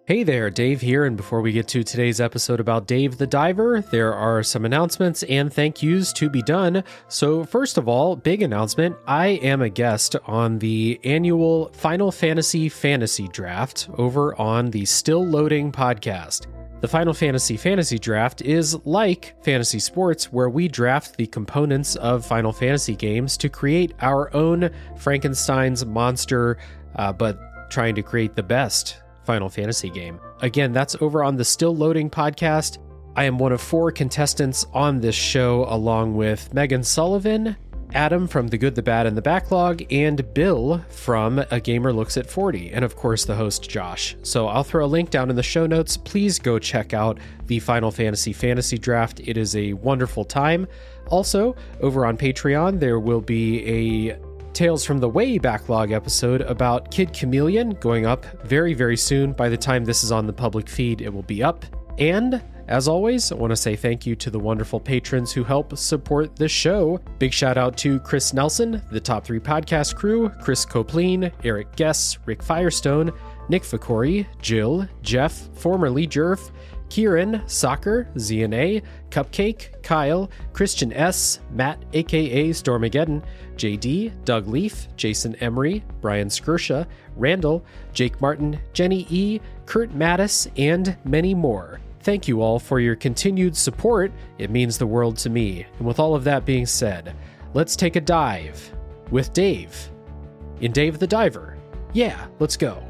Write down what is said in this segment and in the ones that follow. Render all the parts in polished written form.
Hey there, Dave here, and before we get to today's episode about Dave the Diver, there are some announcements and thank yous to be done. So first of all, big announcement, I am a guest on the annual Final Fantasy Fantasy Draft over on the Still Loading podcast. The Final Fantasy Draft is like fantasy sports, where we draft the components of Final Fantasy games to create our own Frankenstein's monster, but trying to create the best Final Fantasy game. Again, that's over on the Still Loading podcast. I am one of 4 contestants on this show, along with Megan Sullivan, Adam from The Good, the Bad, and the Backlog, and Bill from A Gamer Looks at 40, and of course the host Josh. So I'll throw a link down in the show notes. Please go check out the Final Fantasy Draft. It is a wonderful time. Also, over on Patreon, there will be a Tales from the Way backlog episode about Kid Chameleon going up very, very soon. By the time this is on the public feed, it will be up. And as always, I want to say thank you to the wonderful patrons who help support the show. Big shout out to Chris Nelson, the Top 3 Podcast crew, Chris Copleen, Eric Guess, Rick Firestone, Nick Ficori, Jill, Jeff, formerly Jerf, Kieran, Soccer, ZNA, Cupcake, Kyle, Christian S, Matt aka Stormageddon, JD, Doug Leaf, Jason Emery, Brian Skirsha, Randall, Jake Martin, Jenny E, Kurt Mattis, and many more. Thank you all for your continued support. It means the world to me. And with all of that being said, let's take a dive with Dave in Dave the Diver. Yeah, let's go.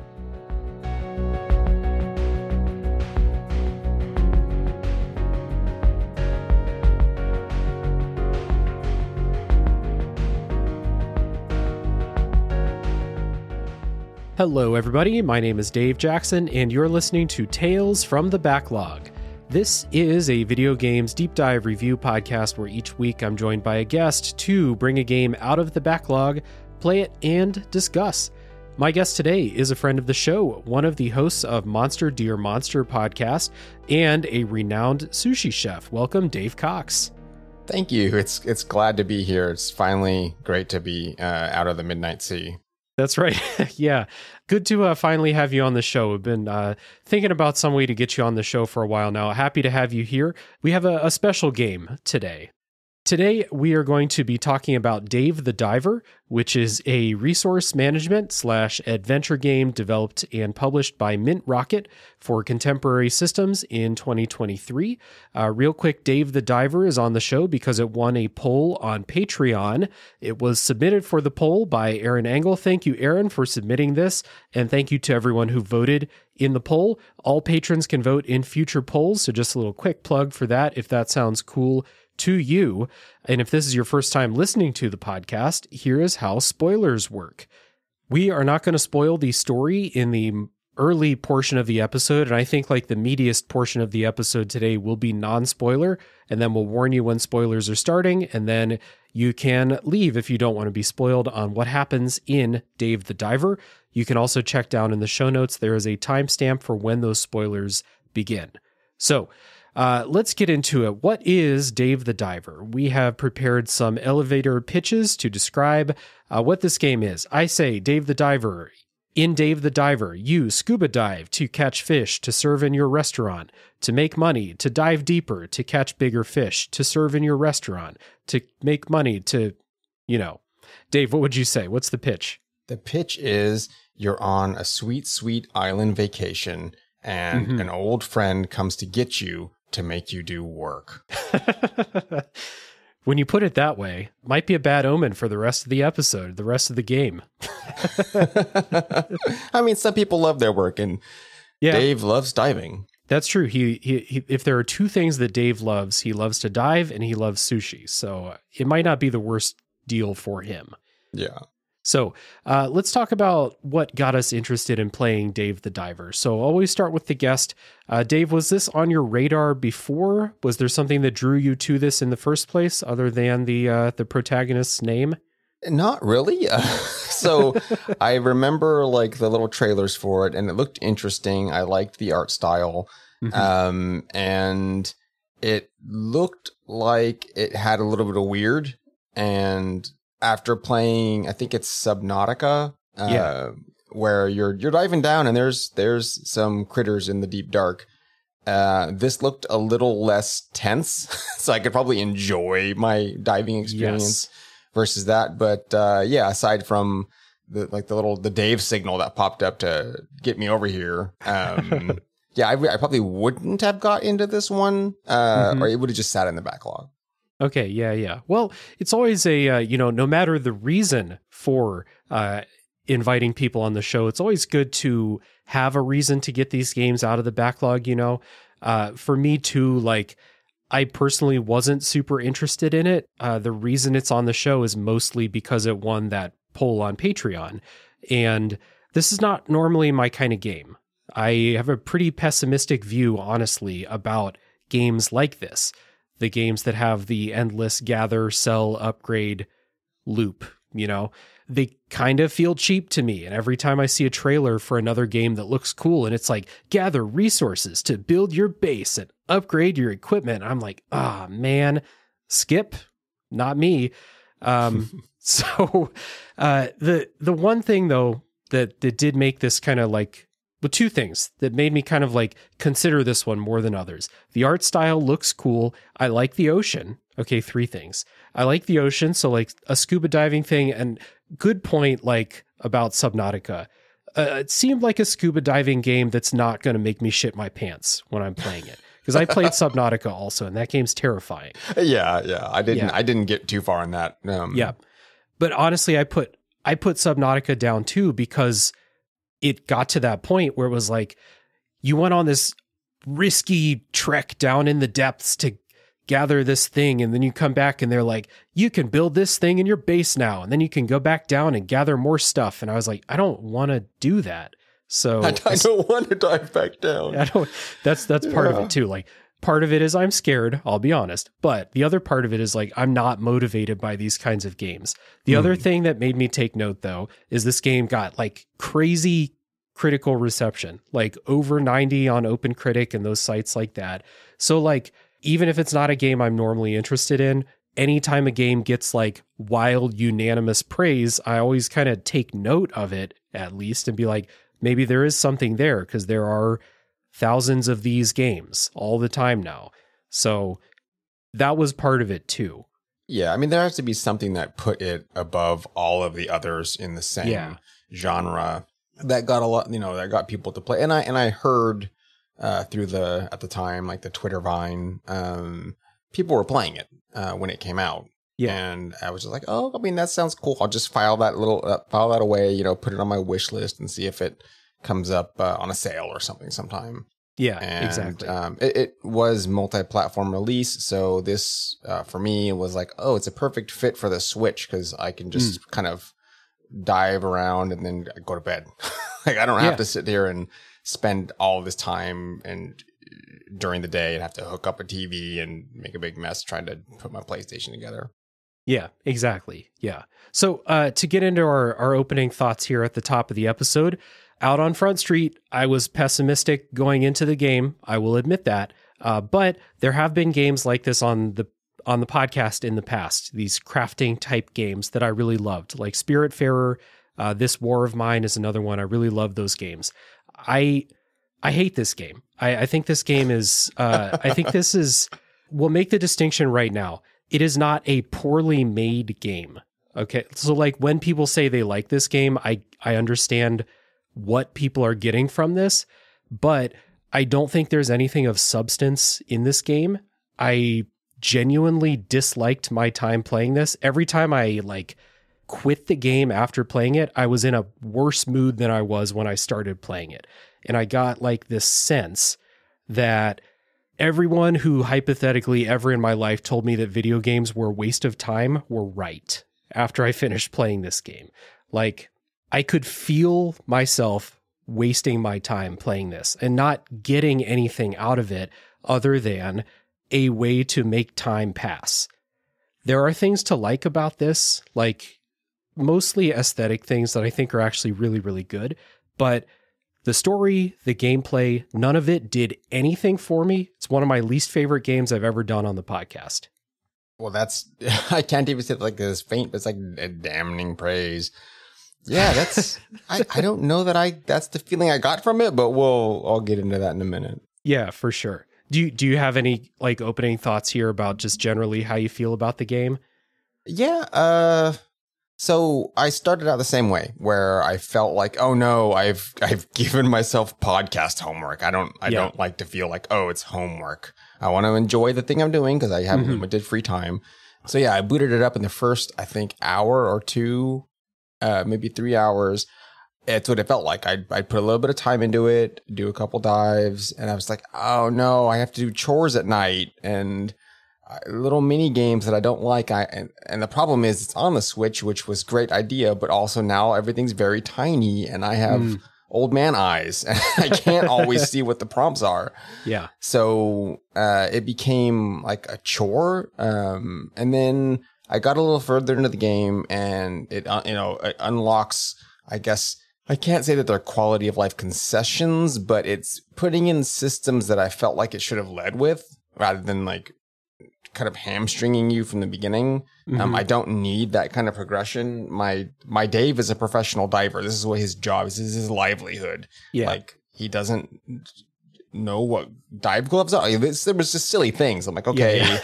Hello everybody, my name is Dave Jackson, and you're listening to Tales from the Backlog. This is a video games deep dive review podcast where each week I'm joined by a guest to bring a game out of the backlog, play it, and discuss. My guest today is a friend of the show, one of the hosts of Monster Dear Monster podcast, and a renowned sushi chef. Welcome, Dave Cox. Thank you. It's glad to be here. It's finally great to be out of the Midnight Sea. That's right. Yeah. Good to finally have you on the show. We've been thinking about some way to get you on the show for a while now. Happy to have you here. We have a special game today. Today, we are going to be talking about Dave the Diver, which is a resource management / adventure game developed and published by Mintrocket for contemporary systems in 2023. Real quick, Dave the Diver is on the show because it won a poll on Patreon. It was submitted for the poll by Aaron Engel. Thank you, Aaron, for submitting this, and thank you to everyone who voted in the poll. All patrons can vote in future polls, so just a little quick plug for that if that sounds cool to you. And if this is your first time listening to the podcast, here is how spoilers work. We are not going to spoil the story in the early portion of the episode, and I think like the meatiest portion of the episode today will be non-spoiler, and then we'll warn you when spoilers are starting, and then you can leave if you don't want to be spoiled on what happens in Dave the Diver. You can also check down in the show notes. There is a timestamp for when those spoilers begin. So, let's get into it. What is Dave the Diver? We have prepared some elevator pitches to describe what this game is. I say, Dave the Diver. In Dave the Diver, you scuba dive to catch fish to serve in your restaurant, to make money, to dive deeper, to catch bigger fish, to serve in your restaurant, to make money, to, Dave, what would you say? What's the pitch? The pitch is you're on a sweet, sweet island vacation, and an old friend comes to get you to make you do work. When you put it that way, might be a bad omen for the rest of the episode, the rest of the game. I mean, some people love their work, and Dave loves diving. That's true. He if there are two things that Dave loves, he loves to dive and he loves sushi. So it might not be the worst deal for him. Yeah. So let's talk about what got us interested in playing Dave the Diver. So always start with the guest. Dave, was this on your radar before? Was there something that drew you to this in the first place other than the protagonist's name? Not really. So I remember like the little trailers for it, and it looked interesting. I liked the art style. And it looked like it had a little bit of weird, and after playing, I think it's Subnautica, where you're diving down and there's some critters in the deep dark. This looked a little less tense, so I could probably enjoy my diving experience versus that. But aside from the Dave signal that popped up to get me over here, I probably wouldn't have got into this one, or it would have just sat in the backlog. Okay, yeah. Well, it's always a, no matter the reason for inviting people on the show, it's always good to have a reason to get these games out of the backlog, For me too, like, I personally wasn't super interested in it. The reason it's on the show is mostly because it won that poll on Patreon. And this is not normally my kind of game. I have a pretty pessimistic view, honestly, about games like this. The games that have the endless gather, sell, upgrade loop, they kind of feel cheap to me. And every time I see a trailer for another game that looks cool and it's like, gather resources to build your base and upgrade your equipment, I'm like, man, skip, not me. So the one thing, though, that did make this kind of like, well, two things that made me kind of like consider this one more than others. The art style looks cool. I like the ocean. Okay, three things. I like the ocean, so like a scuba diving thing, and good point like about Subnautica. It seemed like a scuba diving game that's not going to make me shit my pants when I'm playing it. Because I played Subnautica also, and that game's terrifying. Yeah. I didn't get too far in that. Yeah. But honestly, I put Subnautica down too, because it got to that point where it was like, you went on this risky trek down in the depths to gather this thing, and then you come back and they're like, you can build this thing in your base now, and then you can go back down and gather more stuff. And I was like, I don't want to do that. So I don't want to dive back down. That's part of it too. Like, part of it is I'm scared, I'll be honest. But the other part of it is like, I'm not motivated by these kinds of games. The other thing that made me take note, though, is this game got like crazy critical reception, like over 90 on Open Critic and those sites like that. So like, even if it's not a game I'm normally interested in, anytime a game gets like wild unanimous praise, I always kind of take note of it at least and be like, maybe there is something there, because there are thousands of these games all the time now. So that was part of it too. Yeah, I mean, there has to be something that put it above all of the others in the same genre that got a lot, that got people to play. And I heard through at the time, like the Twitter Vine, people were playing it when it came out. Yeah. And I was just like, oh, I mean, that sounds cool. I'll just file that away, put it on my wish list and see if it comes up on a sale or something sometime. Yeah, and, exactly. It was multi-platform release. So this, for me, was like, oh, it's a perfect fit for the Switch, because I can just kind of dive around and then go to bed. Like, I don't have to sit there and spend all this time and during the day and have to hook up a TV and make a big mess trying to put my PlayStation together. Yeah, exactly. Yeah. So to get into our opening thoughts here at the top of the episode, out on Front Street, I was pessimistic going into the game. I will admit that. But there have been games like this on the podcast in the past, these crafting type games that I really loved, like Spiritfarer. This War of Mine is another one. I really love those games. I hate this game. I think this game is, we'll make the distinction right now. It is not a poorly made game. Okay. So like when people say they like this game, I understand what people are getting from this, but I don't think there's anything of substance in this game. I genuinely disliked my time playing this. Every time I like quit the game after playing it, I was in a worse mood than I was when I started playing it. And I got like this sense that everyone who hypothetically ever in my life told me that video games were a waste of time were right after I finished playing this game. Like, I could feel myself wasting my time playing this and not getting anything out of it other than a way to make time pass. There are things to like about this, like mostly aesthetic things that I think are actually really, really good. But the story, the gameplay, none of it did anything for me. It's one of my least favorite games I've ever done on the podcast. Well, that's, I can't even say it like this faint, but it's like a damning praise. Yeah, that's, I don't know that that's the feeling I got from it, but I'll get into that in a minute. Yeah, for sure. Do you have any like opening thoughts here about just generally how you feel about the game? Yeah, so I started out the same way where I felt like, oh no, I've given myself podcast homework. I don't like to feel like, oh, it's homework. I want to enjoy the thing I'm doing because I have limited free time. So yeah, I booted it up in the first, I think, hour or two, maybe 3 hours. It's what it felt like. I'd put a little bit of time into it, do a couple dives, and I was like, oh no, I have to do chores at night and little mini games that I don't like. And the problem is it's on the Switch, which was a great idea, but also now everything's very tiny and I have old man eyes and I can't always see what the prompts are. Yeah. So it became like a chore. And then I got a little further into the game and it unlocks, I guess, I can't say that they're quality of life concessions, but it's putting in systems that I felt like it should have led with rather than like kind of hamstringing you from the beginning. I don't need that kind of progression. My Dave is a professional diver. This is what his job is. This is his livelihood. Yeah. Like he doesn't know what dive gloves are. There was just silly things. I'm like, okay,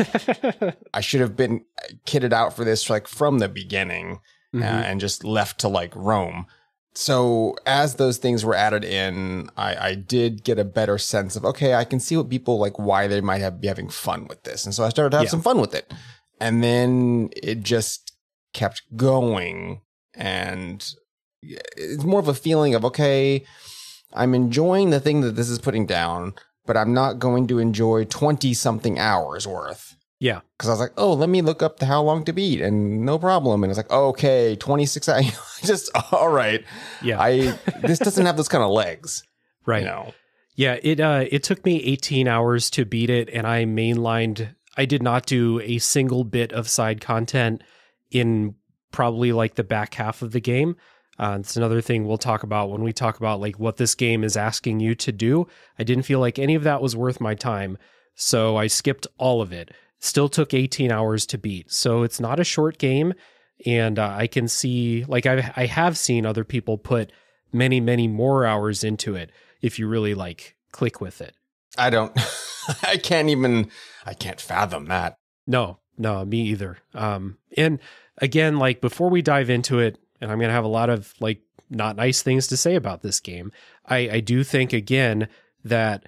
I should have been kitted out for this like from the beginning and just left to like roam. So as those things were added in, I did get a better sense of, okay, I can see what people like, why they might be having fun with this. And so I started to have some fun with it. And then it just kept going. And it's more of a feeling of, okay, I'm enjoying the thing that this is putting down, but I'm not going to enjoy 20 something hours worth. Yeah. Because I was like, oh, let me look up how long to beat and no problem. And it's like, okay, 26 hours. Just, all right. Yeah. This doesn't have those kind of legs. Right. You know? Yeah. It took me 18 hours to beat it. And I did not do a single bit of side content in probably like the back half of the game. It's another thing we'll talk about when we talk about like what this game is asking you to do. I didn't feel like any of that was worth my time. So I skipped all of it. Still took 18 hours to beat. So it's not a short game. And I can see, like I have seen other people put many, many more hours into it if you really like click with it. I can't fathom that. No, me either. And again, like before we dive into it, and I'm going to have a lot of like not nice things to say about this game. I do think again that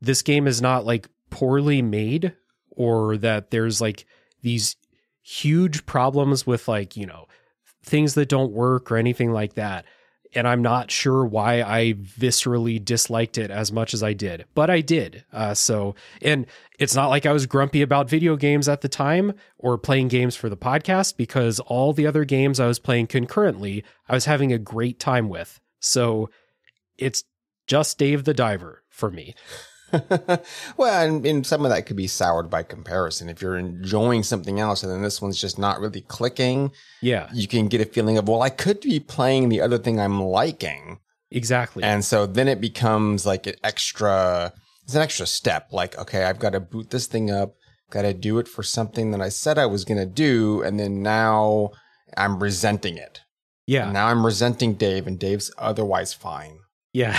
this game is not like poorly made, or that there's like these huge problems with like, things that don't work or anything like that. And I'm not sure why I viscerally disliked it as much as I did, but I did. And it's not like I was grumpy about video games at the time or playing games for the podcast, because all the other games I was playing concurrently, I was having a great time with. So it's just Dave the Diver for me. Well, and some of that could be soured by comparison. If you're enjoying something else and then this one's just not really clicking, you can get a feeling of, well, I could be playing the other thing I'm liking. Exactly. And so then it becomes like it's an extra step. Like, okay, I've got to boot this thing up, got to do it for something that I said I was going to do. And then now I'm resenting it. Yeah. And now I'm resenting Dave, and Dave's otherwise fine. Yeah.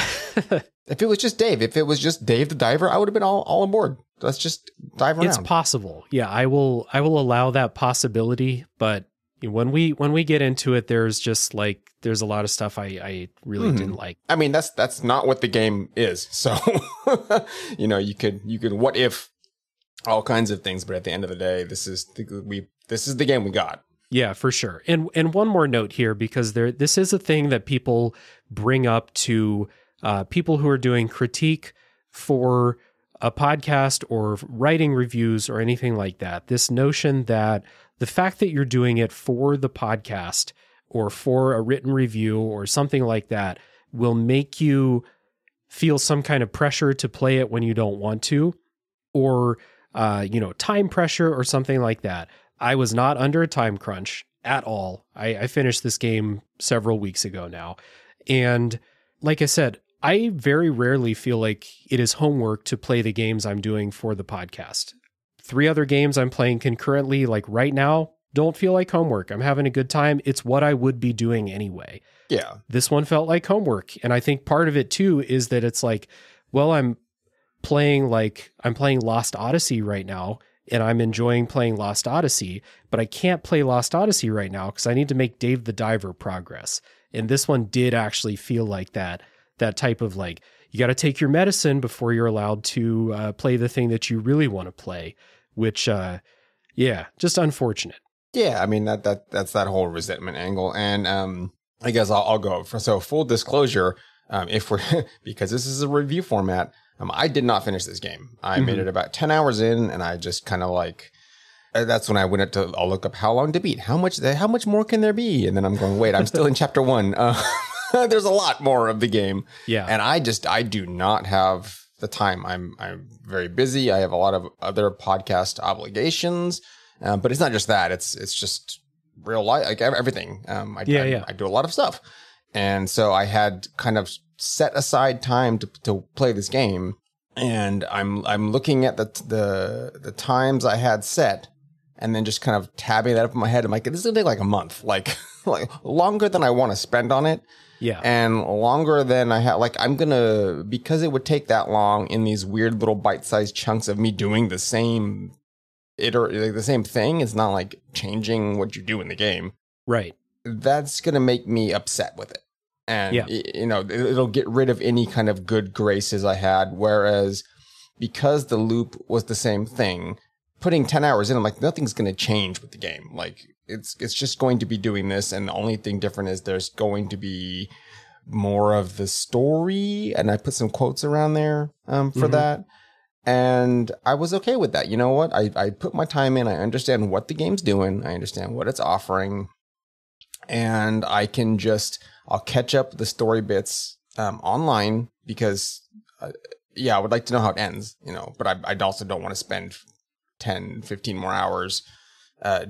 If it was just Dave the Diver, I would have been all on board. Let's just dive around. It's possible. Yeah, I will allow that possibility, but when we get into it, there's a lot of stuff I really didn't like. I mean, that's not what the game is. So, you could what if all kinds of things, but at the end of the day, this is the game we got. Yeah, for sure. And one more note here, because this is a thing that people bring up to people who are doing critique for a podcast or writing reviews or anything like that. This notion that the fact that you're doing it for the podcast or for a written review or something like that will make you feel some kind of pressure to play it when you don't want to, or time pressure or something like that. I was not under a time crunch at all. I finished this game several weeks ago now. And like I said, I very rarely feel like it is homework to play the games I'm doing for the podcast. 3 other games I'm playing concurrently, like right now, don't feel like homework. I'm having a good time. It's what I would be doing anyway. Yeah. This one felt like homework. And I think part of it too is that it's like, well, I'm playing Lost Odyssey right now, and I'm enjoying playing Lost Odyssey, but I can't play Lost Odyssey right now because I need to make Dave the Diver progress. And this one did actually feel like that type of like, you got to take your medicine before you're allowed to play the thing that you really want to play, which, just unfortunate. Yeah, I mean that's that whole resentment angle, and I guess I'll go for full disclosure. If we're because this is a review format, I did not finish this game. I made it about 10 hours in, and I just kind of like that's when I went I'll look up how long to beat, how much more can there be, and then I'm going, wait, I'm still in chapter 1. There's a lot more of the game, and I do not have the time. I'm very busy. I have a lot of other podcast obligations. But it's not just that. It's just real life, like everything. I do a lot of stuff. And so I had kind of set aside time to play this game. And I'm looking at the times I had set and then just kind of tabbing that up in my head. I'm like, this is going to take like a month, like longer than I want to spend on it. Yeah. And longer than I have, like, because it would take that long in these weird little bite-sized chunks of me doing the same the same thing. It's not like changing what you do in the game. Right. That's going to make me upset with it. And, it'll get rid of any kind of good graces I had. Whereas because the loop was the same thing, putting 10 hours in, I'm like, nothing's going to change with the game. Like it's just going to be doing this. And the only thing different is there's going to be more of the story. And I put some quotes around there for that. And I was okay with that. You know what? I put my time in. I understand what the game's doing. I understand what it's offering. And I'll catch up the story bits online because, I would like to know how it ends, but I also don't want to spend 10, 15 more hours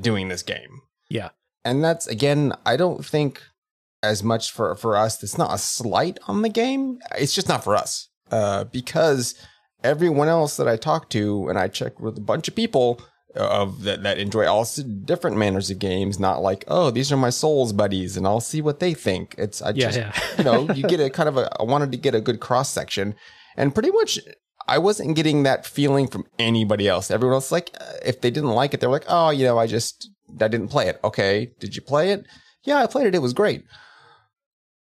doing this game. Yeah. And that's, again, I don't think as much for us. It's not a slight on the game. It's just not for us because everyone else that I talk to, and I check with a bunch of people that enjoy all different manners of games, not like, oh, these are my Souls buddies, and I'll see what they think. You get a kind of I wanted to get a good cross section, and pretty much I wasn't getting that feeling from anybody else. Everyone else, like, if they didn't like it, they're like, oh, I didn't play it. Okay, did you play it? Yeah, I played it. It was great.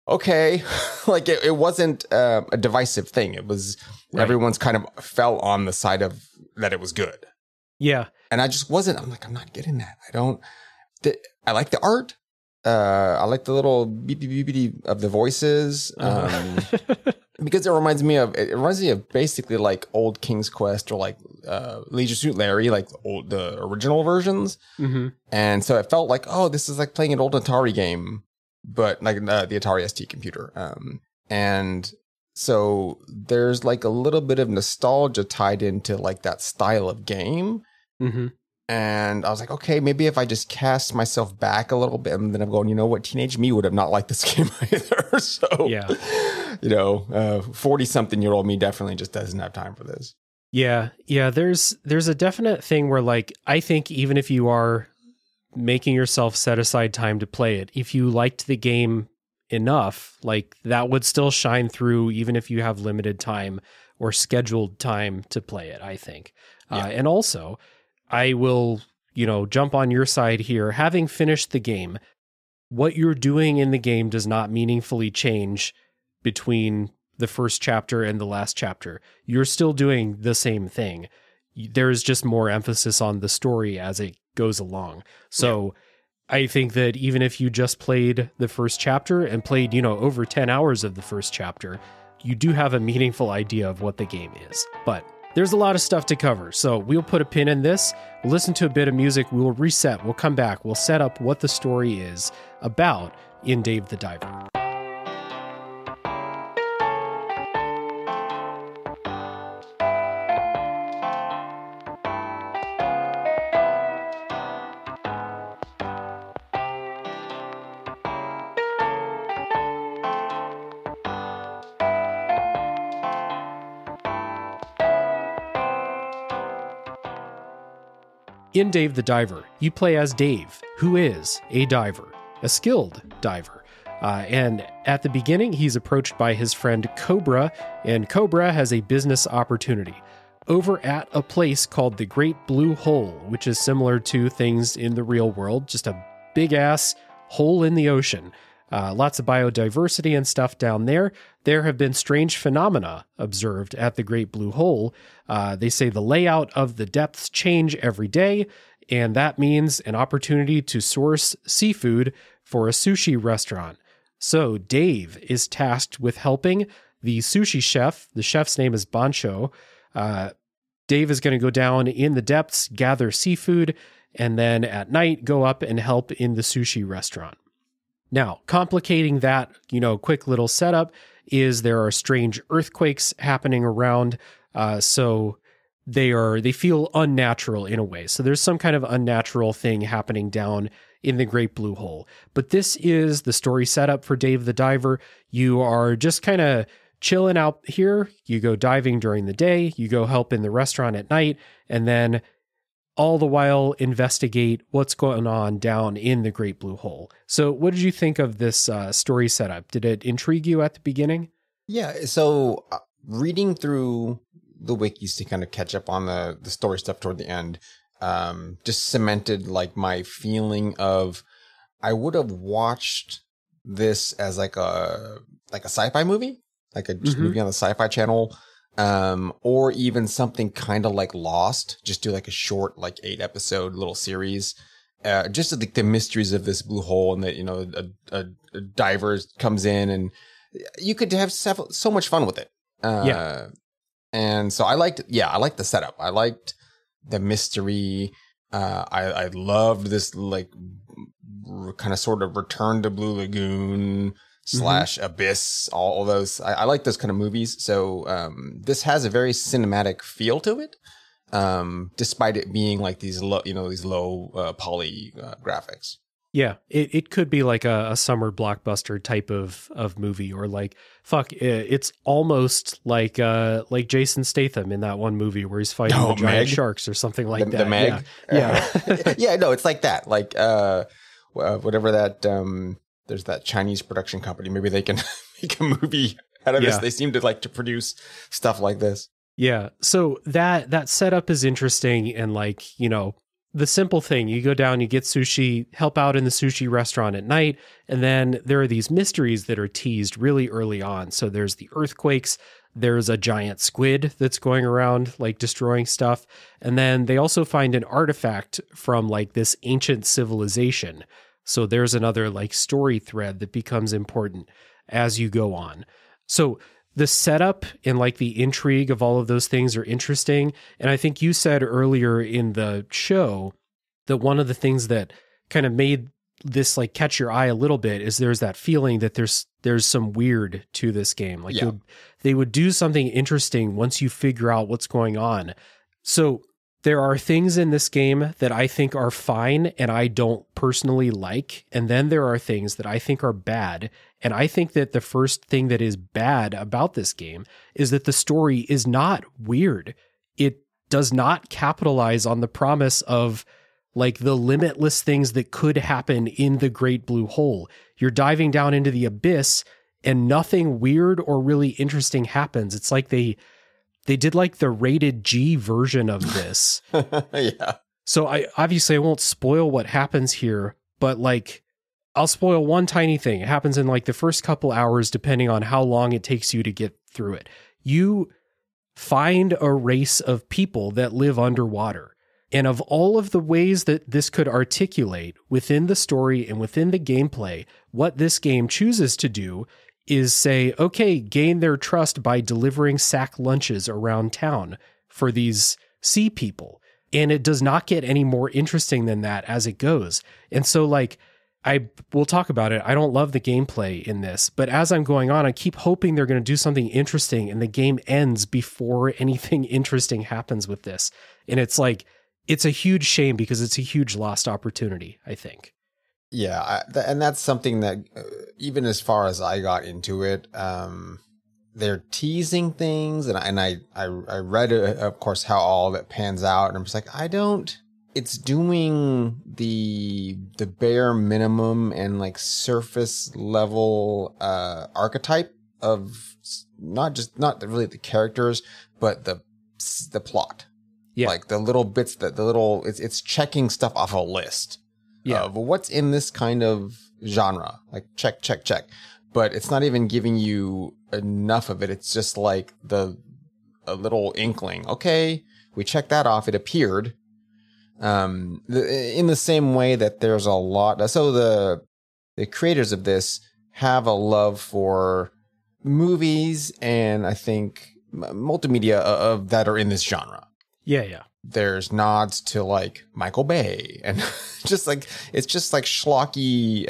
Okay, like it wasn't a divisive thing. It was everyone's kind of fell on the side of that it was good. Yeah, and I just wasn't. I'm like, I'm not getting that. I like the art. I like the little beep beep beep of the voices. Because it reminds me of basically like old King's Quest or like Leisure Suit Larry, like the original versions. And so it felt like, oh, this is like playing an old Atari game, but like the Atari ST computer. And so there's like a little bit of nostalgia tied into like that style of game. And I was like, okay, maybe if I just cast myself back a little bit, and then I'm going, you know what, teenage me would have not liked this game either. So, 40-something-year-old me definitely just doesn't have time for this. Yeah. There's a definite thing where, like, I think even if you are making yourself set aside time to play it, if you liked the game enough, like, that would still shine through even if you have limited time or scheduled time to play it, I think. And also, I will, jump on your side here. Having finished the game, what you're doing in the game does not meaningfully change between the first chapter and the last chapter. You're still doing the same thing. There is just more emphasis on the story as it goes along. So I think that even if you just played the first chapter and played, over 10 hours of the first chapter, you do have a meaningful idea of what the game is. But there's a lot of stuff to cover, so we'll put a pin in this. We'll listen to a bit of music. We'll reset. We'll come back. We'll set up what the story is about in Dave the Diver. In Dave the Diver, you play as Dave, who is a diver, a skilled diver. And at the beginning, he's approached by his friend Cobra, and Cobra has a business opportunity over at a place called the Great Blue Hole, which is similar to things in the real world, just a big-ass hole in the ocean. Lots of biodiversity and stuff down there. There have been strange phenomena observed at the Great Blue Hole. They say the layout of the depths change every day, and that means an opportunity to source seafood for a sushi restaurant. So Dave is tasked with helping the sushi chef. The chef's name is Bancho. Dave is going to go down in the depths, gather seafood, and then at night go up and help in the sushi restaurant. Now, complicating that, quick little setup is there are strange earthquakes happening around. So they feel unnatural in a way. So there's some kind of unnatural thing happening down in the Great Blue Hole. But this is the story setup for Dave the Diver. You are just kind of chilling out here. You go diving during the day, you go help in the restaurant at night, and then all the while investigate what's going on down in the Great Blue Hole. So what did you think of this story setup? Did it intrigue you at the beginning? Yeah, so reading through the wikis to kind of catch up on the story stuff toward the end, just cemented like my feeling of I would have watched this as like a sci-fi movie, like a just movie on the Sci-Fi Channel. Or even something kind of like Lost, just do like a short, like 8-episode little series. Just like the mysteries of this blue hole, and that, a diver comes in, and you could have so much fun with it. And so I liked the setup. I liked the mystery. I loved this like kind of sort of Return to Blue Lagoon / Abyss, all those. I like those kind of movies. So this has a very cinematic feel to it, despite it being like these low poly graphics. Yeah, it could be like a summer blockbuster type of movie, or like it's almost like Jason Statham in that one movie where he's fighting the giant sharks or something like that. The Meg. Yeah. Yeah, no, it's like that. Like whatever that. There's that Chinese production company. Maybe they can make a movie out of this. They seem to like to produce stuff like this. Yeah. So that setup is interesting. And like, the simple thing, you go down, you get sushi, help out in the sushi restaurant at night. And then there are these mysteries that are teased really early on. So there's the earthquakes. There's a giant squid that's going around like destroying stuff. And then they also find an artifact from like this ancient civilization. So there's another like story thread that becomes important as you go on. So the setup and like the intrigue of all of those things are interesting. And I think you said earlier in the show that one of the things that kind of made this like catch your eye a little bit is there's that feeling that there's some weird to this game. Like they would do something interesting once you figure out what's going on. So there are things in this game that I think are fine and I don't personally like. And then there are things that I think are bad. And I think that the first thing that is bad about this game is that the story is not weird. It does not capitalize on the promise of like the limitless things that could happen in the Great Blue Hole. You're diving down into the abyss and nothing weird or really interesting happens. It's like they did like the rated G version of this. Yeah. So I won't spoil what happens here, but like I'll spoil one tiny thing. It happens in like the first couple hours, depending on how long it takes you to get through it. You find a race of people that live underwater. And of all of the ways that this could articulate within the story and within the gameplay, what this game chooses to do is say, okay, gain their trust by delivering sack lunches around town for these sea people. And it does not get any more interesting than that as it goes. And so like, we'll talk about it. I don't love the gameplay in this, but as I'm going on, I keep hoping they're going to do something interesting and the game ends before anything interesting happens with this. And it's like, it's a huge shame because it's a huge lost opportunity, I think. Yeah, and that's something that even as far as I got into it, they're teasing things, and I read, of course, how all that pans out, and I'm just like, I don't it's doing the bare minimum and like surface level archetype of not really the characters, but the plot. Yeah. Like the little bits it's checking stuff off a list of what's in this kind of genre. Like check. But it's not even giving you enough of it. It's just like a little inkling. Okay, we checked that off. It appeared. In the same way that there's a lot. So the creators of this have a love for movies and I think multimedia that are in this genre. Yeah. There's nods to like Michael Bay and just like it's just like schlocky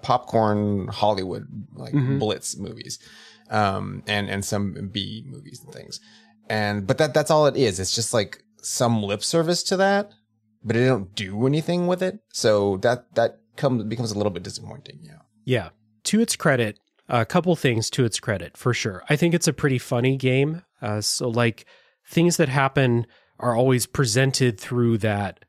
popcorn Hollywood like blitz movies, and some B movies and things, but that's all it is. It's just like some lip service to that, but it don't do anything with it. So that becomes a little bit disappointing. Yeah. To its credit, a couple things to its credit for sure. I think it's a pretty funny game. So like things that happen are always presented through that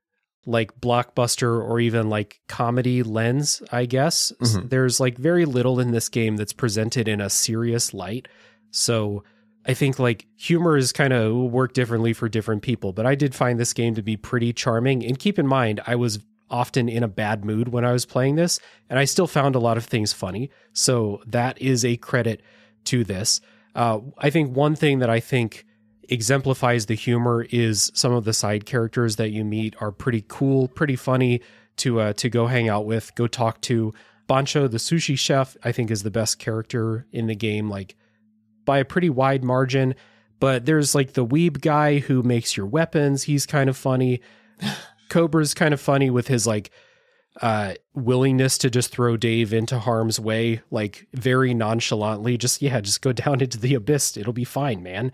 like blockbuster or even like comedy lens, I guess. There's like very little in this game that's presented in a serious light. So I think like humor is kind of work differently for different people, but I did find this game to be pretty charming. And keep in mind, I was often in a bad mood when I was playing this, and I still found a lot of things funny. So that is a credit to this. I think one thing that I think exemplifies the humor is some of the side characters that you meet are pretty cool, pretty funny to go hang out with, go talk to. Bancho, the sushi chef, I think is the best character in the game, like by a pretty wide margin. But there's like the weeb guy who makes your weapons. He's kind of funny. Cobra's kind of funny with his like willingness to just throw Dave into harm's way, like very nonchalantly. Just go down into the abyss. It'll be fine, man.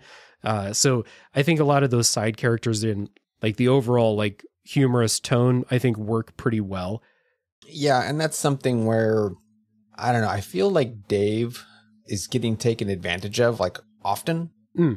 So I think a lot of those side characters in like the overall like humorous tone, I think work pretty well. Yeah. And that's something where, I don't know, I feel like Dave is getting taken advantage of like often.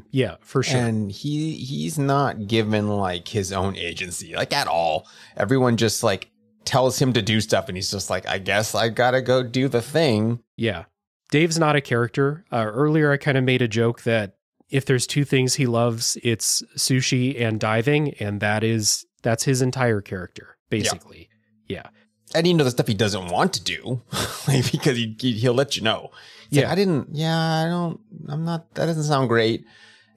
Yeah, for sure. And he's not given like his own agency, like at all. Everyone just like tells him to do stuff and he's just like, I guess I gotta go do the thing. Yeah. Dave's not a character. Earlier I kind of made a joke that if there's two things he loves, it's sushi and diving, and that's his entire character, basically. Yeah. And the stuff he doesn't want to do, like, because he'll let you know. He's like, that doesn't sound great.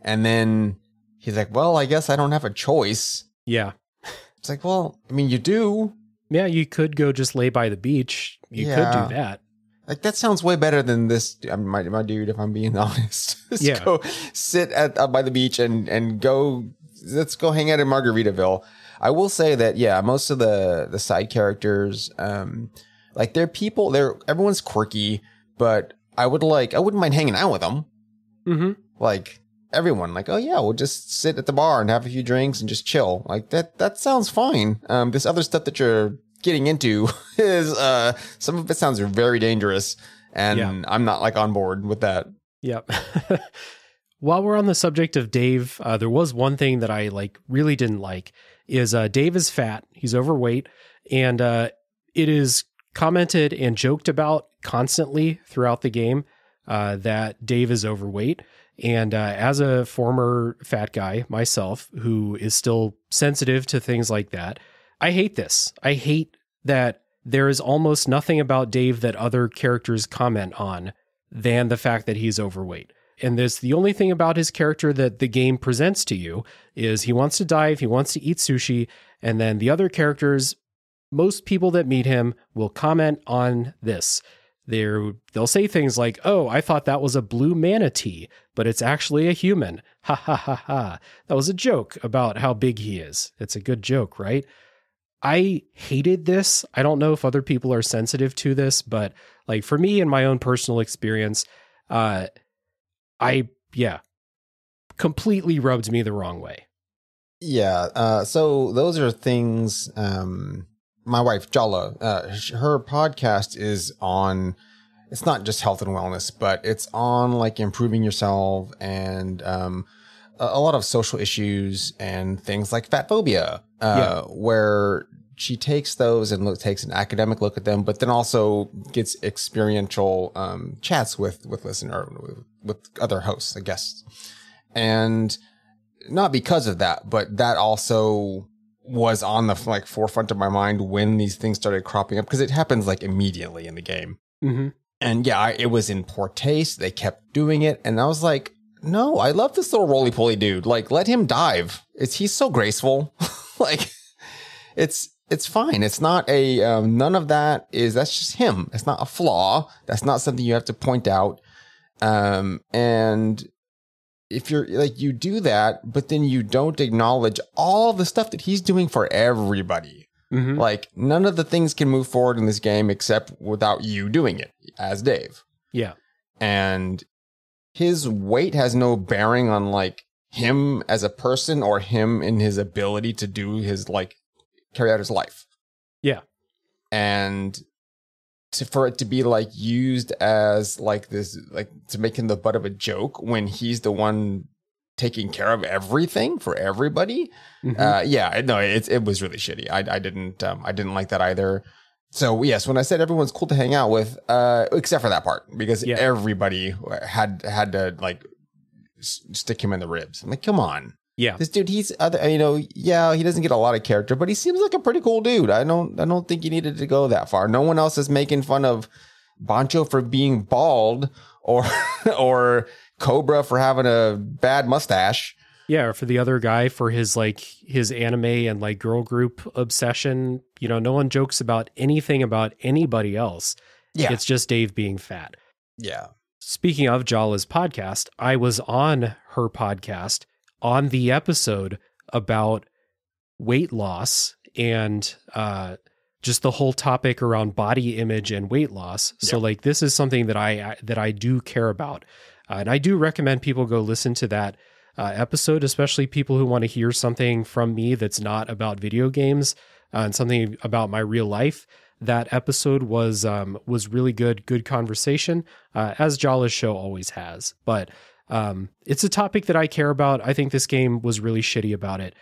And then he's like, well, I guess I don't have a choice. Yeah. It's like, well, I mean, you do. Yeah, you could go just lay by the beach. You could do that. Like, that sounds way better than this, my dude, if I'm being honest. Just go sit by the beach and let's go hang out in Margaritaville. I will say that, most of the side characters, like everyone's quirky, but I wouldn't mind hanging out with them. Mm-hmm. Like everyone, like, oh yeah, we'll just sit at the bar and have a few drinks and just chill. Like that sounds fine. This other stuff that you're getting into is, some of it sounds very dangerous, and I'm not like on board with that. Yep. While we're on the subject of Dave, there was one thing that I like really didn't like is Dave is fat. He's overweight, and it is commented and joked about constantly throughout the game that Dave is overweight. And as a former fat guy myself, who is still sensitive to things like that, I hate this. I hate that there is almost nothing about Dave that other characters comment on than the fact that he's overweight. And the only thing about his character that the game presents to you is he wants to dive, he wants to eat sushi, and then the other characters, most people that meet him will comment on this. They'll say things like, oh, I thought that was a blue manatee, but it's actually a human. Ha ha ha ha. That was a joke about how big he is. It's a good joke, right? I hated this. I don't know if other people are sensitive to this, but like for me in my own personal experience, completely rubbed me the wrong way. Yeah. So those are things, my wife, Jala, her podcast is on, it's not just health and wellness, but it's on like improving yourself and a lot of social issues and things like fat phobia where she takes those and takes an academic look at them, but then also gets experiential chats with other hosts, I guess. And not because of that, but that also was on the forefront of my mind when these things started cropping up, because it happens immediately in the game. Mm-hmm. And yeah, it was in poor taste. They kept doing it. And I was like, no, I love this little roly-poly dude. Let him dive. He's so graceful. It's fine. It's not a, none of that's just him. It's not a flaw. That's not something you have to point out. And if you're you do that, but then you don't acknowledge all the stuff that he's doing for everybody. Mm-hmm. None of the things can move forward in this game except without you doing it as Dave. Yeah. And his weight has no bearing on him as a person or him in his ability to do his carry out his life. Yeah. And for it to be used as this, to make him the butt of a joke when he's the one taking care of everything for everybody. Mm-hmm. It was really shitty. I didn't like that either. So yes, when I said everyone's cool to hang out with, except for that part, because everybody had to stick him in the ribs. I'm like, come on. Yeah. This dude, he's he doesn't get a lot of character, but he seems like a pretty cool dude. I don't think you needed to go that far. No one else is making fun of Bancho for being bald or Cobra for having a bad mustache. Yeah, or for the other guy for his his anime and girl group obsession. No one jokes about anything about anybody else. Yeah. It's just Dave being fat. Yeah. Speaking of Jala's podcast, I was on her podcast on the episode about weight loss and just the whole topic around body image and weight loss. So this is something that I do care about. And I do recommend people go listen to that episode, especially people who want to hear something from me that's not about video games and something about my real life. That episode was really good conversation, as Jala's show always has. But it's a topic that I care about. I think this game was really shitty about it.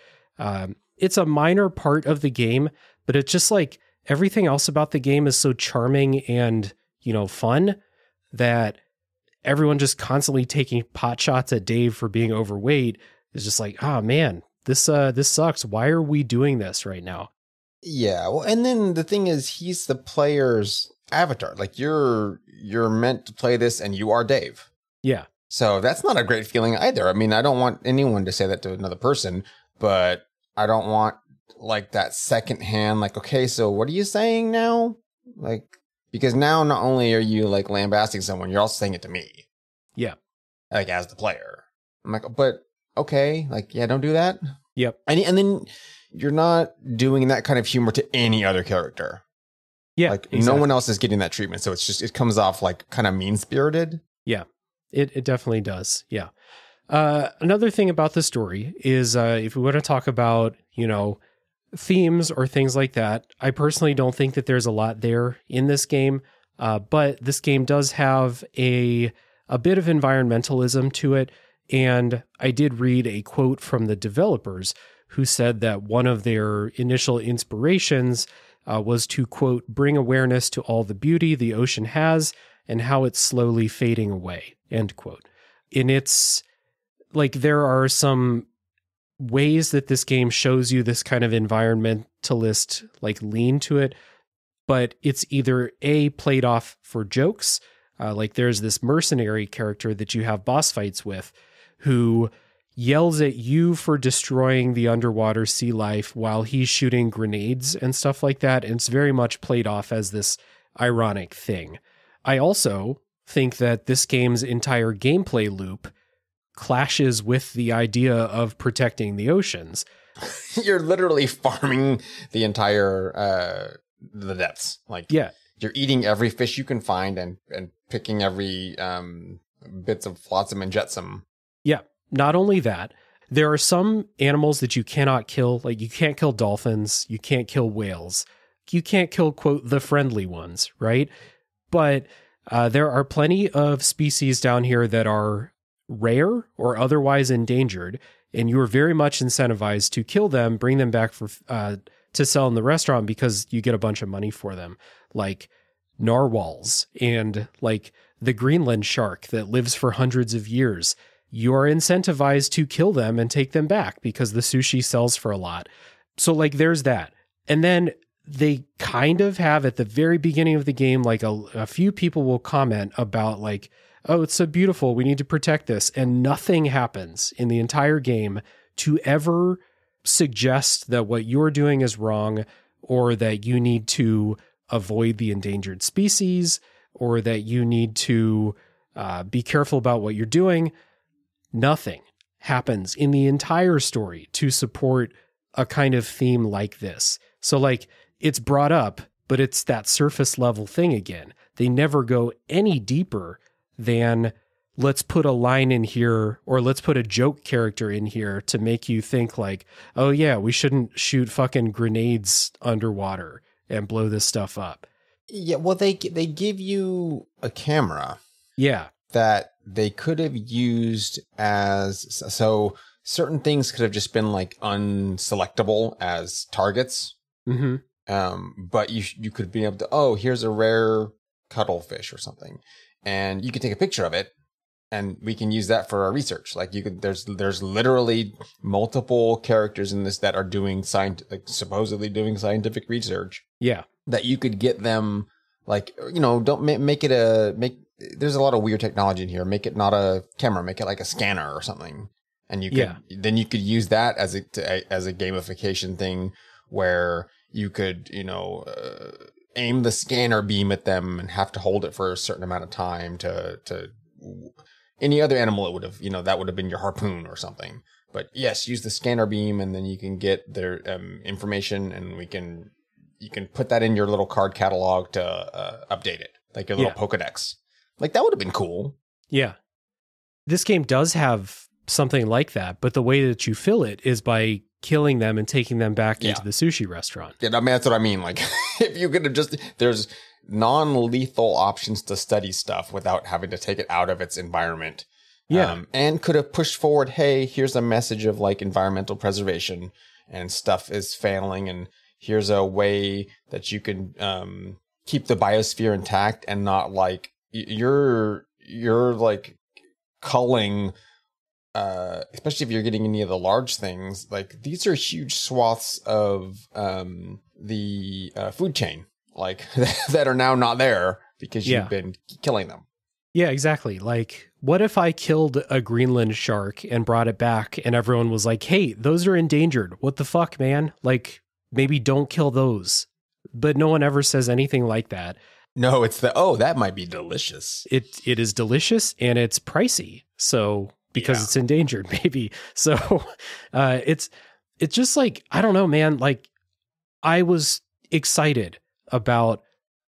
It's a minor part of the game, but it's just everything else about the game is so charming and, fun that everyone just constantly taking pot shots at Dave for being overweight is just oh man, this sucks. Why are we doing this right now? Yeah. Well, and then the thing is, he's the player's avatar. You're meant to play this and you are Dave. Yeah. So that's not a great feeling either. I mean, I don't want anyone to say that to another person, but I don't want that secondhand, okay, so what are you saying now? Because now not only are you lambasting someone, you're also saying it to me. Yeah. As the player. I'm but okay, don't do that. Yep. And then you're not doing that kind of humor to any other character. Yeah. Exactly. No one else is getting that treatment. So it comes off kind of mean-spirited. Yeah. It definitely does. Yeah. Another thing about the story is if we want to talk about, themes or things like that, I personally don't think that there's a lot there in this game. But this game does have a bit of environmentalism to it. And I did read a quote from the developers who said that one of their initial inspirations was to, quote, bring awareness to all the beauty the ocean has and how it's slowly fading away, end quote. And it's there are some ways that this game shows you this kind of environmentalist lean to it, but it's either played off for jokes. There's this mercenary character that you have boss fights with who yells at you for destroying the underwater sea life while he's shooting grenades and stuff like that. And it's very much played off as this ironic thing. I also think that this game's entire gameplay loop clashes with the idea of protecting the oceans. You're literally farming the entire the depths. Yeah. You're eating every fish you can find and picking every bits of flotsam and jetsam. Yeah. Not only that, there are some animals that you cannot kill. You can't kill dolphins. You can't kill whales. You can't kill, quote, the friendly ones, right? But there are plenty of species down here that are rare or otherwise endangered. and you are very much incentivized to kill them, bring them back for to sell in the restaurant because you get a bunch of money for them, like narwhals and like the Greenland shark that lives for hundreds of years. You are incentivized to kill them and take them back because the sushi sells for a lot. So like there's that. And then they kind of have at the very beginning of the game, like a few people will comment about like, oh, it's so beautiful, we need to protect this. And nothing happens in the entire game to ever suggest that what you're doing is wrong, or that you need to avoid the endangered species, or that you need to be careful about what you're doing. Nothing happens in the entire story to support a kind of theme like this. So like it's brought up, but it's that surface level thing again. They never go any deeper than let's put a line in here, or let's put a joke character in here to make you think like, oh yeah, we shouldn't shoot fucking grenades underwater and blow this stuff up. Yeah, well, they give you a camera. Yeah. That they could have used as, so certain things could have just been like unselectable as targets. Mm-hmm. But you could be able to, oh, here's a rare cuttlefish or something, and you could take a picture of it, and we can use that for our research. Like you could, there's literally multiple characters in this that are doing supposedly doing scientific research. Yeah, that you could get them, like, you know, don't make it there's a lot of weird technology in here. Make it not a camera, make it like a scanner or something, and you could then you could use that as a gamification thing where you could, you know, aim the scanner beam at them and have to hold it for a certain amount of time to any other animal. It would have, you know, that would have been your harpoon or something. But yes, use the scanner beam, and then you can get their information, and you can put that in your little card catalog to update it, like your little Pokedex. Like that would have been cool. Yeah. This game does have something like that, but the way that you fill it is by killing them and taking them back into the sushi restaurant. Yeah, I mean, that's what I mean. Like if you could have just, there's non-lethal options to study stuff without having to take it out of its environment. Yeah. And could have pushed forward, hey, here's a message of like environmental preservation and stuff is failing, and here's a way that you can keep the biosphere intact and not like you're like culling, especially if you're getting any of the large things. Like these are huge swaths of the food chain, like that are now not there because you've been killing them. Yeah, exactly. Like, what if I killed a Greenland shark and brought it back and everyone was like, hey, those are endangered. What the fuck, man? Like, maybe don't kill those. But no one ever says anything like that. No, it's that might be delicious. It is delicious and it's pricey. So, because it's endangered, maybe. So, it's just like, I don't know, man. Like, I was excited about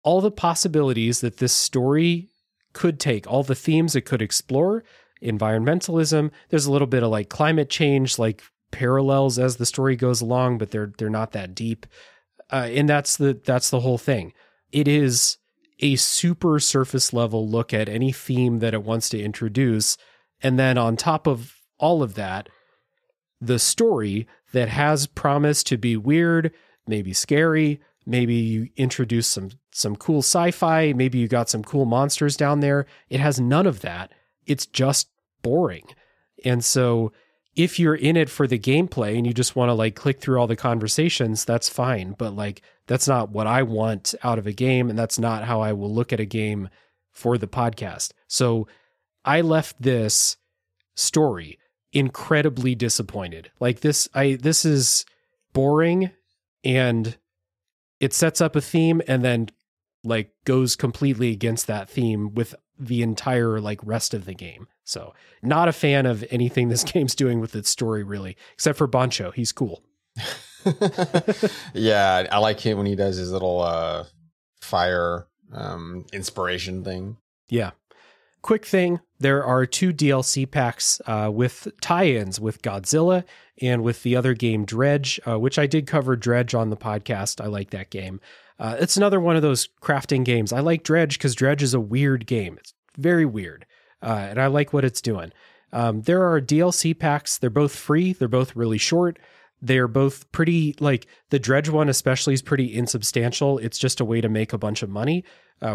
all the possibilities that this story could take, all the themes it could explore. Environmentalism, there's a little bit of like climate change, like parallels as the story goes along, but they're not that deep. And that's the whole thing. It is a super surface level look at any theme that it wants to introduce. And then on top of all of that, the story that has promise to be weird, maybe scary, maybe you introduce some cool sci-fi, maybe you got some cool monsters down there. It has none of that. It's just boring. And so if you're in it for the gameplay and you just want to like click through all the conversations, that's fine. But like, that's not what I want out of a game. And that's not how I will look at a game for the podcast. So I left this story incredibly disappointed. Like this is boring, and it sets up a theme and then like goes completely against that theme with the entire like rest of the game. So not a fan of anything this game's doing with its story really, except for Bancho. He's cool. Yeah. I like him when he does his little fire inspiration thing. Yeah. Quick thing. There are 2 DLC packs with tie-ins with Godzilla and with the other game Dredge, which I did cover Dredge on the podcast. I like that game. It's another one of those crafting games. I like Dredge because Dredge is a weird game. It's very weird. And I like what it's doing. There are DLC packs. They're both free. They're both really short. They're both pretty, like the Dredge one especially is pretty insubstantial. It's just a way to make a bunch of money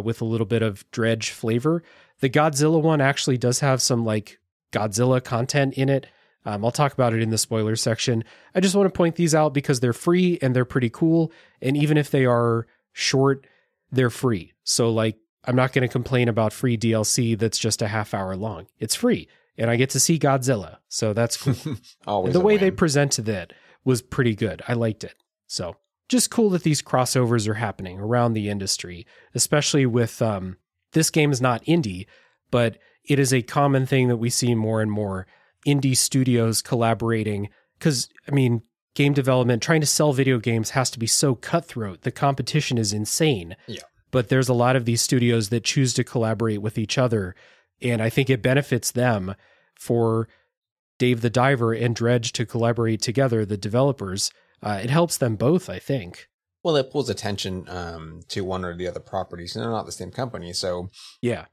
with a little bit of Dredge flavor. The Godzilla one actually does have some like Godzilla content in it. I'll talk about it in the spoiler section. I just want to point these out because they're free and they're pretty cool. And even if they are short, they're free. So like, I'm not going to complain about free DLC that's just a half hour long. It's free and I get to see Godzilla. So that's cool. Always the way win. they presented it was pretty good. I liked it. So just cool that these crossovers are happening around the industry, especially with this game is not indie, but it is a common thing that we see more and more indie studios collaborating. Because, I mean, game development, trying to sell video games has to be so cutthroat. The competition is insane. Yeah. But there's a lot of these studios that choose to collaborate with each other. And I think it benefits them for Dave the Diver and Dredge to collaborate together, the developers. It helps them both, I think. Well, it pulls attention to one or the other properties, and they're not the same company. So, yeah,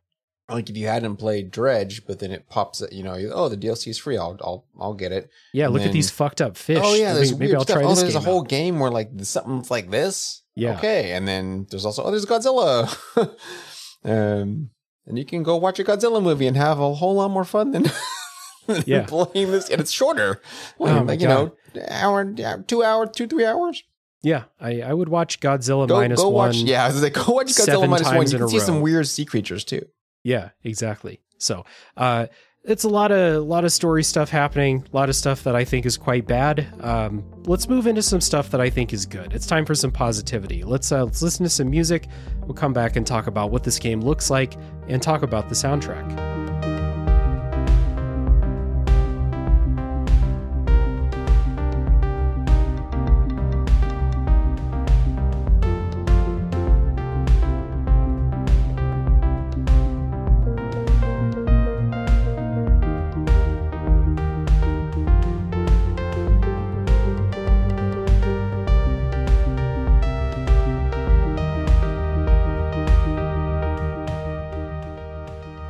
like if you hadn't played Dredge, but then it pops, the DLC is free. I'll get it. Yeah, and look at these fucked up fish. Oh yeah, there's maybe weird I'll stuff. try this there's game a whole out. game where like something's like this. Yeah. Okay, and then there's also there's Godzilla. And you can go watch a Godzilla movie and have a whole lot more fun than playing this, and it's shorter. Like, hour, 2 hours, 3 hours. Yeah, I would watch Godzilla go -1. Watch, yeah, I was like, go watch Godzilla -1. You can see some weird sea creatures too. Yeah, exactly. So, it's a lot of story stuff happening, a lot of stuff that I think is quite bad. Let's move into some stuff that I think is good. It's time for some positivity. Let's listen to some music. We'll come back and talk about what this game looks like and talk about the soundtrack.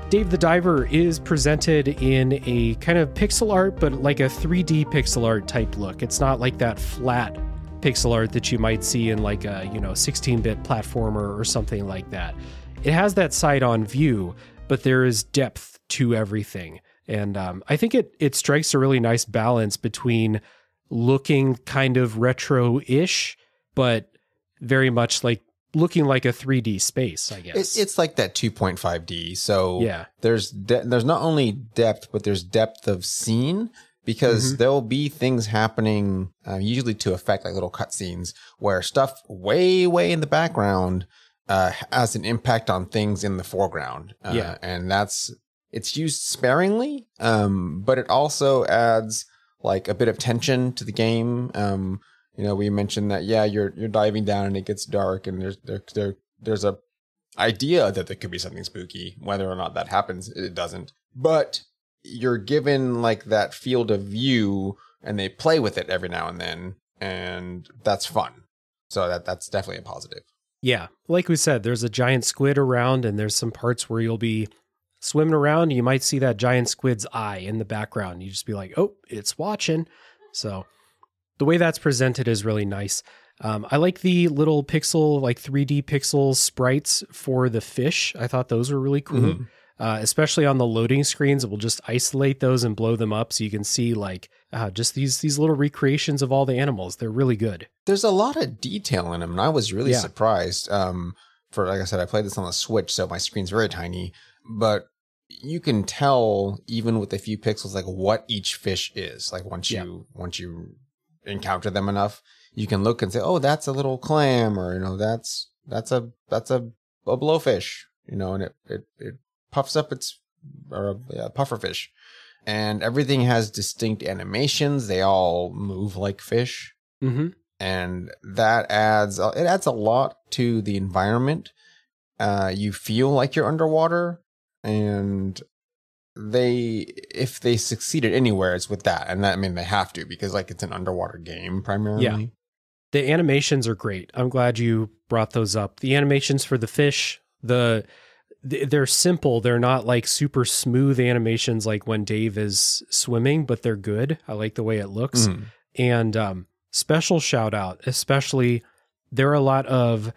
Dave the Diver is presented in a kind of pixel art, but like a 3D pixel art type look. It's not like that flat pixel art that you might see in like a 16-bit platformer or something like that. It has that side-on view, but there is depth to everything. And I think it strikes a really nice balance between looking kind of retro-ish, but very much like looking like a 3D space, I guess. It's like that 2.5D. So yeah, there's not only depth, but there's depth of scene, because there'll be things happening, usually to affect like little cutscenes, where stuff way in the background has an impact on things in the foreground. And it's used sparingly, but it also adds like a bit of tension to the game. We mentioned that, you're diving down and it gets dark, and there's a idea that there could be something spooky. Whether or not that happens, it doesn't. But you're given like that field of view, and they play with it every now and then, and that's fun. So that's definitely a positive. Yeah, like we said, there's a giant squid around, and there's some parts where you'll be swimming around, and you might see that giant squid's eye in the background. You just be like, oh, it's watching. So the way that's presented is really nice. I like the little pixel, like 3D pixel sprites for the fish. I thought those were really cool, especially on the loading screens. It will just isolate those and blow them up so you can see like just these little recreations of all the animals. They're really good. There's a lot of detail in them, and I was really surprised. For like I said, I played this on the Switch, so my screen's very tiny, but you can tell even with a few pixels like what each fish is. Like once you encounter them enough, you can look and say, oh, that's a little clam, or that's a blowfish, and it puffs up a puffer fish, and everything has distinct animations. They all move like fish, and that adds a lot to the environment. You feel like you're underwater, and if they succeeded anywhere, it's with that. And that, I mean, they have to, because like it's an underwater game primarily. Yeah. The animations are great. I'm glad you brought those up. The animations for the fish, they're simple. They're not like super smooth animations like when Dave is swimming, but they're good. I like the way it looks. And special shout out, especially there are a lot of,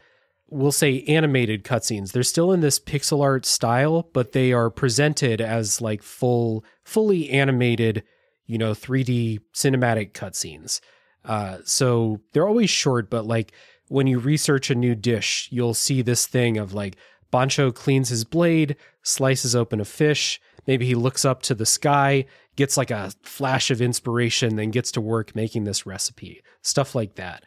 we'll say, animated cutscenes. They're still in this pixel art style, but they are presented as like fully animated, 3D cinematic cutscenes. So they're always short, but like when you research a new dish, you'll see this thing of like Bancho cleans his blade, slices open a fish. Maybe he looks up to the sky, gets like a flash of inspiration, then gets to work making this recipe. Stuff like that.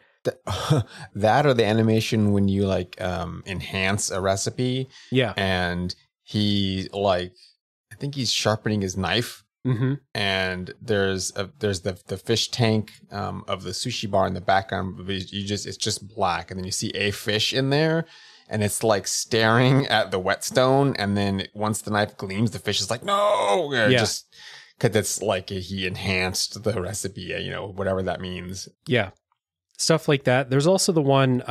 That or the animation when you like enhance a recipe. Yeah. And he like, I think he's sharpening his knife. And there's the fish tank of the sushi bar in the background. It's just black, and then you see a fish in there, and it's like staring at the whetstone. And then once the knife gleams, the fish is like, no, just because it's like he enhanced the recipe, whatever that means. Yeah. Stuff like that. There's also the one,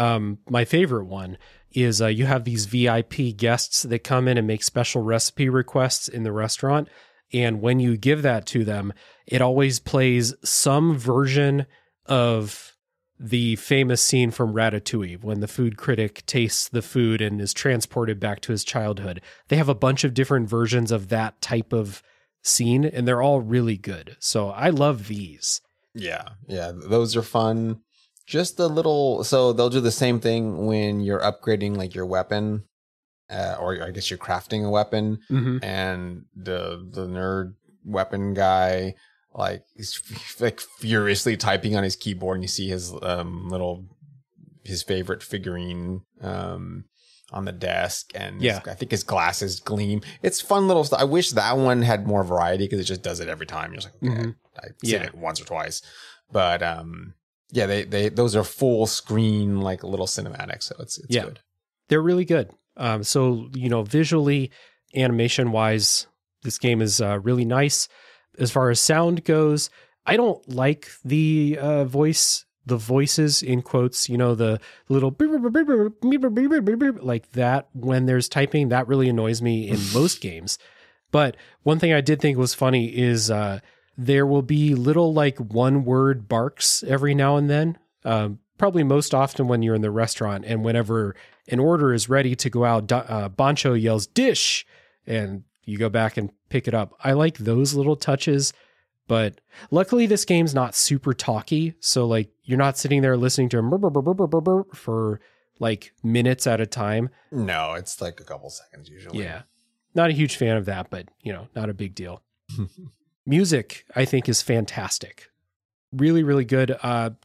my favorite one is you have these VIP guests that come in and make special recipe requests in the restaurant. And when you give that to them, it always plays some version of the famous scene from Ratatouille when the food critic tastes the food and is transported back to his childhood. They have a bunch of different versions of that type of scene, and they're all really good. So I love these. Yeah, those are fun. Just a little, so they'll do the same thing when you're upgrading like your weapon. Or I guess you're crafting a weapon, and the nerd weapon guy, like, he's like furiously typing on his keyboard, and you see his his favorite figurine on the desk, and I think his glasses gleam. It's fun little stuff. I wish that one had more variety because it just does it every time. You're just like, okay, I've seen it once or twice, but they those are full screen like little cinematics, so it's good. They're really good. So, visually, animation wise, this game is really nice. As far as sound goes, I don't like the voices in quotes, the little like that when there's typing. That really annoys me in most games. But one thing I did think was funny is there will be little like one word barks every now and then. Probably most often when you're in the restaurant, and whenever an order is ready to go out, Bancho yells dish, and you go back and pick it up. I like those little touches, but luckily this game's not super talky. So like you're not sitting there listening to him for like minutes at a time. No, it's like a couple seconds usually. Yeah. Not a huge fan of that, but not a big deal. Music, I think, is fantastic. Really, really good.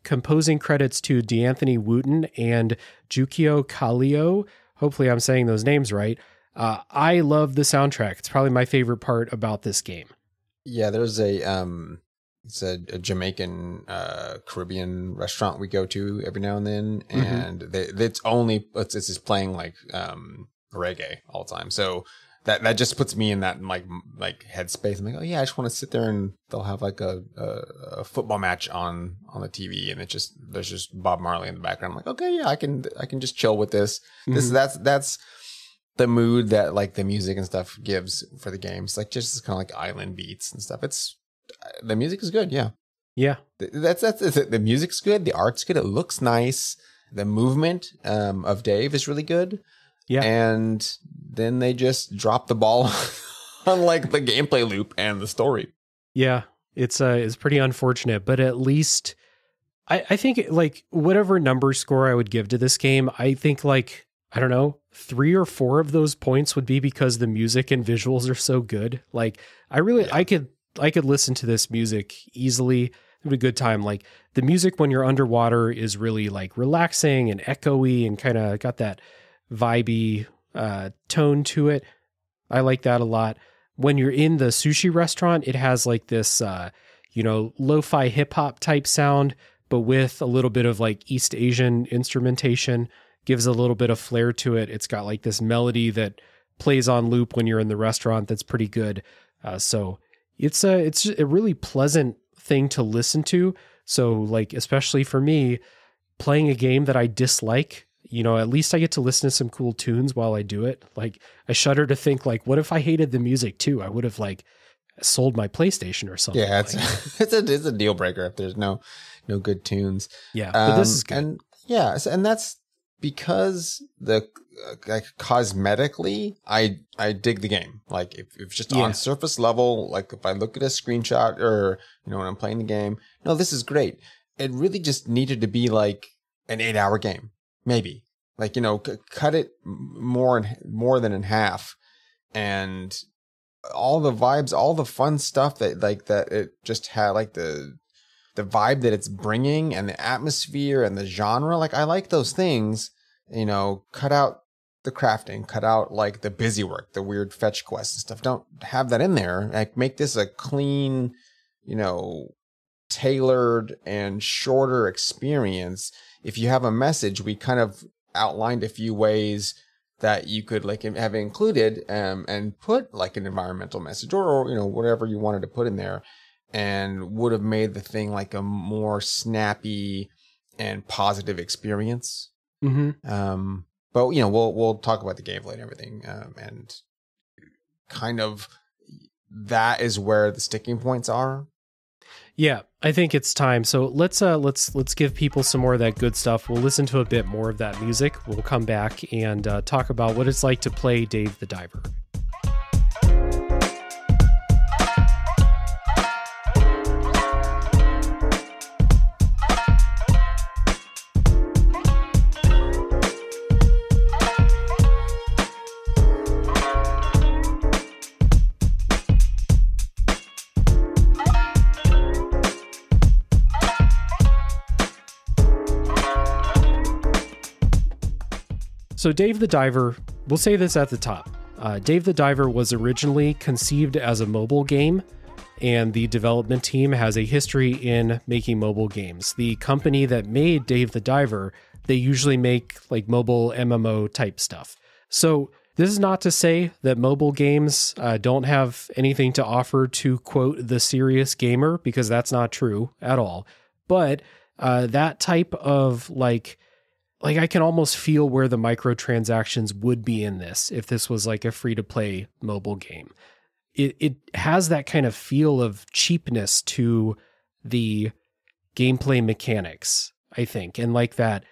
Composing credits to D'Anthony Wooten and Jukio Kallio. Hopefully I'm saying those names right. I love the soundtrack. It's probably my favorite part about this game. Yeah, there's a Jamaican Caribbean restaurant we go to every now and then, and it's just playing like reggae all the time. So that just puts me in that like headspace. I'm like, oh yeah, I just want to sit there, and they'll have like a football match on the TV, and there's just Bob Marley in the background. I'm like, okay, yeah, I can just chill with this. That's the mood that like the music and stuff gives for the game. It's like just kind of like island beats and stuff. The music is good. Yeah. That's it. The music's good. The art's good. It looks nice. The movement of Dave is really good. Yeah. And then they just drop the ball on like the gameplay loop and the story. Yeah. It's pretty unfortunate, but at least I think like whatever number score I would give to this game, I think like, I don't know, 3 or 4 of those points would be because the music and visuals are so good. Like I could listen to this music easily. Have a good time. Like the music when you're underwater is really like relaxing and echoey and kind of got that vibey tone to it. I like that a lot. When you're in the sushi restaurant, it has like this, lo-fi hip hop type sound, but with a little bit of like East Asian instrumentation, gives a little bit of flair to it. It's got like this melody that plays on loop when you're in the restaurant. That's pretty good. So it's a really pleasant thing to listen to. So like, especially for me, playing a game that I dislike, at least I get to listen to some cool tunes while I do it. Like, I shudder to think, like, what if I hated the music too? I would have like sold my PlayStation or something. Yeah, it's a deal breaker if there's no good tunes. Yeah, but this is good. And and that's because like cosmetically, I dig the game. Like if it's just on surface level, like if I look at a screenshot or when I'm playing the game, no, this is great. It really just needed to be like an 8-hour game, maybe. Like cut it more than in half, and all the vibes, all the fun stuff that it just had, like the vibe that it's bringing and the atmosphere and the genre. Like I like those things, cut out the crafting, cut out like the busy work, the weird fetch quests and stuff. Don't have that in there. Like make this a clean, tailored and shorter experience. If you have a message, we kind of outlined a few ways that you could like have included and put like an environmental message or whatever you wanted to put in there, and would have made the thing like a more snappy and positive experience. Mm-hmm. But we'll talk about the gameplay and everything, and kind of that is where the sticking points are. Yeah, I think it's time. So let's give people some more of that good stuff. We'll listen to a bit more of that music. We'll come back and talk about what it's like to play Dave the Diver. So Dave the Diver, we'll say this at the top. Dave the Diver was originally conceived as a mobile game, and the development team has a history in making mobile games. The company that made Dave the Diver, they usually make like mobile MMO type stuff. So this is not to say that mobile games don't have anything to offer to, quote, the serious gamer, because that's not true at all. But that type of like I can almost feel where the microtransactions would be in this if this was like a free-to-play mobile game. It has that kind of feel of cheapness to the gameplay mechanics, I think, and like that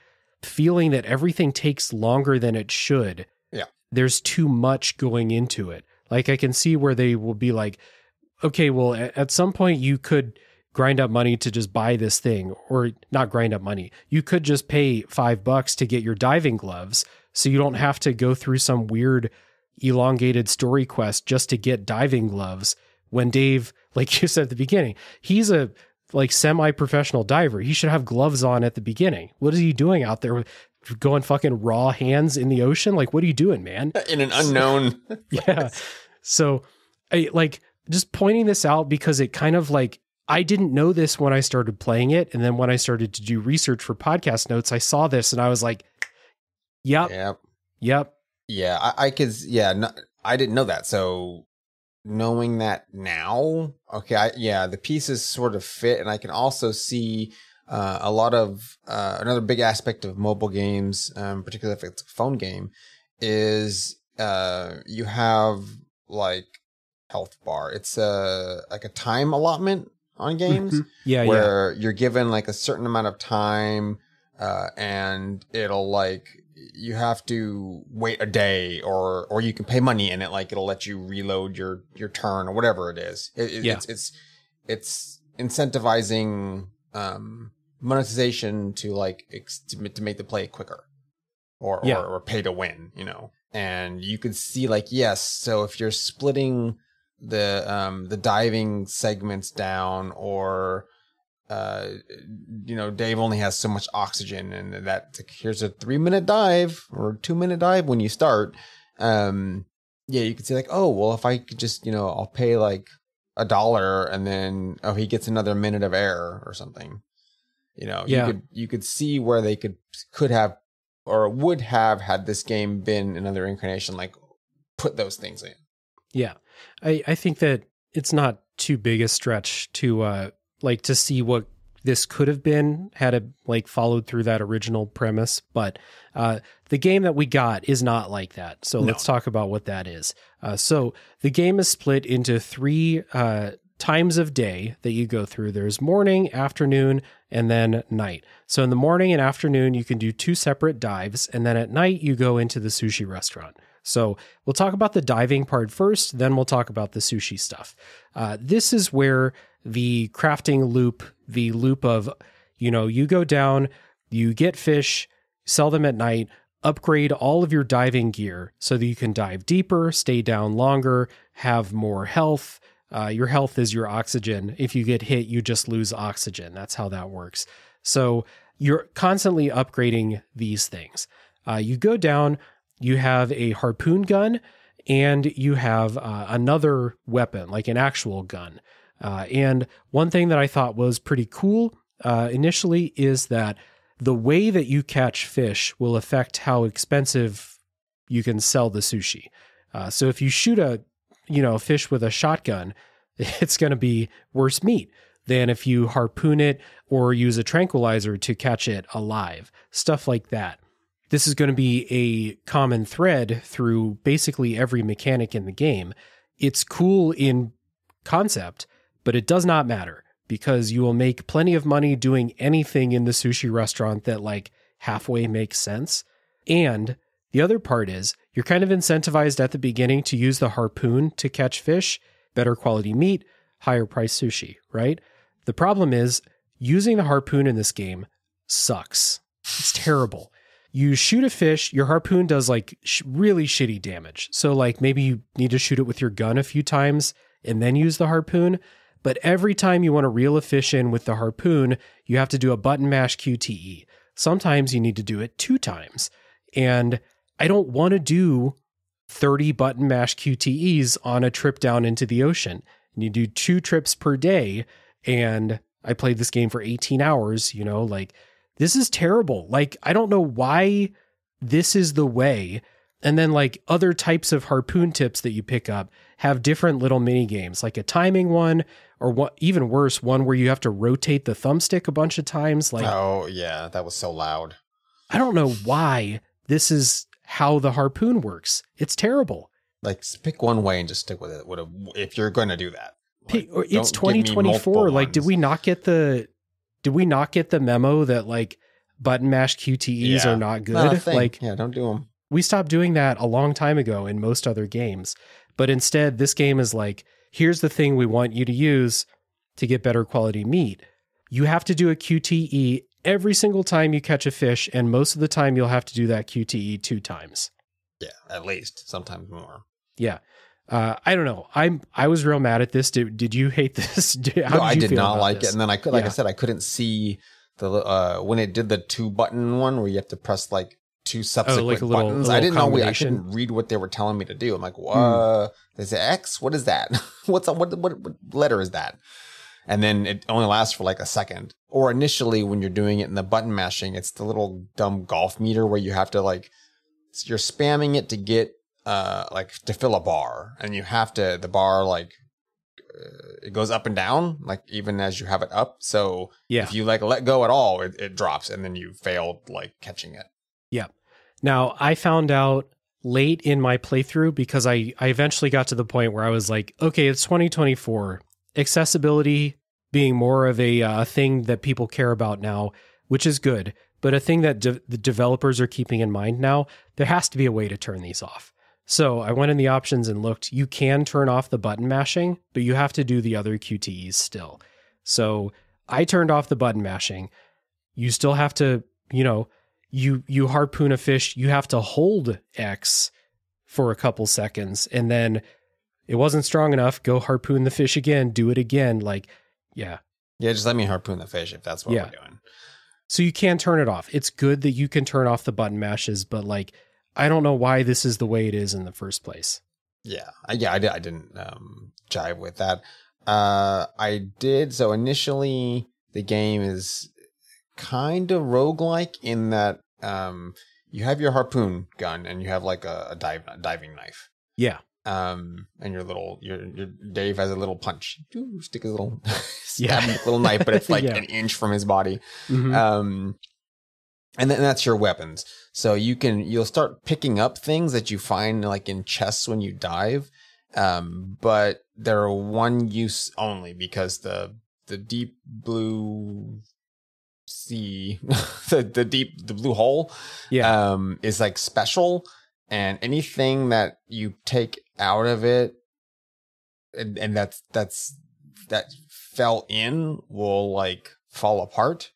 feeling that everything takes longer than it should. Yeah. There's too much going into it. Like I can see where they will be like, okay, well, at some point you could grind up money to just buy this thing, or not grind up money. You could just pay $5 to get your diving gloves, so you don't have to go through some weird elongated story quest just to get diving gloves. When Dave, like you said at the beginning, he's a like semi-professional diver. He should have gloves on at the beginning. What is he doing out there going fucking raw hands in the ocean? Like, what are you doing, man? In an unknown Yeah. So I like just pointing this out because it kind of like, I didn't know this when I started playing it. And then when I started to do research for podcast notes, I saw this and I was like, yep. Yeah, I could, I didn't know that. So knowing that now, okay, the pieces sort of fit. And I can also see a lot of, another big aspect of mobile games, particularly if it's a phone game, is you have like health bar. It's like a time allotment on games. Where you're given like a certain amount of time, and it'll like, you have to wait a day or you can pay money in it. Like it'll let you reload your turn or whatever it is. It's incentivizing, monetization to like, to make the play quicker or pay to win, and you could see like, yes. So if you're splitting the diving segments down, or Dave only has so much oxygen, and that here's a 3-minute dive or 2-minute dive when you start. You could say like, oh well, if I could just I'll pay like $1, and then he gets another minute of air or something. You could see where they could have or would have had this game been another incarnation, like put those things in. Yeah. I think that it's not too big a stretch to to see what this could have been had it like followed through that original premise, but the game that we got is not like that. So let's talk about what that is. So the game is split into 3 times of day that you go through. There's morning, afternoon, and then night. So in the morning and afternoon, you can do 2 separate dives, and then at night you go into the sushi restaurant. So we'll talk about the diving part first, then we'll talk about the sushi stuff. This is where the crafting loop, the loop of, you go down, you get fish, sell them at night, upgrade all of your diving gear so that you can dive deeper, stay down longer, have more health. Your health is your oxygen. If you get hit, you just lose oxygen. That's how that works. So you're constantly upgrading these things. You go down, you have a harpoon gun, and you have another weapon, like an actual gun. And one thing that I thought was pretty cool initially is that the way that you catch fish will affect how expensive you can sell the sushi. So if you shoot a fish with a shotgun, it's going to be worse meat than if you harpoon it or use a tranquilizer to catch it alive, stuff like that. This is going to be a common thread through basically every mechanic in the game. It's cool in concept, but it does not matter because you will make plenty of money doing anything in the sushi restaurant that like halfway makes sense. And the other part is you're kind of incentivized at the beginning to use the harpoon to catch fish, better quality meat, higher price sushi, right? The problem is using the harpoon in this game sucks. It's terrible. You shoot a fish, your harpoon does like really shitty damage. So like maybe you need to shoot it with your gun a few times and then use the harpoon. But every time you want to reel a fish in with the harpoon, you have to do a button mash QTE. Sometimes you need to do it 2 times. And I don't want to do 30 button mash QTEs on a trip down into the ocean. And you do 2 trips per day. And I played this game for 18 hours, this is terrible. Like, I don't know why this is the way. And then like other types of harpoon tips that you pick up have different little mini games, like a timing one, or what, even worse, one where you have to rotate the thumbstick a bunch of times. Like, oh yeah, that was so loud. I don't know why this is how the harpoon works. It's terrible. Like, pick one way and just stick with it. If you're going to do that, like, it's 2024. Like, did we not get the memo that like button mash QTEs are not good? Not a thing. Like, yeah, don't do them. We stopped doing that a long time ago in most other games. But instead, this game is like, here's the thing we want you to use to get better quality meat. You have to do a QTE every single time you catch a fish, and most of the time you'll have to do that QTE 2 times. Yeah, at least. Sometimes more. Yeah. I don't know. I was real mad at this. Did you hate this? I did not like it. And then I said, I couldn't see the when it did the 2 button one where you have to press like 2 subsequent buttons. I didn't know. I couldn't read what they were telling me to do. I'm like, what? Is it X? What is that? What letter is that? And then it only lasts for like a second. Or initially when you're doing it in the button mashing, it's the little dumb golf meter where you have to like, you're spamming it to get like to fill a bar, and you have to, the bar like it goes up and down like even as you have it up. So if you like let go at all, it drops, and then you failed like catching it. Yeah. Now I found out late in my playthrough because I eventually got to the point where I was like, okay, it's 2024. Accessibility being more of a thing that people care about now, which is good, but a thing that the developers are keeping in mind now, there has to be a way to turn these off. So I went in the options and looked. You can turn off the button mashing, but you have to do the other QTEs still. So I turned off the button mashing. You still have to, you harpoon a fish, you have to hold X for a couple seconds, and then it wasn't strong enough, go harpoon the fish again, do it again. Like, yeah. Yeah, just let me harpoon the fish if that's what we're doing. So you can turn it off. It's good that you can turn off the button mashes, but like, I don't know why this is the way it is in the first place. Yeah, I didn't jive with that. I did. So initially, the game is kind of roguelike in that you have your harpoon gun and you have like a diving knife. Yeah. And your Dave has a little punch. Stick his little stab him with a little knife, but it's like an inch from his body. Mm-hmm. And then that's your weapons. So you'll start picking up things that you find like in chests when you dive. But they're one use only because the deep blue sea, the blue hole, is like special, and anything that you take out of it and that fell in will like fall apart.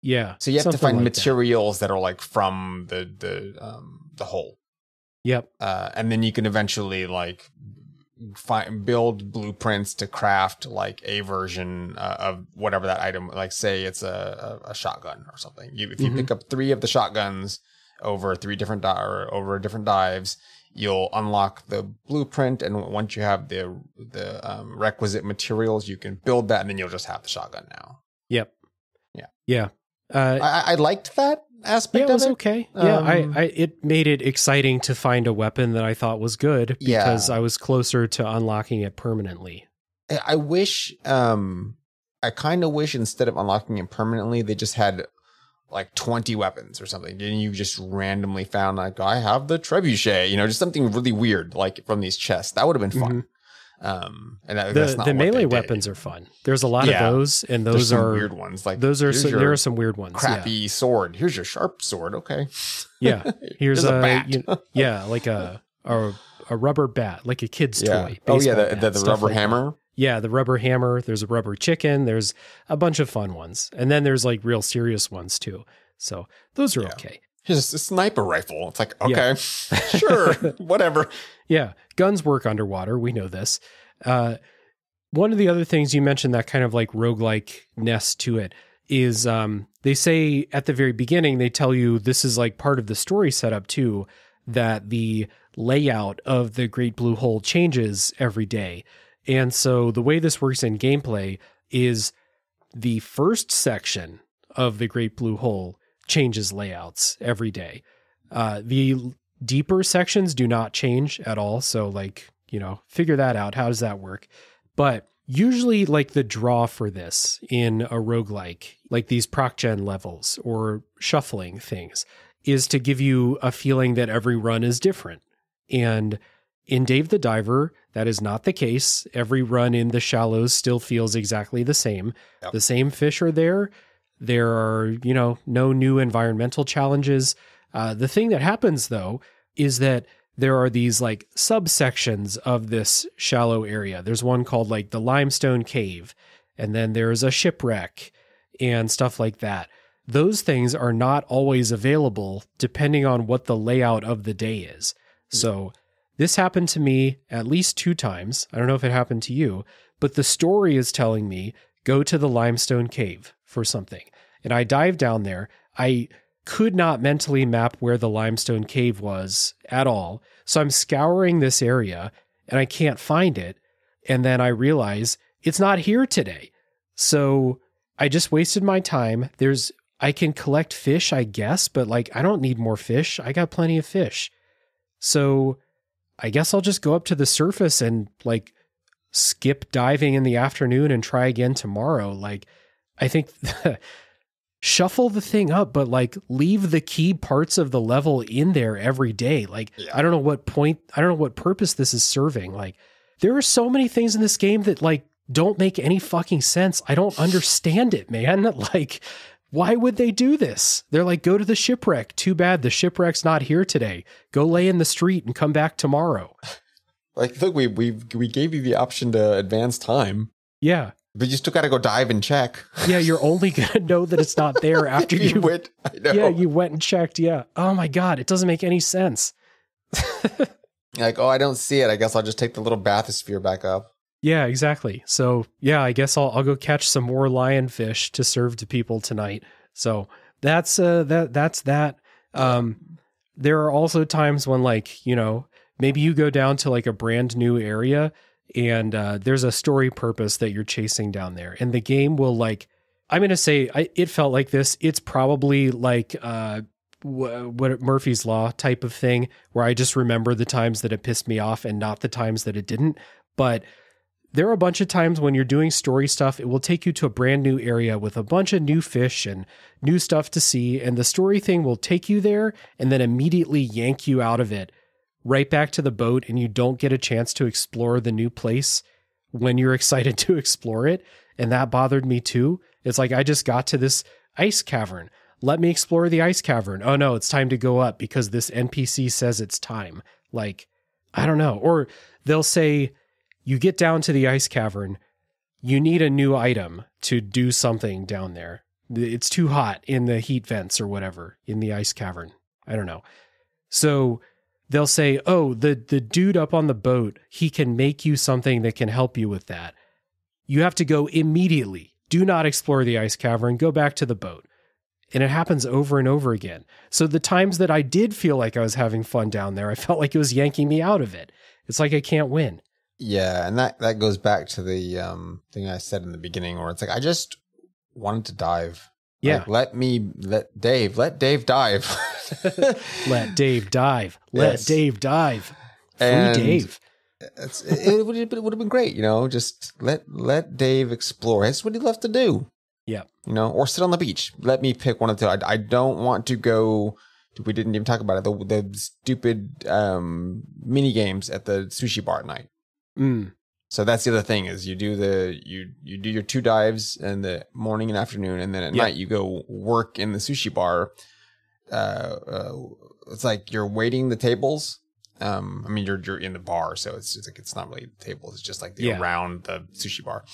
Yeah. So you have to find materials that are like from the hole. Yep. And then you can eventually like build blueprints to craft like a version of whatever that item, like say it's a shotgun or something. If you pick up 3 of the shotguns over 3 different over different dives, you'll unlock the blueprint, and once you have the requisite materials, you can build that, and then you'll just have the shotgun now. Yep. Yeah. I liked that aspect of it. It was okay. It made it exciting to find a weapon that I thought was good because I was closer to unlocking it permanently. I kind of wish instead of unlocking it permanently, they just had like 20 weapons or something. And you just randomly found like, I have the trebuchet, just something really weird like from these chests. That would have been fun. And that's not the melee weapons are fun. There's a lot of those, and those are weird ones. Like there are some weird ones. Crappy sword. Here's your sharp sword. Okay. Yeah. Here's a bat. Like a rubber bat, like a kid's toy. The rubber hammer. Yeah, the rubber hammer. There's a rubber chicken. There's a bunch of fun ones, and then there's like real serious ones too. So those are okay. Here's a sniper rifle. It's like, okay, sure, whatever. Yeah, guns work underwater. We know this. One of the other things you mentioned that kind of like roguelike-ness to it is they say at the very beginning, they tell you this is like part of the story setup too, that the layout of the Great Blue Hole changes every day. And so the way this works in gameplay is the first section of the Great Blue Hole changes layouts every day. The deeper sections do not change at all. So like, figure that out. How does that work? But usually like the draw for this in a roguelike, like these proc gen levels or shuffling things, is to give you a feeling that every run is different. And in Dave the Diver, that is not the case. Every run in the shallows still feels exactly the same. Yep. The same fish are there. There are, no new environmental challenges. The thing that happens, though, is that there are these like subsections of this shallow area. There's one called like the Limestone Cave, and then there's a shipwreck and stuff like that. Those things are not always available depending on what the layout of the day is. So this happened to me at least 2 times. I don't know if it happened to you, but the story is telling me go to the Limestone Cave for something. And I dive down there. I could not mentally map where the Limestone Cave was at all. So I'm scouring this area and I can't find it. And then I realize it's not here today. So I just wasted my time. I can collect fish, I guess, but like, I don't need more fish. I got plenty of fish. So I guess I'll just go up to the surface and like skip diving in the afternoon and try again tomorrow. Like, I think shuffle the thing up, but like leave the key parts of the level in there every day. Like, I don't know what purpose this is serving. Like, there are so many things in this game that like don't make any fucking sense. I don't understand it, man. Like, why would they do this? They're like, go to the shipwreck. Too bad the shipwreck's not here today. Go lay in the street and come back tomorrow. Like, look, we gave you the option to advance time. Yeah. But you still got to go dive and check. Yeah, you're only going to know that it's not there after you went. I know. Yeah, you went and checked. Yeah. Oh my God, it doesn't make any sense. Like, I don't see it. I guess I'll just take the little bathysphere back up. Yeah, exactly. So yeah, I guess I'll go catch some more lionfish to serve to people tonight. So that's that. There are also times when like, maybe you go down to like a brand new area and there's a story purpose that you're chasing down there. And the game will like, I'm going to say it felt like this. It's probably like what Murphy's Law type of thing, where I just remember the times that it pissed me off and not the times that it didn't. But there are a bunch of times when you're doing story stuff, it will take you to a brand new area with a bunch of new fish and new stuff to see. And the story thing will take you there and then immediately yank you out of it right back to the boat. And you don't get a chance to explore the new place when you're excited to explore it. And that bothered me too. It's like, I just got to this ice cavern. Let me explore the ice cavern. Oh no, it's time to go up because this NPC says it's time. Like, I don't know. Or they'll say, you get down to the ice cavern, you need a new item to do something down there. It's too hot in the heat vents or whatever in the ice cavern. I don't know. So they'll say, oh, the dude up on the boat, he can make you something that can help you with that. You have to go immediately. Do not explore the ice cavern. Go back to the boat. And it happens over and over again. So the times that I did feel like I was having fun down there, I felt like it was yanking me out of it. It's like I can't win. Yeah, and that goes back to the thing I said in the beginning, where it's like I just wanted to dive. Yeah, like, let Dave dive. Let Dave dive. Let Yes. Dave dive. Free And Dave. It would have been great, just let Dave explore. That's what he loves to do. Yeah, Or sit on the beach. Let me pick one of the two. I don't want to go. We didn't even talk about it. The stupid mini games at the sushi bar at night. Mm. So that's the other thing is you do your 2 dives in the morning and afternoon, and then at night you go work in the sushi bar. It's like you're waiting the tables. I mean, you're in the bar, so it's like it's not really the tables. It's just like around the sushi bar.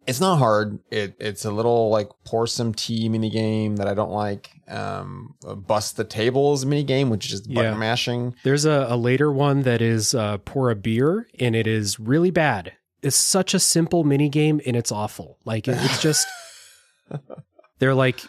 It's not hard. It's a little like pour some tea mini game that I don't like. Bust the tables mini game, which is just button mashing. There's a later one that is pour a beer, and it is really bad. It's such a simple mini game, and it's awful. Like it's just they're like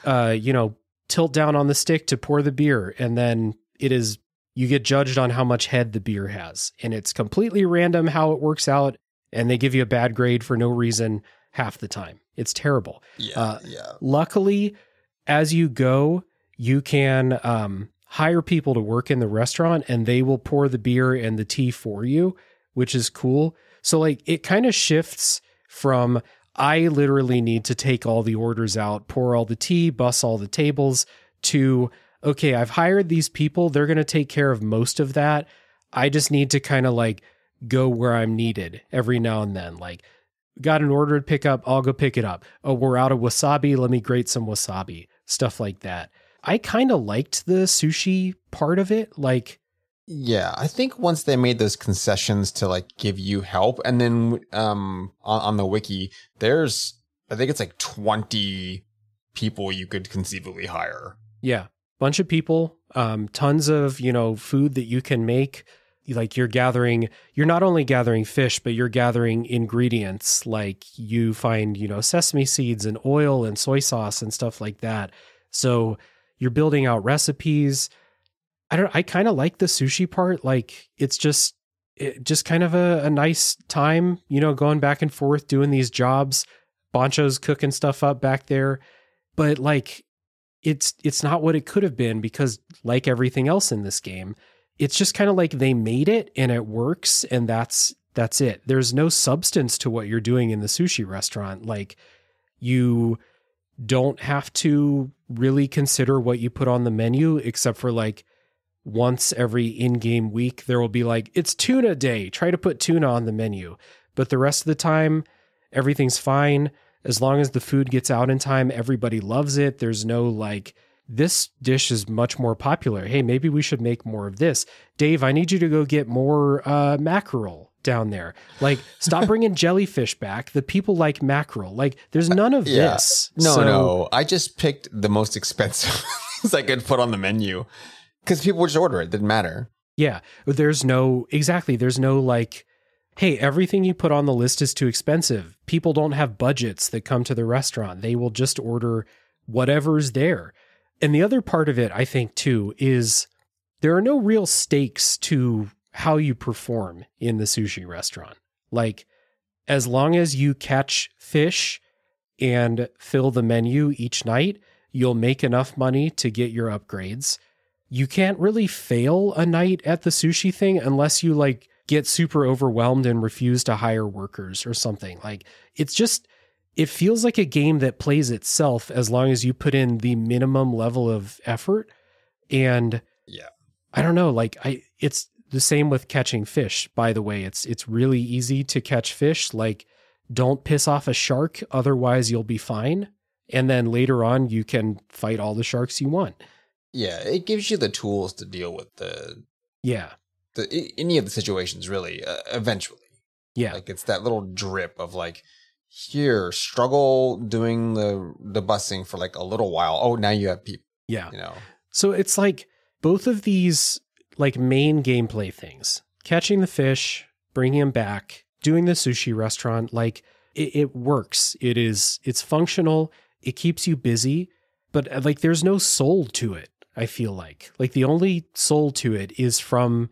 tilt down on the stick to pour the beer, and then you get judged on how much head the beer has, and it's completely random how it works out, and they give you a bad grade for no reason half the time. It's terrible. Yeah. Luckily, as you go, you can hire people to work in the restaurant, and they will pour the beer and the tea for you, which is cool. So like it kind of shifts from I literally need to take all the orders out, pour all the tea, bus all the tables, to okay, I've hired these people. They're going to take care of most of that. I just need to kind of like go where I'm needed every now and then. Like, got an order to pick up, I'll go pick it up. Oh, we're out of wasabi, let me grate some wasabi. Stuff like that. I kind of liked the sushi part of it. Like, yeah, I think once they made those concessions to like give you help, and then on the wiki, I think it's like 20 people you could conceivably hire. Yeah, bunch of people, tons of, food that you can make. Like you're not only gathering fish, but you're gathering ingredients. Like you find, sesame seeds and oil and soy sauce and stuff like that. So you're building out recipes. I kind of like the sushi part. Like it's just kind of a nice time, going back and forth, doing these jobs. Bancho's cooking stuff up back there. But like, it's not what it could have been, because like everything else in this game, it's just kind of like they made it and it works, and that's it. There's no substance to what you're doing in the sushi restaurant. Like you don't have to really consider what you put on the menu, except for like once every in-game week, there will be like, it's tuna day. Try to put tuna on the menu. But the rest of the time, everything's fine. As long as the food gets out in time, everybody loves it. There's no like, this dish is much more popular. Hey, maybe we should make more of this. Dave, I need you to go get more mackerel down there. Like, stop bringing jellyfish back. The people like mackerel. Like, there's none of this. No. I just picked the most expensive things I could put on the menu because people would just order it. Didn't matter. Yeah. There's no like, hey, everything you put on the list is too expensive. People don't have budgets that come to the restaurant. They will just order whatever's there. And the other part of it, I think, too, is there are no real stakes to how you perform in the sushi restaurant. Like, as long as you catch fish and fill the menu each night, You'll make enough money to get your upgrades. You can't really fail a night at the sushi thing unless you like get super overwhelmed and refuse to hire workers or something. Like it feels like a game that plays itself as long as you put in the minimum level of effort. And yeah, I don't know, like it's the same with catching fish, by the way. It's really easy to catch fish. Like, don't piss off a shark, otherwise you'll be fine. And then later on, you can fight all the sharks you want. Yeah, it gives you the tools to deal with any of the situations, really, eventually. Yeah. Like, it's that little drip of like, here, struggle doing the busing for like a little while. Oh, now you have people. Yeah. You know. So it's like both of these like main gameplay things, catching the fish, bringing them back, doing the sushi restaurant, like it works. It's functional. It keeps you busy, but like there's no soul to it. I feel like the only soul to it is from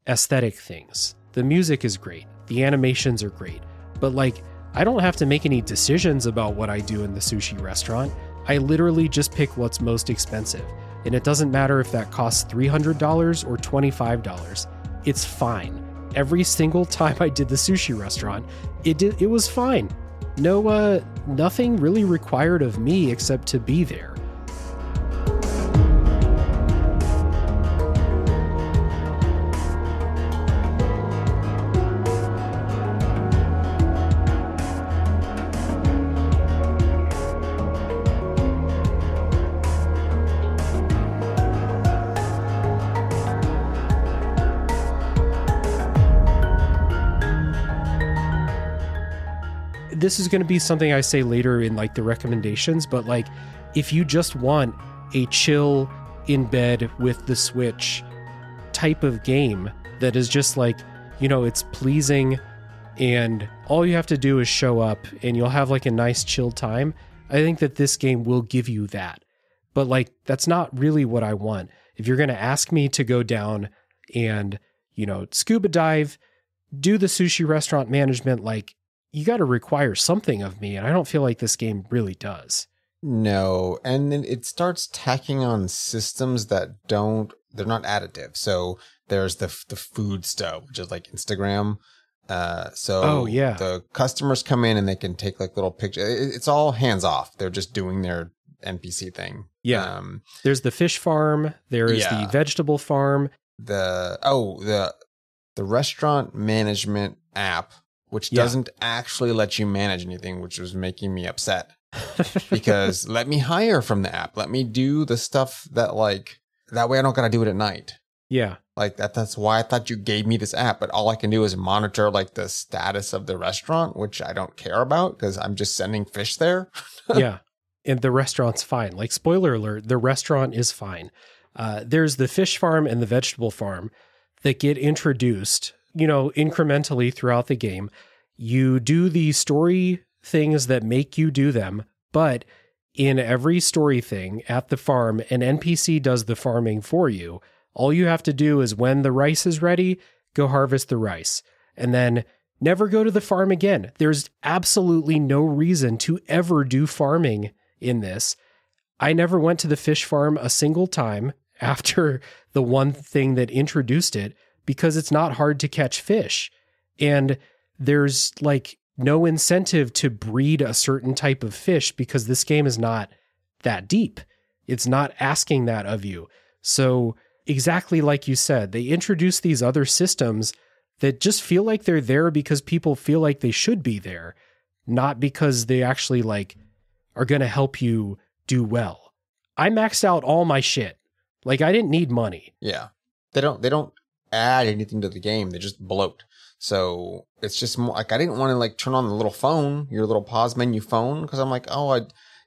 aesthetic things. The music is great. The animations are great, but like, I don't have to make any decisions about what I do in the sushi restaurant. I literally just pick what's most expensive. And it doesn't matter if that costs $300 or $25. It's fine. Every single time I did the sushi restaurant, it was fine. No, nothing really required of me except to be there. This is going to be something I say later in like the recommendations, but like if you just want a chill in bed with the Switch type of game that is just like, you know, it's pleasing and all you have to do is show up and you'll have like a nice chill time, I think that this game will give you that. But like, that's not really what I want. If you're going to ask me to go down and, you know, scuba dive, do the sushi restaurant management, like, you got to require something of me, and I don't feel like this game really does. No, and then it starts tacking on systems that they're not additive. So there's the food stuff, which is like Instagram. The customers come in and they can take like little pictures. It's all hands off. They're just doing their NPC thing. Yeah. There's the fish farm. There is the vegetable farm. The restaurant management app, which doesn't actually let you manage anything, which was making me upset. Because let me hire from the app. Let me do the stuff that like, that way I don't got to do it at night. Yeah. Like that's why I thought you gave me this app, but all I can do is monitor like the status of the restaurant, which I don't care about because I'm just sending fish there. Yeah. And the restaurant's fine. Like, spoiler alert, the restaurant is fine. There's the fish farm and the vegetable farm that get introduced, you know, incrementally throughout the game. You do the story things that make you do them, but in every story thing at the farm, an NPC does the farming for you. All you have to do is when the rice is ready, go harvest the rice, and then never go to the farm again. There's absolutely no reason to ever do farming in this. I never went to the fish farm a single time after the one thing that introduced it, because it's not hard to catch fish. And there's like no incentive to breed a certain type of fish because this game is not that deep. It's not asking that of you. So exactly like you said, they introduce these other systems that just feel like they're there because people feel like they should be there, not because they actually like are going to help you do well. I maxed out all my shit. Like, I didn't need money. Yeah. They don't add anything to the game. They just bloat. So it's just more like, I didn't want to like turn on the little phone, your little pause menu phone. Cause I'm like,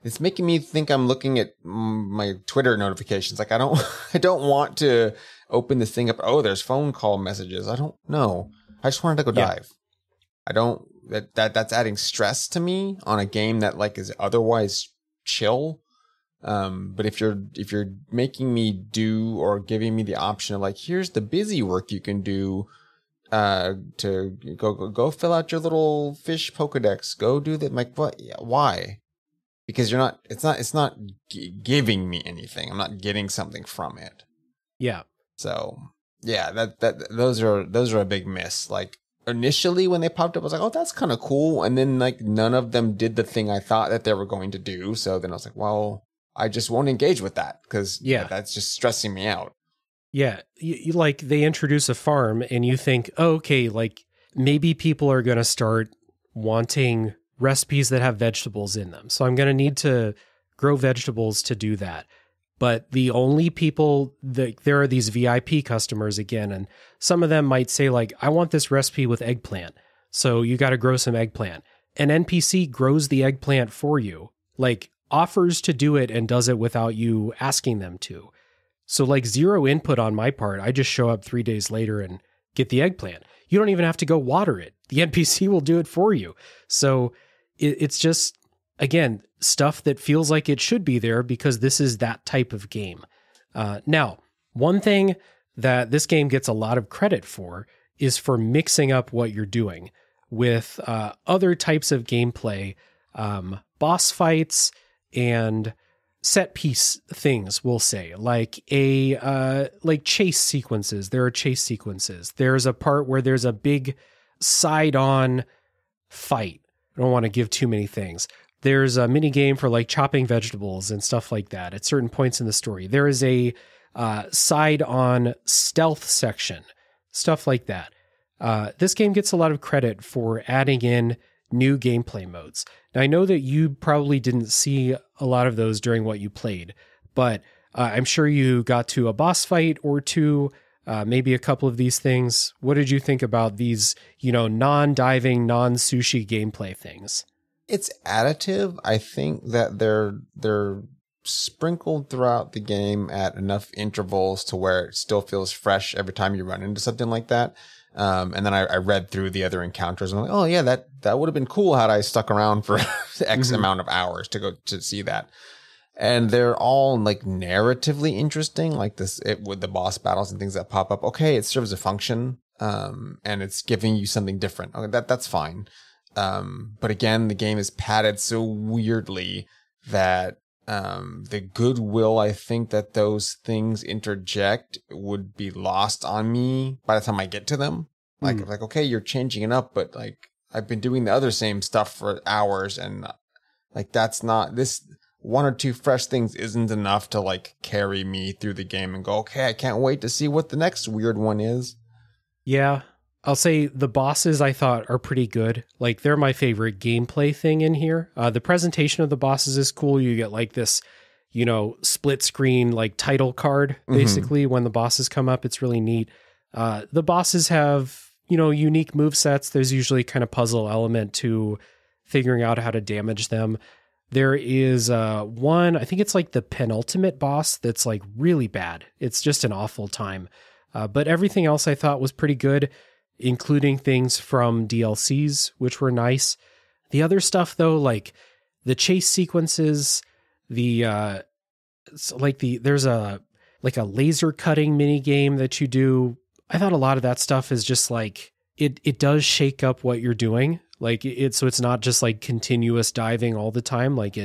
it's making me think I'm looking at my Twitter notifications. Like I don't want to open this thing up. Oh, there's phone call messages. I don't know. I just wanted to go dive. That's adding stress to me on a game that like is otherwise chill. But if you're making me do or giving me the option of like, here's the busy work you can do, to go fill out your little fish Pokedex, go do that. I'm like, what? Yeah, why? because it's not giving me anything. I'm not getting something from it. Yeah. So yeah, those are a big miss. Like initially when they popped up, I was like, oh, that's kind of cool. And then like none of them did the thing I thought that they were going to do. So then I was like, well, I just won't engage with that because that's just stressing me out. Yeah. You like they introduce a farm and you think, oh, okay, like maybe people are going to start wanting recipes that have vegetables in them. So I'm going to need to grow vegetables to do that. But the only people there are these VIP customers again, and some of them might say like, I want this recipe with eggplant. So you got to grow some eggplant. An NPC grows the eggplant for you, like offers to do it and does it without you asking them to. So like zero input on my part. I just show up 3 days later and get the eggplant. You don't even have to go water it. The NPC will do it for you. So it's just, again, stuff that feels like it should be there because this is that type of game. Now, one thing that this game gets a lot of credit for is for mixing up what you're doing with other types of gameplay, boss fights and set piece things, we'll say, like like chase sequences. There are chase sequences. There's a part where there's a big side-on fight. I don't want to give too many things. There's a mini game for like chopping vegetables and stuff like that at certain points in the story. There is a side-on stealth section, stuff like that. This game gets a lot of credit for adding in new gameplay modes. Now, I know that you probably didn't see a lot of those during what you played, but I'm sure you got to a boss fight or two, maybe a couple of these things. What did you think about these, non-diving, non-sushi gameplay things? It's additive. I think that they're sprinkled throughout the game at enough intervals to where it still feels fresh every time you run into something like that. And then I read through the other encounters and I'm like, oh yeah, that would have been cool had I stuck around for X amount of hours to go to see that. And they're all like narratively interesting, like with the boss battles and things that pop up. Okay, it serves a function, and it's giving you something different. Okay, that's fine. But again, the game is padded so weirdly that the goodwill I think that those things interject would be lost on me by the time I get to them. Like, okay, you're changing it up, but like I've been doing the other same stuff for hours, and like that's not this. One or two fresh things isn't enough to like carry me through the game and go, okay, I can't wait to see what the next weird one is. Yeah. I'll say the bosses I thought are pretty good. Like they're my favorite gameplay thing in here. The presentation of the bosses is cool. You get like this, split screen, like title card, basically when the bosses come up. It's really neat. The bosses have, unique move sets. There's usually kind of puzzle element to figuring out how to damage them. There is one, I think it's like the penultimate boss that's like really bad. It's just an awful time. But everything else I thought was pretty good, including things from DLCs, which were nice. The other stuff though, like the chase sequences, there's a laser cutting mini game that you do. I thought a lot of that stuff is just like, it does shake up what you're doing. Like so it's not just like continuous diving all the time. Like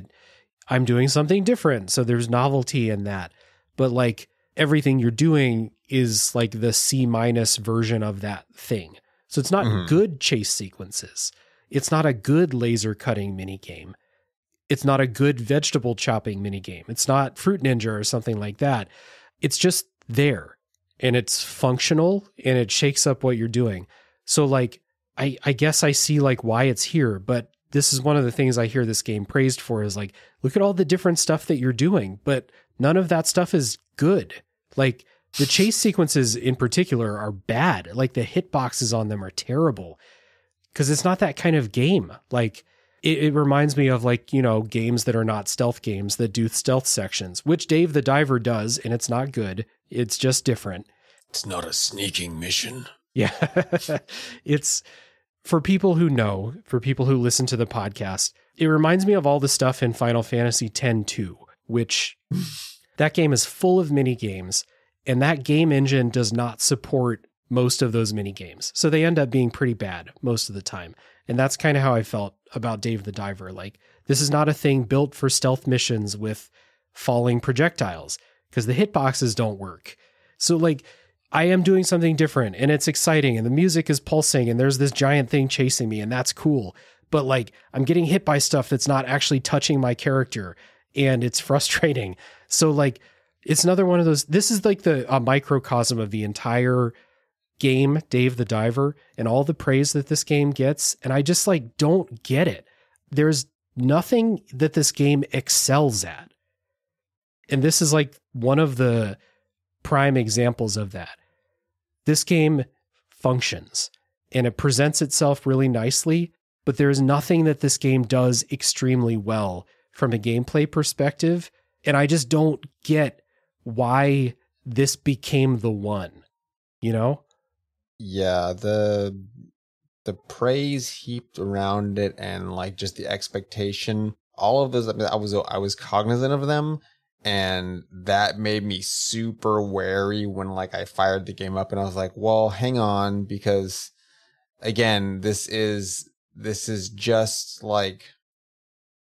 I'm doing something different. So there's novelty in that. But like everything you're doing is like the C- version of that thing. So it's not good chase sequences. It's not a good laser cutting mini game. It's not a good vegetable chopping mini game. It's not Fruit Ninja or something like that. It's just there and it's functional and it shakes up what you're doing. So like, I guess I see like why it's here, but this is one of the things I hear this game praised for is like, look at all the different stuff that you're doing, but none of that stuff is good. Like the chase sequences in particular are bad. Like the hitboxes on them are terrible because it's not that kind of game. Like it reminds me of like, games that are not stealth games that do stealth sections, which Dave the Diver does. And it's not good. It's just different. It's not a sneaking mission. Yeah. It's for people who know, for people who listen to the podcast, it reminds me of all the stuff in Final Fantasy X-2, which that game is full of mini games, and that game engine does not support most of those mini games. So they end up being pretty bad most of the time. And that's kind of how I felt about Dave the Diver. Like, this is not a thing built for stealth missions with falling projectiles because the hitboxes don't work. So like, I am doing something different and it's exciting and the music is pulsing and there's this giant thing chasing me and that's cool. But like, I'm getting hit by stuff that's not actually touching my character and it's frustrating. So like, it's another one of those, this is like a microcosm of the entire game, Dave the Diver, and all the praise that this game gets. And I just like, don't get it. There's nothing that this game excels at. And this is like one of the prime examples of that. This game functions and it presents itself really nicely, but there's nothing that this game does extremely well from a gameplay perspective. And I just don't get why this became the one, you know? Yeah, the praise heaped around it and like just the expectation, all of those, I mean, I was cognizant of them, and that made me super wary when like I fired the game up and I was like, well, hang on, because again, this is just like,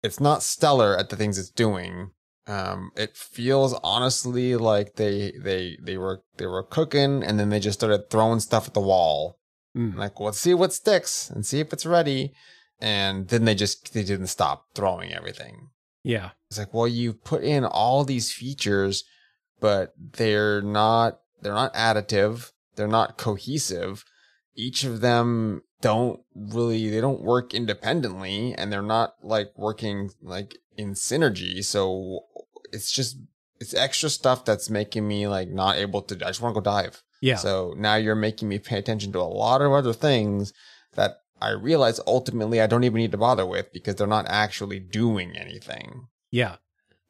it's not stellar at the things it's doing. It feels honestly like they were cooking and then they just started throwing stuff at the wall. Like, well, let's see what sticks and see if it's ready. And then they didn't stop throwing everything. Yeah. It's like, well, you put in all these features, but they're not additive. They're not cohesive. Each of them don't work independently, and they're not like working like in synergy. So it's extra stuff that's making me like not able to, I just want to go dive. Yeah. So now you're making me pay attention to a lot of other things that I realize ultimately I don't even need to bother with because they're not actually doing anything. Yeah.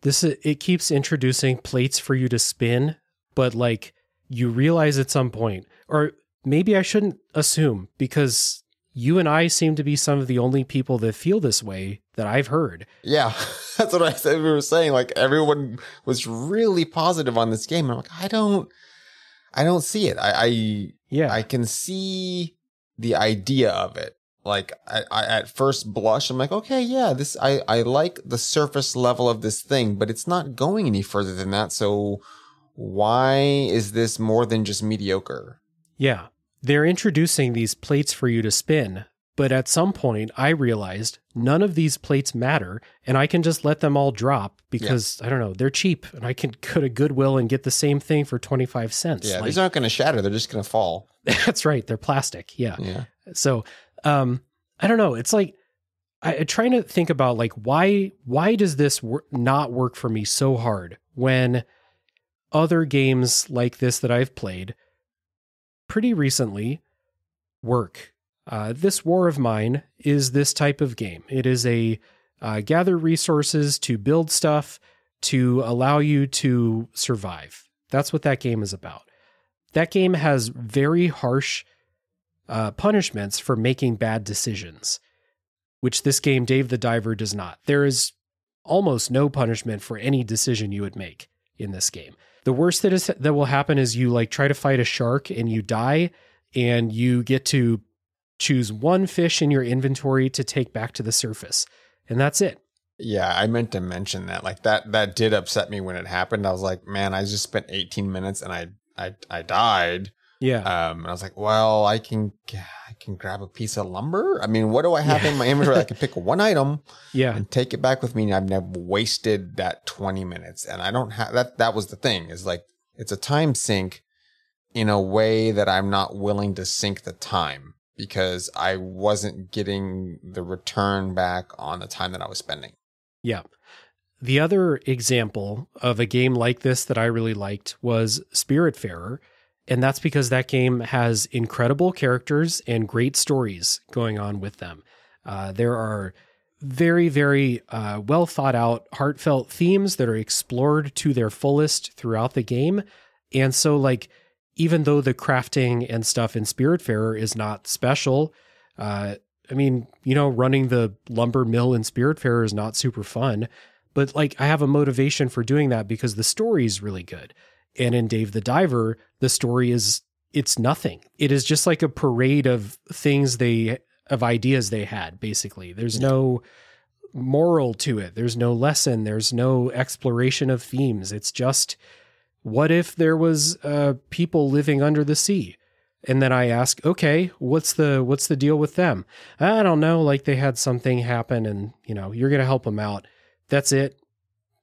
It keeps introducing plates for you to spin, but like you realize at some point, or maybe I shouldn't assume, because you and I seem to be some of the only people that feel this way that I've heard. Yeah, that's what I said. We were saying, like, everyone was really positive on this game. I'm like, I don't see it. I can see the idea of it. Like, I at first blush, I'm like, okay, yeah, I like the surface level of this thing, but it's not going any further than that. So why is this more than just mediocre? Yeah. They're introducing these plates for you to spin, but at some point I realized none of these plates matter and I can just let them all drop because, I don't know, they're cheap and I can go to Goodwill and get the same thing for 25 cents. Yeah, like, these aren't going to shatter. They're just going to fall. That's right. They're plastic. Yeah. So, I don't know. It's like, I'm trying to think about like, why does this not work for me so hard when other games like this that I've played pretty recently work? This War of Mine is this type of game. It is a gather resources to build stuff to allow you to survive. That's what that game is about. That game has very harsh punishments for making bad decisions, which this game, Dave the Diver, does not. There is almost no punishment for any decision you would make in this game. The worst that will happen is you like try to fight a shark and you die, and you get to choose one fish in your inventory to take back to the surface, and that's it. Yeah, I meant to mention that. Like that did upset me when it happened. I was like, man, I just spent 18 minutes and I died. Yeah. And I was like, well, I can grab a piece of lumber. I mean, what do I have in my inventory? I can pick one item and take it back with me. And I've never wasted that 20 minutes. And I don't have that. That was the thing, is like, it's a time sink in a way that I'm not willing to sink the time because I wasn't getting the return back on the time that I was spending. Yeah. The other example of a game like this that I really liked was Spiritfarer. And that's because that game has incredible characters and great stories going on with them. There are very, very well thought out, heartfelt themes that are explored to their fullest throughout the game. And so, like, even though the crafting and stuff in Spiritfarer is not special, I mean, you know, running the lumber mill in Spiritfarer is not super fun. But, like, I have a motivation for doing that because the story is really good. And in Dave the Diver, the story it's nothing. It is just like a parade of things they of ideas they had, basically. There's no moral to it. There's no lesson. There's no exploration of themes. It's just, what if there was people living under the sea? And then I ask, okay, what's the deal with them? I don't know. Like, they had something happen and, you're going to help them out. That's it.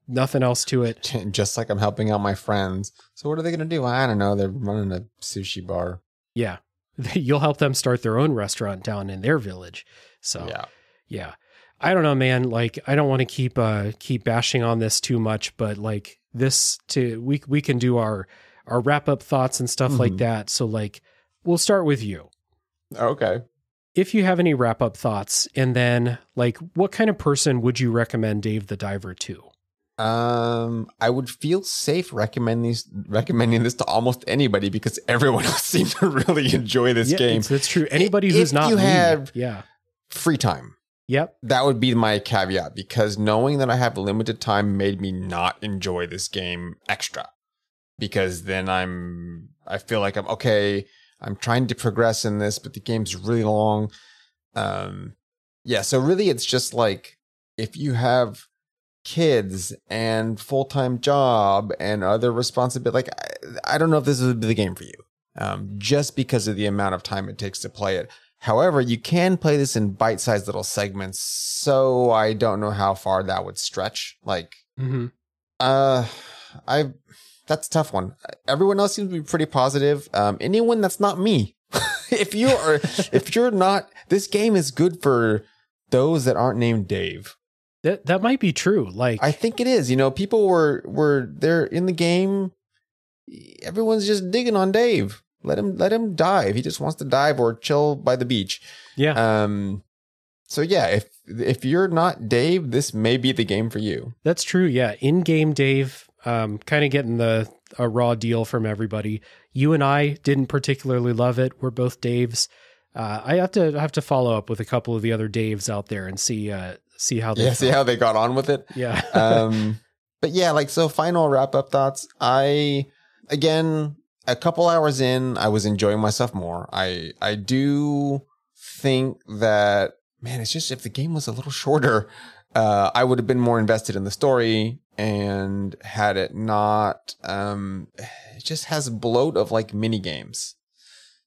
Nothing else to it. Just like I'm helping out my friends. So what are they going to do? I don't know. They're running a sushi bar. Yeah. You'll help them start their own restaurant down in their village. So yeah. I don't know, man. Like, I don't want to keep bashing on this too much, but like we can do our wrap up thoughts and stuff like that. So like, we'll start with you. Okay. If you have any wrap up thoughts, and then like, what kind of person would you recommend Dave the Diver to? I would feel safe recommending this to almost anybody because everyone else seems to really enjoy this game. That's true. Anybody who's not you have yeah, free time. Yep. That would be my caveat, because knowing that I have limited time made me not enjoy this game extra, because then I feel like I'm trying to progress in this, but the game's really long. So really it's just like, if you have kids and full-time job and other responsibility, like, I don't know if this would be the game for you, just because of the amount of time it takes to play it. However, you can play this in bite-sized little segments, so I don't know how far that would stretch. Like, that's a tough one. Everyone else seems to be pretty positive. Anyone that's not me, if you're not, this game is good for those that aren't named Dave. That might be true. Like, I think it is. People were there in the game. Everyone's just digging on Dave. Let him dive. He just wants to dive or chill by the beach. Yeah. So yeah, if you're not Dave, this may be the game for you. That's true. Yeah. In-game Dave, kind of getting a raw deal from everybody. You and I didn't particularly love it. We're both Daves. I have to follow up with a couple of the other Daves out there and see how they got on with it. Yeah. But yeah, like, so final wrap up thoughts. Again, a couple hours in, I was enjoying myself more. I do think that, man, it's just, if the game was a little shorter, I would have been more invested in the story, and had it not, it just has bloat of like mini games.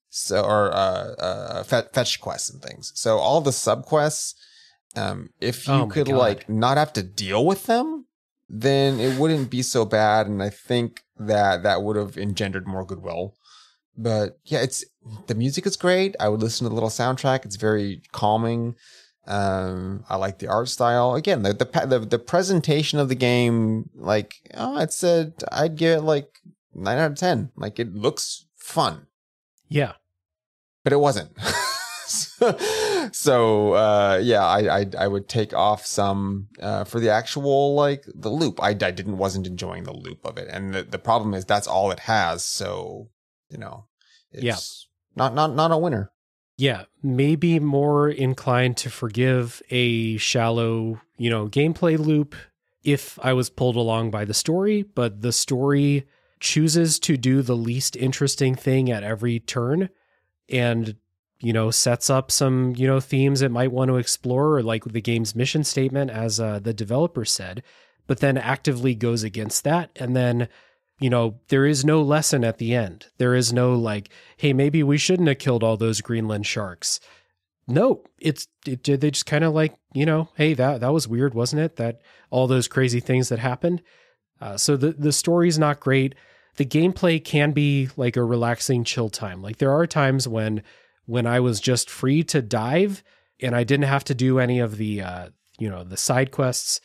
So, or fetch quests and things. So all the sub quests, if you could like not have to deal with them, then it wouldn't be so bad. And I think that would have engendered more goodwill. But yeah, the music is great. I would listen to the little soundtrack. It's very calming. I like the art style. Again, the presentation of the game, like, I'd give it like 9 out of 10. Like, it looks fun. Yeah. But it wasn't. So I would take off some for the actual, like, the loop. I wasn't enjoying the loop of it, and the problem is that's all it has. So it's not a winner. Yeah, maybe more inclined to forgive a shallow gameplay loop if I was pulled along by the story, but the story chooses to do the least interesting thing at every turn, and sets up some, themes it might want to explore, or like the game's mission statement, as the developer said, but then actively goes against that. And then, there is no lesson at the end. There is no like, hey, maybe we shouldn't have killed all those Greenland sharks. No, they just kind of like, hey, that was weird, wasn't it? That all those crazy things that happened. So the story's not great. The gameplay can be like a relaxing chill time. Like, there are times when I was just free to dive and I didn't have to do any of the, the side quests.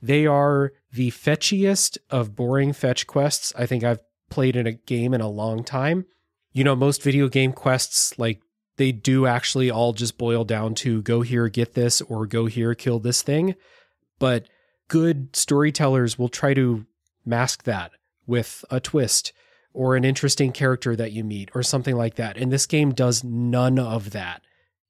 They are the fetchiest of boring fetch quests I think I've played in a game in a long time. Most video game quests, like, they do actually all just boil down to go here, get this, or go here, kill this thing. But good storytellers will try to mask that with a twist or an interesting character that you meet or something like that. And this game does none of that.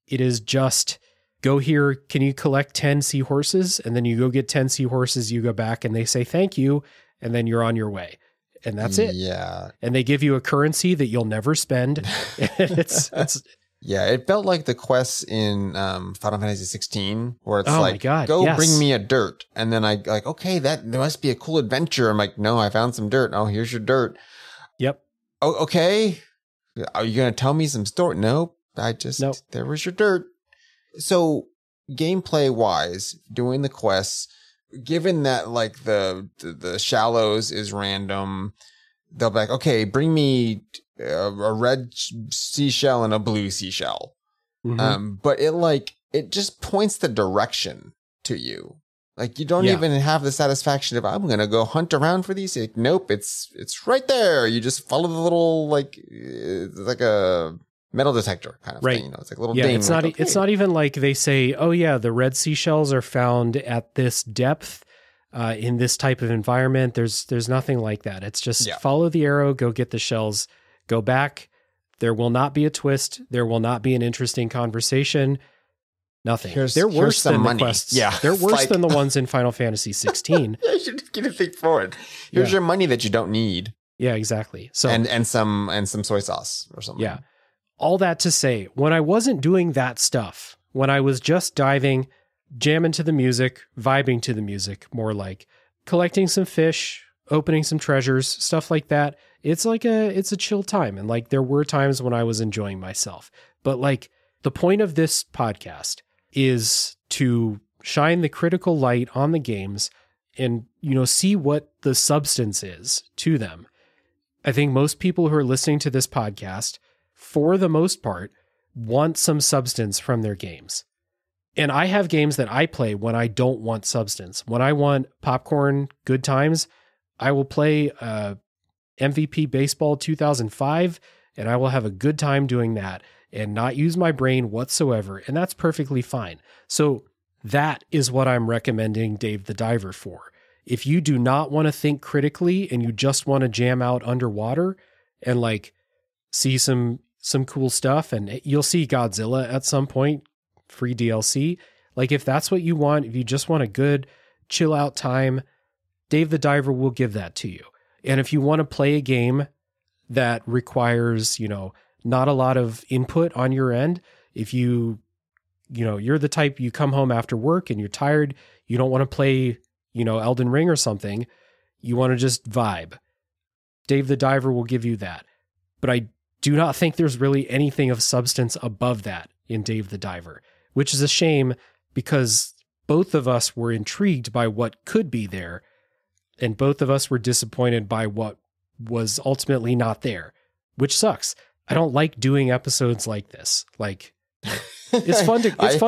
It is just, go here, can you collect 10 seahorses? And then you go get 10 seahorses, you go back and they say thank you, and then you're on your way. And that's it. Yeah. And they give you a currency that you'll never spend. it's Yeah, it felt like the quests in Final Fantasy 16, where it's my God, yes. bring me a dirt. And then I like, okay, there must be a cool adventure. I'm like, no, I found some dirt. Oh, here's your dirt. Yep. Oh, okay. Are you going to tell me some story? Nope. Nope. There was your dirt. So gameplay wise, doing the quests, given that like the shallows is random, they'll be like, okay, bring me a red seashell and a blue seashell. Mm-hmm. But it just points the direction to you. Like you don't even have the satisfaction of I'm gonna go hunt around for these. Like, nope, it's right there. You just follow the little like a metal detector kind of thing. You know, it's like a little ding. It's not. It's not even like they say, oh yeah, the red seashells are found at this depth. In this type of environment, there's nothing like that. It's just follow the arrow, go get the shells, go back. There will not be a twist. There will not be an interesting conversation. Nothing. They're worse than the quests. Yeah, they're worse than the ones in Final Fantasy 16. You should get a thing forward. Here's your money that you don't need. Yeah, exactly. So and some soy sauce or something. Yeah. All that to say, when I wasn't doing that stuff, when I was just diving, jamming to the music, vibing to the music, more like collecting some fish, opening some treasures, stuff like that. It's a chill time. And like, there were times when I was enjoying myself, but like the point of this podcast is to shine the critical light on the games and, see what the substance is to them. I think most people who are listening to this podcast, for the most part, want some substance from their games. And I have games that I play when I don't want substance. When I want popcorn, good times, I will play MVP Baseball 2005, and I will have a good time doing that and not use my brain whatsoever. And that's perfectly fine. So that is what I'm recommending Dave the Diver for. If you do not want to think critically and you just want to jam out underwater and like see some cool stuff, and you'll see Godzilla at some point, free DLC. Like if that's what you want, if you just want a good chill out time, Dave the Diver will give that to you. And if you want to play a game that requires, not a lot of input on your end, if you're the type, you come home after work and you're tired, you don't want to play, Elden Ring or something, you want to just vibe, Dave the Diver will give you that. But I do not think there's really anything of substance above that in Dave the Diver, which is a shame because both of us were intrigued by what could be there, and both of us were disappointed by what was ultimately not there, which sucks. I don't like doing episodes like this. Like, it's fun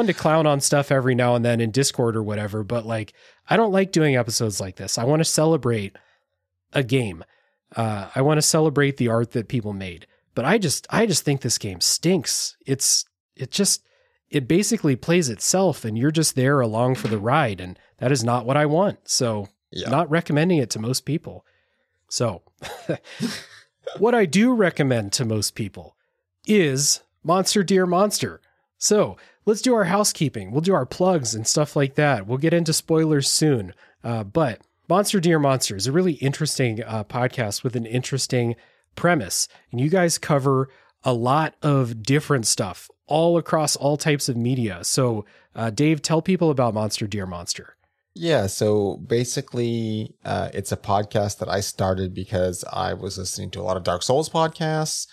to clown on stuff every now and then in Discord or whatever, but like, I don't like doing episodes like this. I want to celebrate a game. I want to celebrate the art that people made. But I just think this game stinks. It basically plays itself and you're just there along for the ride. And that is not what I want. So not recommending it to most people. So what I do recommend to most people is Monster Dear Monster. So let's do our housekeeping. We'll do our plugs and stuff like that. We'll get into spoilers soon. But Monster Dear Monster is a really interesting podcast with an interesting premise. And you guys cover a lot of different stuff all across all types of media. So Dave, tell people about Monster Dear Monster. Yeah, so basically it's a podcast that I started because I was listening to a lot of Dark Souls podcasts,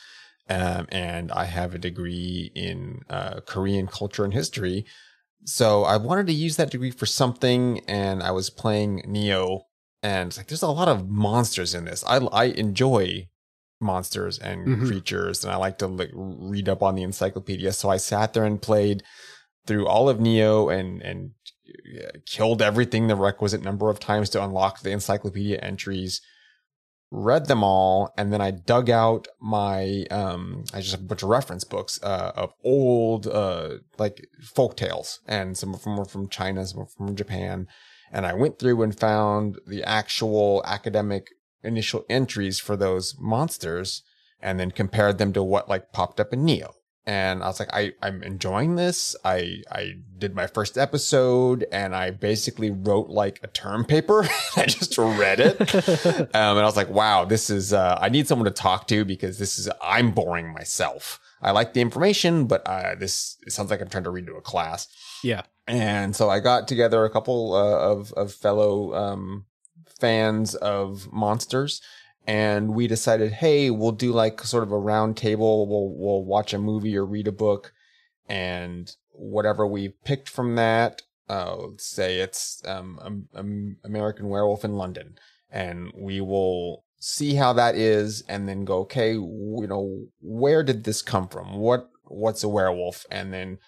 and I have a degree in Korean culture and history. So I wanted to use that degree for something, and I was playing Neo, and it's like there's a lot of monsters in this. I enjoy monsters and creatures, and I like to read up on the encyclopedia. So I sat there and played through all of Neo and killed everything the requisite number of times to unlock the encyclopedia entries, read them all, and then I dug out my I just have a bunch of reference books of old like folk tales, and some of them were from China, some were from Japan, and I went through and found the actual academic initial entries for those monsters and then compared them to what like popped up in Neo. And I was like, I'm enjoying this. I did my first episode and I basically wrote like a term paper. I just read it. And I was like, wow, this is, I need someone to talk to because I'm boring myself. I like the information, but it sounds like I'm trying to read to a class. Yeah. And so I got together a couple of fellow fans of monsters, and we decided, hey, we'll do like sort of a round table. We'll watch a movie or read a book, and whatever we picked from that, let's say it's American Werewolf in London, and we will see how that is, and then go, okay, where did this come from? What's a werewolf? And then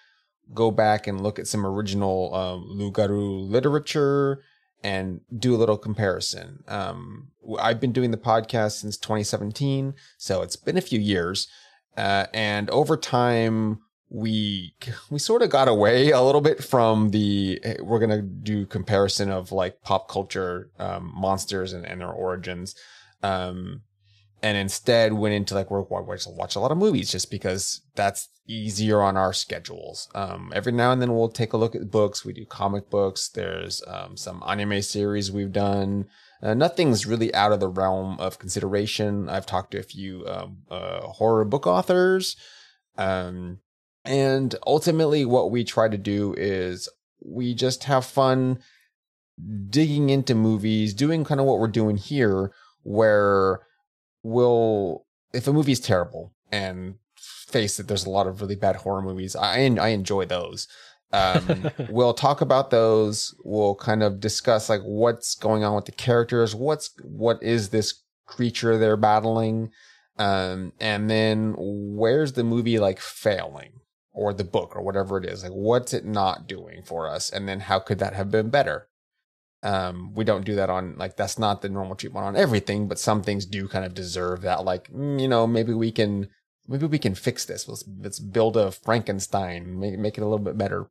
go back and look at some original Lugaru literature and do a little comparison. I've been doing the podcast since 2017, so it's been a few years, and over time we sort of got away a little bit from we're gonna do comparison of like pop culture monsters and their origins, and instead went into like we're watch a lot of movies just because that's easier on our schedules. Every now and then we'll take a look at books. We do comic books. There's some anime series we've done. Nothing's really out of the realm of consideration. I've talked to a few horror book authors. And ultimately what we try to do is we just have fun digging into movies, doing kind of what we're doing here, where if a movie's terrible, and face it, there's a lot of really bad horror movies. I enjoy those. We'll talk about those. We'll kind of discuss like what's going on with the characters. What is this creature they're battling? And then where's the movie like failing, or the book, or whatever it is? Like, what's it not doing for us? And then how could that have been better? We don't do that on, like, that's not the normal treatment on everything, but some things do kind of deserve that. Like, maybe we can fix this. Let's build a Frankenstein, make it a little bit better.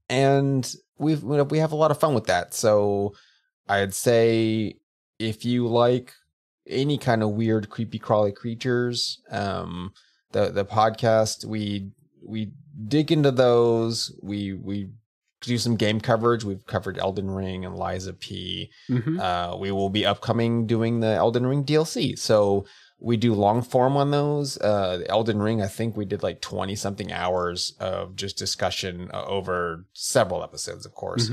And we have a lot of fun with that. So I'd say if you like any kind of weird, creepy, crawly creatures, the podcast, we dig into those. We do some game coverage. We've covered Elden Ring and Liza P. We will be upcoming doing the Elden Ring DLC. So we do long form on those. The Elden Ring, I think we did like 20 something hours of just discussion over several episodes, of course,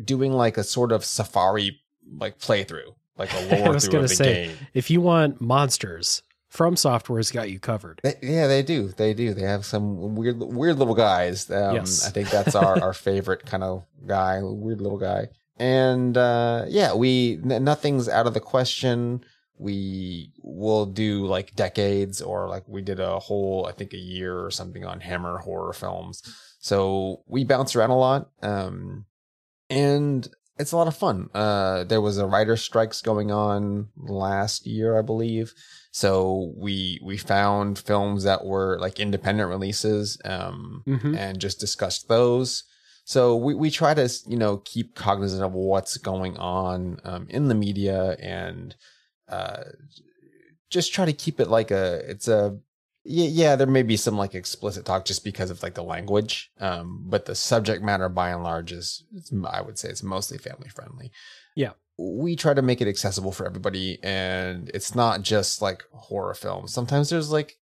doing like a sort of safari like playthrough, like a lore through of the game. If you want monsters, From Software's got you covered. They do. They have some weird little guys. Yes. I think that's our favorite kind of guy, weird little guy. And nothing's out of the question. We will do like decades, or like we did a whole, I think, a year or something on Hammer horror films. So we bounce around a lot. And it's a lot of fun. There was a writer's strikes going on last year, I believe. So we found films that were like independent releases, and just discussed those. So we try to, keep cognizant of what's going on in the media, and just try to keep it like there may be some like explicit talk just because of like the language, but the subject matter by and large I would say it's mostly family friendly. Yeah. We try to make it accessible for everybody, and it's not just like horror films. Sometimes there's like,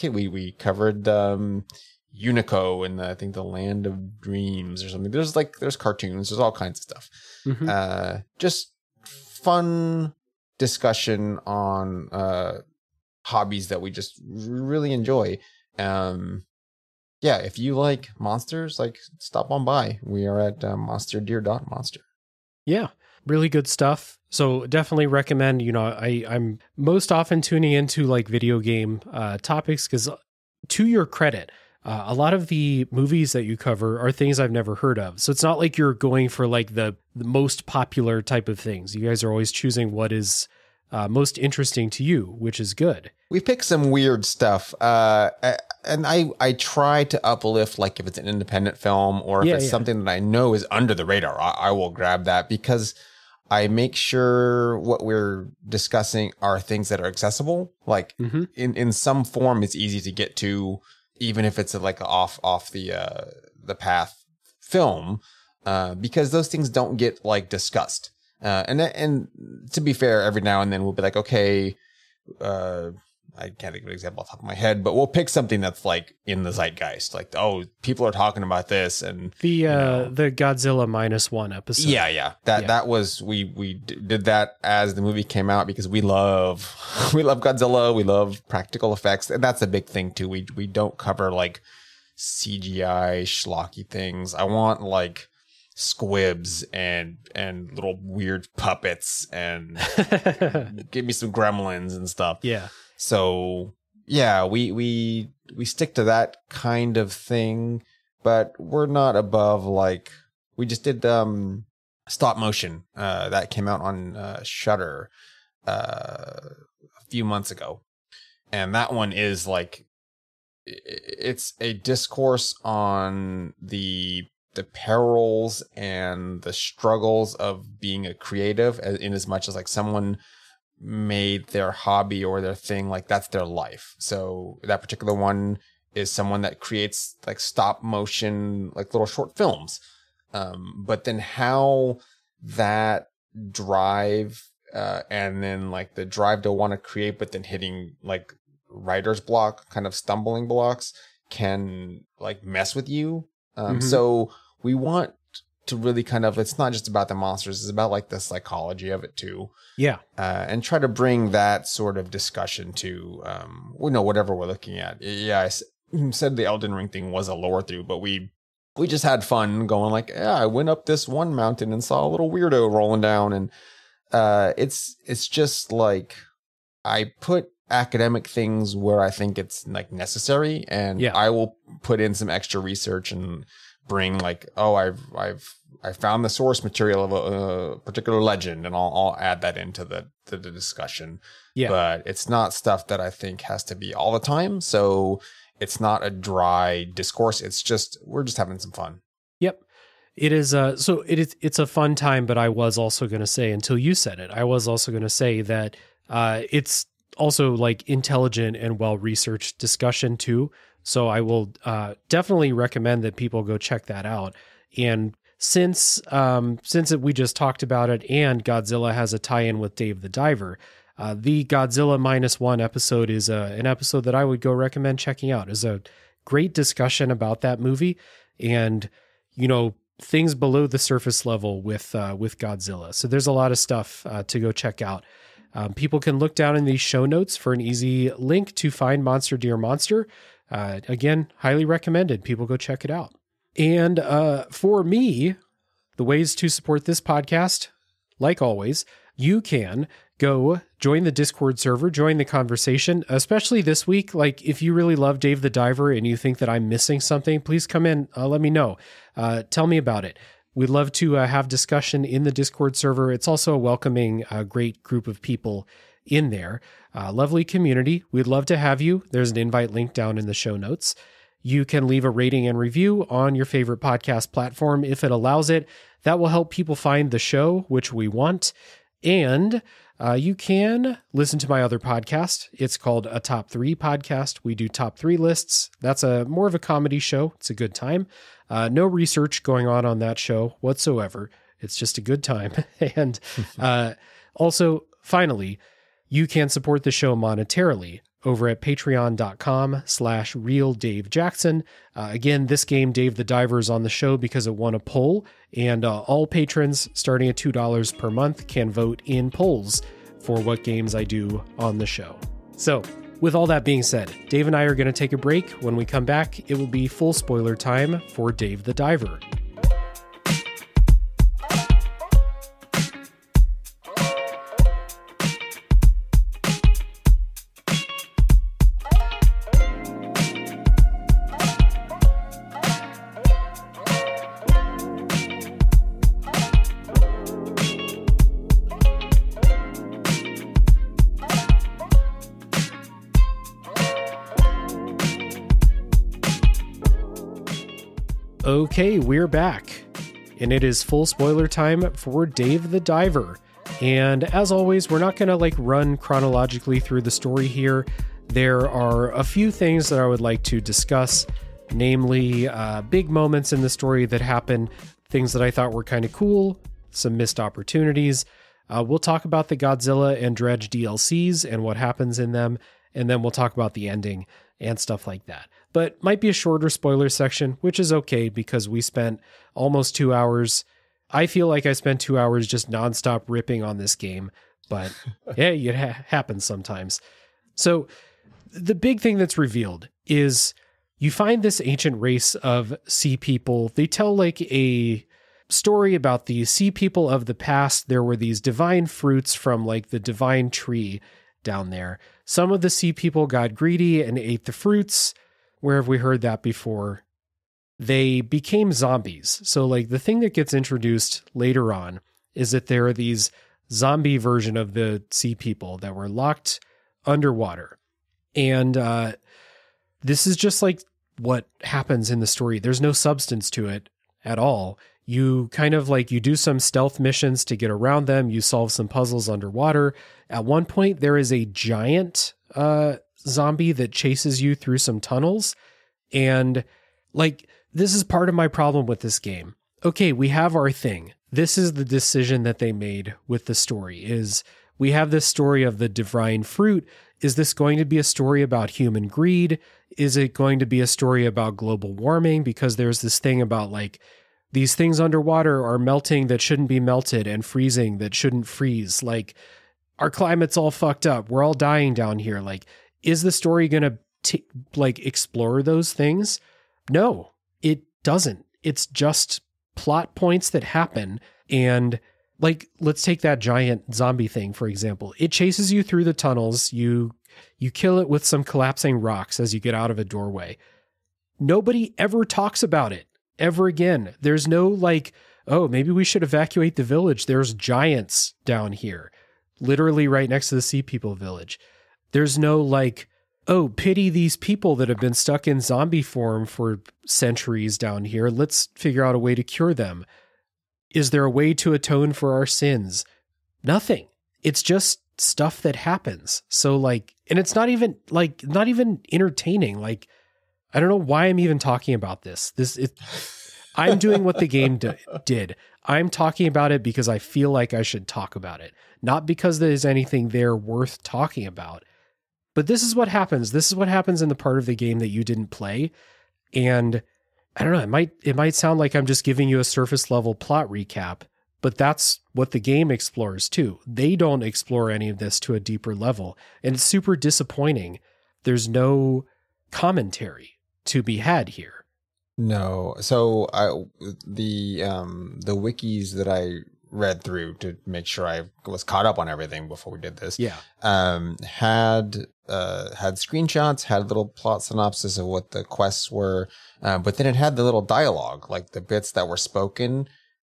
we covered Unico and I think the Land of Dreams or something. There's cartoons, there's all kinds of stuff. Just fun discussion on hobbies that we just really enjoy. If you like monsters, like, stop on by. We are at monsterdeer.monster. Yeah, really good stuff. So definitely recommend. I'm most often tuning into like video game topics because, to your credit, a lot of the movies that you cover are things I've never heard of. So it's not like you're going for like the most popular type of things. You guys are always choosing what is most interesting to you, which is good. We pick some weird stuff, and I try to uplift, like, if it's an independent film or if it's something that I know is under the radar, I will grab that, because I make sure what we're discussing are things that are accessible. Like, in some form, it's easy to get to, even if it's like off the path film, because those things don't get like discussed. And to be fair, every now and then we'll be like, okay, I can't think of an example off the top of my head, but we'll pick something that's like in the zeitgeist. Like, oh, people are talking about this, and the Godzilla -1 episode. Yeah. That was we did that as the movie came out because we love Godzilla. We love practical effects, and that's a big thing too. We don't cover like CGI schlocky things. I want like squibs and little weird puppets and give me some gremlins and stuff. Yeah. So yeah, we stick to that kind of thing, but we're not above like we just did stop motion that came out on Shudder a few months ago, and that one is like it's a discourse on the perils and the struggles of being a creative, in as much as like someone made their hobby or their thing like that's their life. So that particular one is someone that creates like stop motion, like little short films. But then how that drive and then like the drive to want to create, but then hitting like writer's block, kind of stumbling blocks, can like mess with you. So we want to really kind of, it's not just about the monsters, it's about like the psychology of it too. Yeah. And try to bring that sort of discussion to, whatever we're looking at. Yeah, I said the Elden Ring thing was a lore through, but we just had fun going like, yeah, I went up this one mountain and saw a little weirdo rolling down. And it's just like, I put academic things where I think it's like necessary, and I will put in some extra research and bring like, oh, I found the source material of a particular legend, and I'll add that into the discussion. Yeah. But it's not stuff that I think has to be all the time. So it's not a dry discourse. It's just, we're just having some fun. Yep. It is. So it's a fun time, but I was also going to say, until you said it, I was also going to say that it's also like intelligent and well-researched discussion too. So I will definitely recommend that people go check that out. And since we just talked about it, and Godzilla has a tie-in with Dave the Diver, the Godzilla -1 episode is an episode that I would go recommend checking out. It's a great discussion about that movie and, things below the surface level with Godzilla. So there's a lot of stuff to go check out. People can look down in these show notes for an easy link to find Monster Dear Monster. Again, highly recommended. People go check it out. And for me, the ways to support this podcast, like always, you can go join the Discord server, join the conversation, especially this week. Like, if you really love Dave the Diver and you think that I'm missing something, please come in. Let me know. Tell me about it. We'd love to have discussion in the Discord server. It's also a welcoming, great group of people in there. Lovely community. We'd love to have you. There's an invite link down in the show notes. You can leave a rating and review on your favorite podcast platform if it allows it. That will help people find the show, which we want. And you can listen to my other podcast. It's called A Top 3 Podcast. We do top 3 lists. That's more of a comedy show. It's a good time. No research going on that show whatsoever. It's just a good time. And also, finally, you can support the show monetarily over at patreon.com/realdavejackson. Again, this game, Dave the Diver, is on the show because it won a poll, and all patrons starting at $2 per month can vote in polls for what games I do on the show. So, with all that being said, Dave and I are going to take a break. When we come back, it will be full spoiler time for Dave the Diver. Okay, we're back, and it is full spoiler time for Dave the Diver. And as always, we're not going to run chronologically through the story here. There are a few things that I would like to discuss, namely big moments in the story that happen, things that I thought were kind of cool, some missed opportunities. We'll talk about the Godzilla and Dredge DLCs and what happens in them. and then we'll talk about the ending and stuff like that. But might be a shorter spoiler section, which is okay because we spent almost 2 hours. I feel like I spent 2 hours just nonstop ripping on this game, but hey, it happens sometimes. So the big thing that's revealed is you find this ancient race of sea people. They tell like a story about the sea people of the past. There were these divine fruits from like the divine tree down there. Some of the sea people got greedy and ate the fruits. Where have we heard that before? They became zombies. So like the thing that gets introduced later on is that there are these zombie version of the sea people that were locked underwater. And this is just like what happens in the story. There's no substance to it at all. You kind of like, you do some stealth missions to get around them. You solve some puzzles underwater. At one point, there is a giant zombie that chases you through some tunnels. And like, this is part of my problem with this game. Okay, we have our thing. This is the decision that they made with the story is we have this story of the divine fruit. Is this going to be a story about human greed? Is it going to be a story about global warming? Because there's this thing about like, these things underwater are melting that shouldn't be melted and freezing that shouldn't freeze. Like, our climate's all fucked up. We're all dying down here. Like, is the story going to like explore those things? No, it doesn't. It's just plot points that happen. And like, let's take that giant zombie thing, for example. It chases you through the tunnels. You kill it with some collapsing rocks as you get out of a doorway. Nobody ever talks about it ever again. There's no like, oh, maybe we should evacuate the village. There's giants down here, literally right next to the Sea People village. There's no like, oh, pity these people that have been stuck in zombie form for centuries down here. Let's figure out a way to cure them. Is there a way to atone for our sins? Nothing. It's just stuff that happens. So like, and it's not even entertaining. Like, I don't know why I'm even talking about this. I'm doing what the game did. I'm talking about it because I feel like I should talk about it, not because there's anything there worth talking about. But this is what happens. This is what happens in the part of the game that you didn't play. And I don't know, it might sound like I'm just giving you a surface level plot recap, but that's what the game explores too. They don't explore any of this to a deeper level, and it's super disappointing. There's no commentary to be had here. No. So the wikis that I read through to make sure I was caught up on everything before we did this. Yeah. Had screenshots, had little plot synopsis of what the quests were, but then it had the little dialogue, like the bits that were spoken,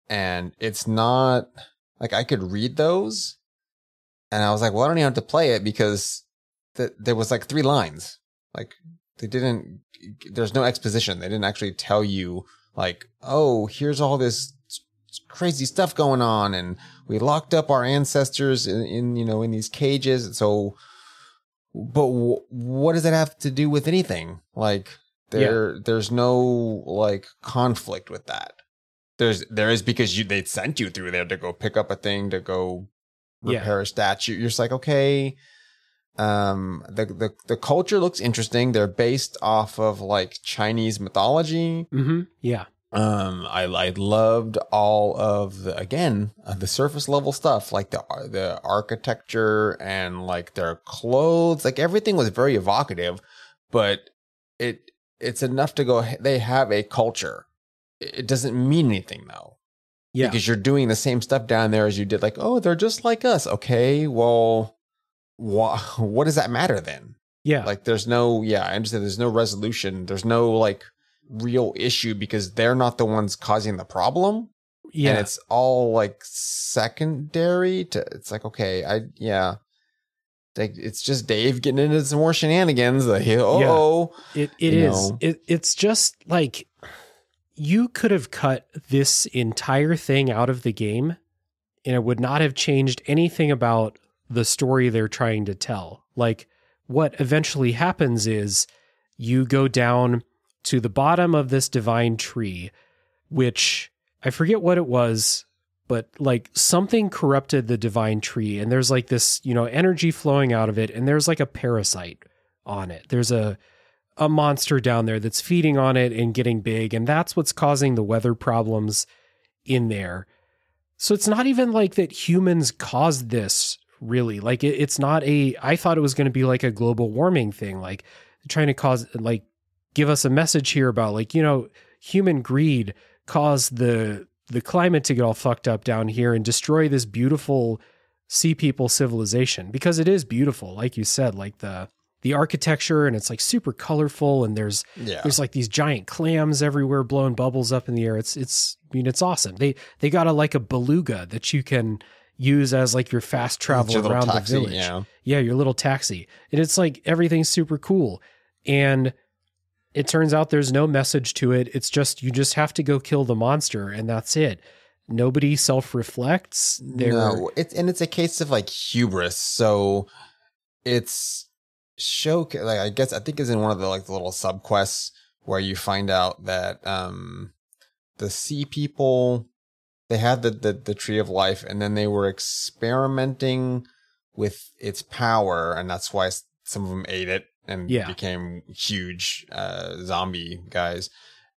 and it's not like I could read those, and I was like, well, I don't even have to play it because there was like 3 lines. Like there's no exposition. They didn't actually tell you like, oh, here's all this crazy stuff going on, and we locked up our ancestors in these cages. So, but what does that have to do with anything? Like there's no like conflict with that. There is because they sent you through there to go pick up a thing, to go repair a statue. You're just like, okay. The culture looks interesting. They're based off of like Chinese mythology. Mm-hmm. Yeah. I loved all of the surface level stuff, like the architecture and like their clothes, like everything was very evocative, but it's enough to go, they have a culture. It doesn't mean anything though. Yeah. Because you're doing the same stuff down there as you did, like, oh, they're just like us. Okay, well, what does that matter then? Yeah. Like I understand there's no resolution. There's no like real issue because they're not the ones causing the problem. Yeah. And it's all like secondary to, it's like, okay, like it's just Dave getting into some more shenanigans. Like, it's just like, you could have cut this entire thing out of the game and it would not have changed anything about the story they're trying to tell. Like, what eventually happens is you go down to the bottom of this divine tree, which I forget what it was, but like something corrupted the divine tree, and there's like this, energy flowing out of it, and there's like a parasite on it. There's a monster down there that's feeding on it and getting big, and that's what's causing the weather problems in there. So it's not even like that humans caused this, really. Like it's not I thought it was going to be like a global warming thing, like trying to give us a message here about like, human greed caused the climate to get all fucked up down here and destroy this beautiful sea people civilization, because it is beautiful. Like you said, like the architecture, and it's like super colorful, and there's like these giant clams everywhere blowing bubbles up in the air. It's awesome. They got a beluga that you can use as like your fast travel around the village. Yeah, your little taxi. And it's like everything's super cool. And it turns out there's no message to it. It's just you just have to go kill the monster, and that's it. Nobody self-reflects. No, it's a case of like hubris. So it's I think is in one of the like the little subquests where you find out that the sea people, they had the tree of life, and then they were experimenting with its power, and that's why some of them ate it and became huge zombie guys.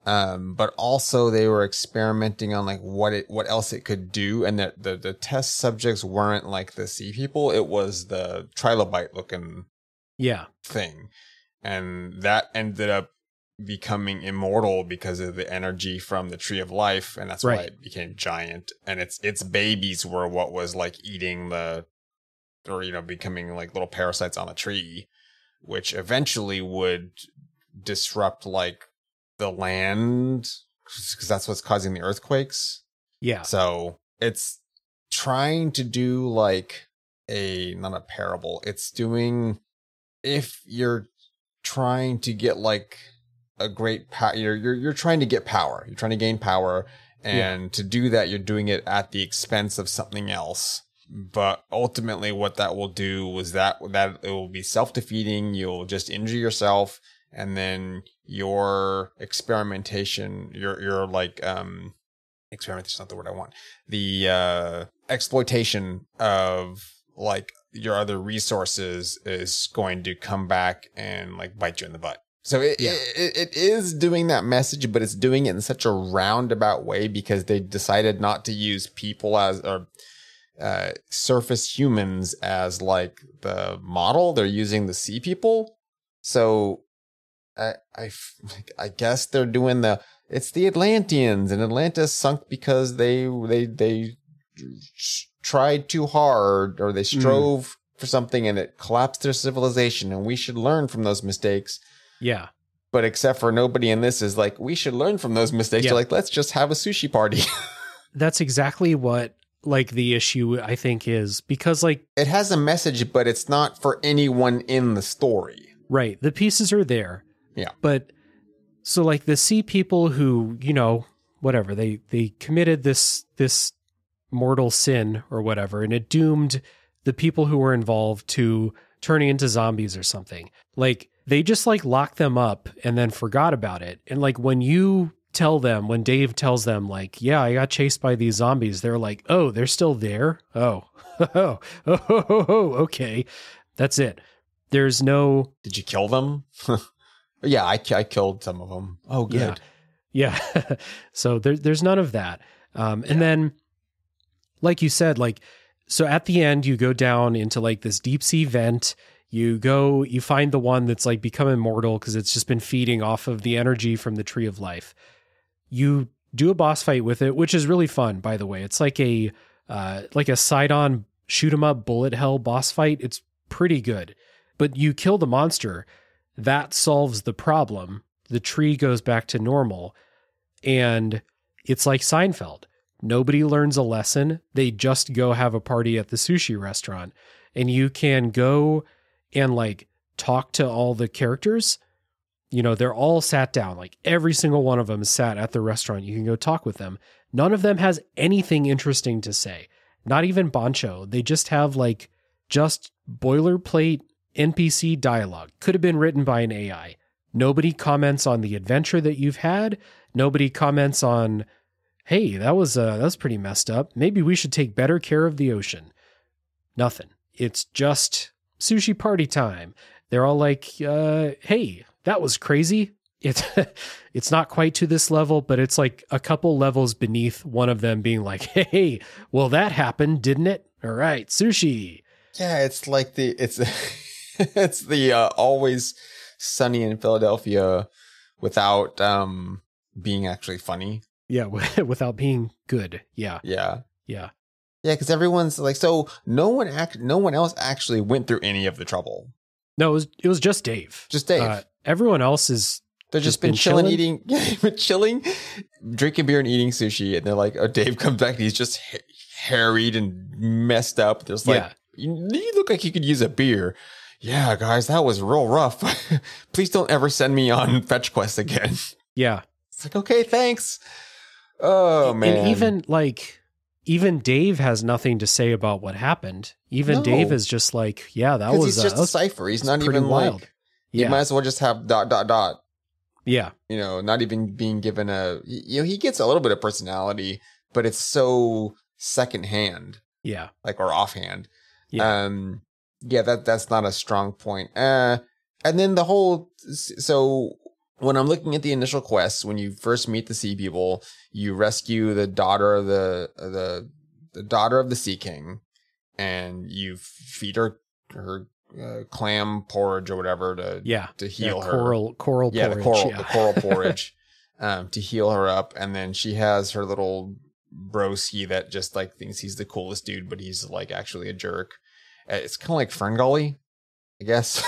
But also they were experimenting on like what else it could do, and that the test subjects weren't like the sea people; it was the trilobite looking thing, and that ended up becoming immortal because of the energy from the tree of life, and that's why it became giant. And its babies were what was like eating becoming like little parasites on the tree, which eventually would disrupt like the land, because that's what's causing the earthquakes. Yeah. So it's trying to do like not a parable. It's doing, if you're trying to get like a great power, you're trying to get power. You're trying to gain power, and to do that, you're doing it at the expense of something else. But ultimately, what that will do is that it will be self-defeating. You'll just injure yourself, and then your experimentation, your like experimentation is not the word I want. The exploitation of like your other resources is going to come back and like bite you in the butt. So it is doing that message, but it's doing it in such a roundabout way because they decided not to use people as surface humans as like the model. They're using the sea people. So I guess they're doing it's the Atlanteans, and Atlantis sunk because they tried too hard, or they strove for something and it collapsed their civilization, and we should learn from those mistakes. Yeah. But except for nobody in this is like, we should learn from those mistakes. Yeah. They're like, let's just have a sushi party. That's exactly what like the issue I think is, because like it has a message, but it's not for anyone in the story. Right. The pieces are there. Yeah. But so like the sea people who, whatever, they committed this mortal sin or whatever, and it doomed the people who were involved to turning into zombies or something. Like they just like locked them up and then forgot about it. And like when Dave tells them like, yeah, I got chased by these zombies, they're like, oh, they're still there? Oh, okay. That's it. There's no... Did you kill them? Yeah, I killed some of them. Oh, good. Yeah. So there's none of that. And then, like you said, like, so at the end, you go down into like this deep sea vent. You find the one that's like become immortal because it's just been feeding off of the energy from the tree of life. You do a boss fight with it, which is really fun, by the way. It's like a side-on shoot 'em up bullet hell boss fight. It's pretty good. But you kill the monster, that solves the problem. The tree goes back to normal, and it's like Seinfeld. Nobody learns a lesson. They just go have a party at the sushi restaurant, and you can go and like talk to all the characters. They're all sat down. Like every single one of them is sat at the restaurant. You can go talk with them. None of them has anything interesting to say. Not even Bancho. They just have like just boilerplate NPC dialogue. Could have been written by an AI. Nobody comments on the adventure that you've had. Nobody comments on, hey, that was pretty messed up. Maybe we should take better care of the ocean. Nothing. It's just sushi party time. they're all like, hey, that was crazy. It's not quite to this level, but it's like a couple levels beneath one of them being like, hey, well, that happened, didn't it? All right, sushi. Yeah, it's like it's the Always Sunny in Philadelphia without being actually funny. Yeah, without being good. Yeah. Yeah. Yeah. Yeah, because everyone's like, so no one else actually went through any of the trouble. No, it was just Dave. Just Dave. Everyone else is they've just been chilling, chilling, drinking beer and eating sushi, and they're like, oh, Dave comes back and he's just harried and messed up. There's like, you look like you could use a beer. Yeah, guys, that was real rough. Please don't ever send me on fetch quests again. Yeah. It's like, okay, thanks. Oh, man. And even Dave has nothing to say about what happened. Even Dave is just like, yeah, that was... he's just a cipher. He's not even wild. Like... Yeah. You might as well just have ... Yeah. You know, not even being given a... You know, he gets a little bit of personality, but it's so secondhand. Yeah. Like, or offhand. Yeah. Yeah, that's not a strong point. And then the whole... So... When I'm looking at the initial quests, when you first meet the sea people, you rescue the daughter of the daughter of the Sea King, and you feed her clam porridge or whatever to heal her. Coral porridge. The coral porridge to heal her up, and then she has her little broski that just like thinks he's the coolest dude, but he's like actually a jerk. It's kind of like Ferngully, I guess.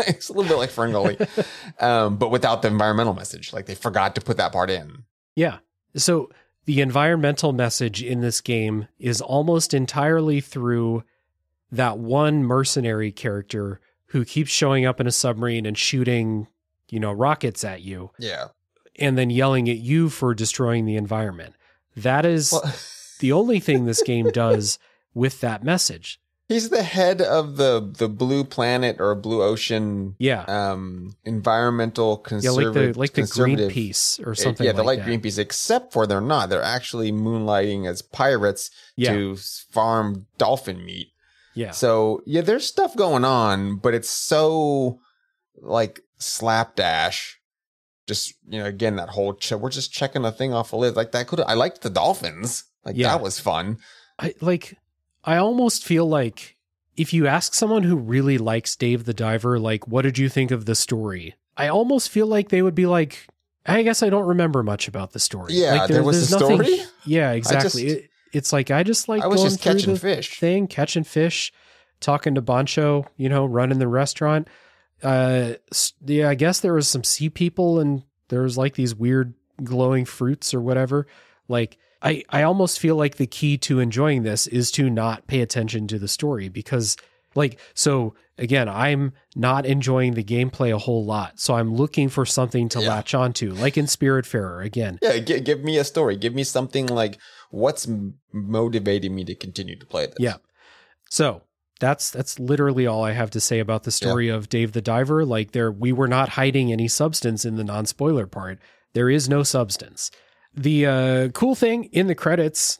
It's a little bit like Ferngully, but without the environmental message. Like they forgot to put that part in. Yeah. So the environmental message in this game is almost entirely through that one mercenary character who keeps showing up in a submarine and shooting, rockets at you. Yeah. And then yelling at you for destroying the environment. That is the only thing this game does with that message. He's the head of the Blue Planet or Blue Ocean environmental conservative. like the Greenpeace or something like that. Yeah, the Greenpeace, except for they're not. They're actually moonlighting as pirates to farm dolphin meat. Yeah. So, there's stuff going on, but it's so like slapdash. Just, again, that whole, we're just checking a thing off a list. Like that I liked the dolphins. Like that was fun. I almost feel like if you ask someone who really likes Dave the Diver, like, what did you think of the story? I almost feel like they would be like, I guess I don't remember much about the story. Yeah, like, there was a story? Yeah, exactly. It's like, I was just catching fish. Catching fish, talking to Bancho, running the restaurant. I guess there was some sea people and there was like these weird glowing fruits or whatever. Like, I almost feel like the key to enjoying this is to not pay attention to the story because so again, I'm not enjoying the gameplay a whole lot. So I'm looking for something to latch onto, like in Spiritfarer again. Yeah. Give me a story. Give me something like what's motivating me to continue to play this. Yeah. So that's literally all I have to say about the story of Dave the Diver. Like we were not hiding any substance in the non-spoiler part. There is no substance. The cool thing in the credits,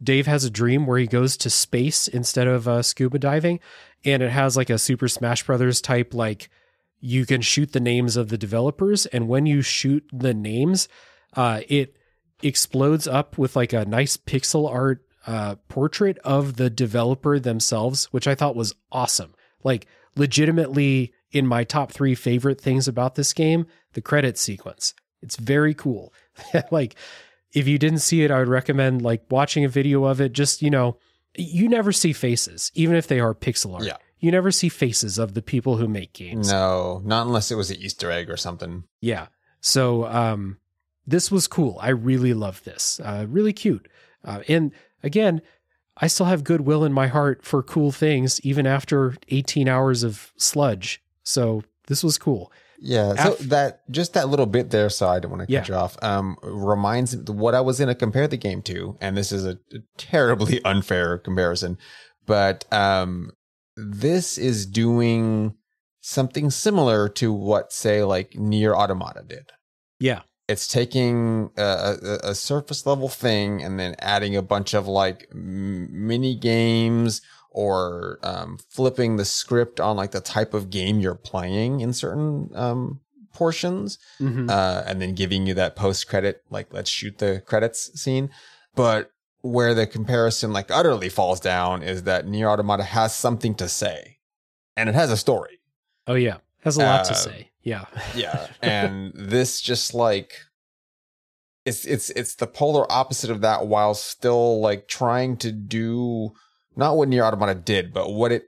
Dave has a dream where he goes to space instead of scuba diving, and it has like a Super Smash Brothers type, like you can shoot the names of the developers, and when you shoot the names, it explodes up with like a nice pixel art portrait of the developer themselves, which I thought was awesome. Like legitimately in my top 3 favorite things about this game, the credit sequence. It's very cool. Like, if you didn't see it, I would recommend like watching a video of it. Just, you never see faces, even if they are pixel art. Yeah. You never see faces of the people who make games. No, not unless it was an Easter egg or something. Yeah. So this was cool. I really loved this. Really cute. And again, I still have goodwill in my heart for cool things, even after 18 hours of sludge. So this was cool. Yeah, so that little bit there, so I don't want to cut you off, reminds me what I was going to compare the game to, and this is a terribly unfair comparison, but this is doing something similar to what, say, like Nier Automata did. Yeah. It's taking a surface level thing and then adding a bunch of like mini games or flipping the script on like the type of game you're playing in certain portions, and then giving you that post credit, like let's shoot the credits scene. But where the comparison like utterly falls down is that Nier Automata has something to say, and it has a story. Oh yeah, has a lot to say. Yeah, yeah, and this just like it's the polar opposite of that, while still like trying to do not what Nier Automata did, but what it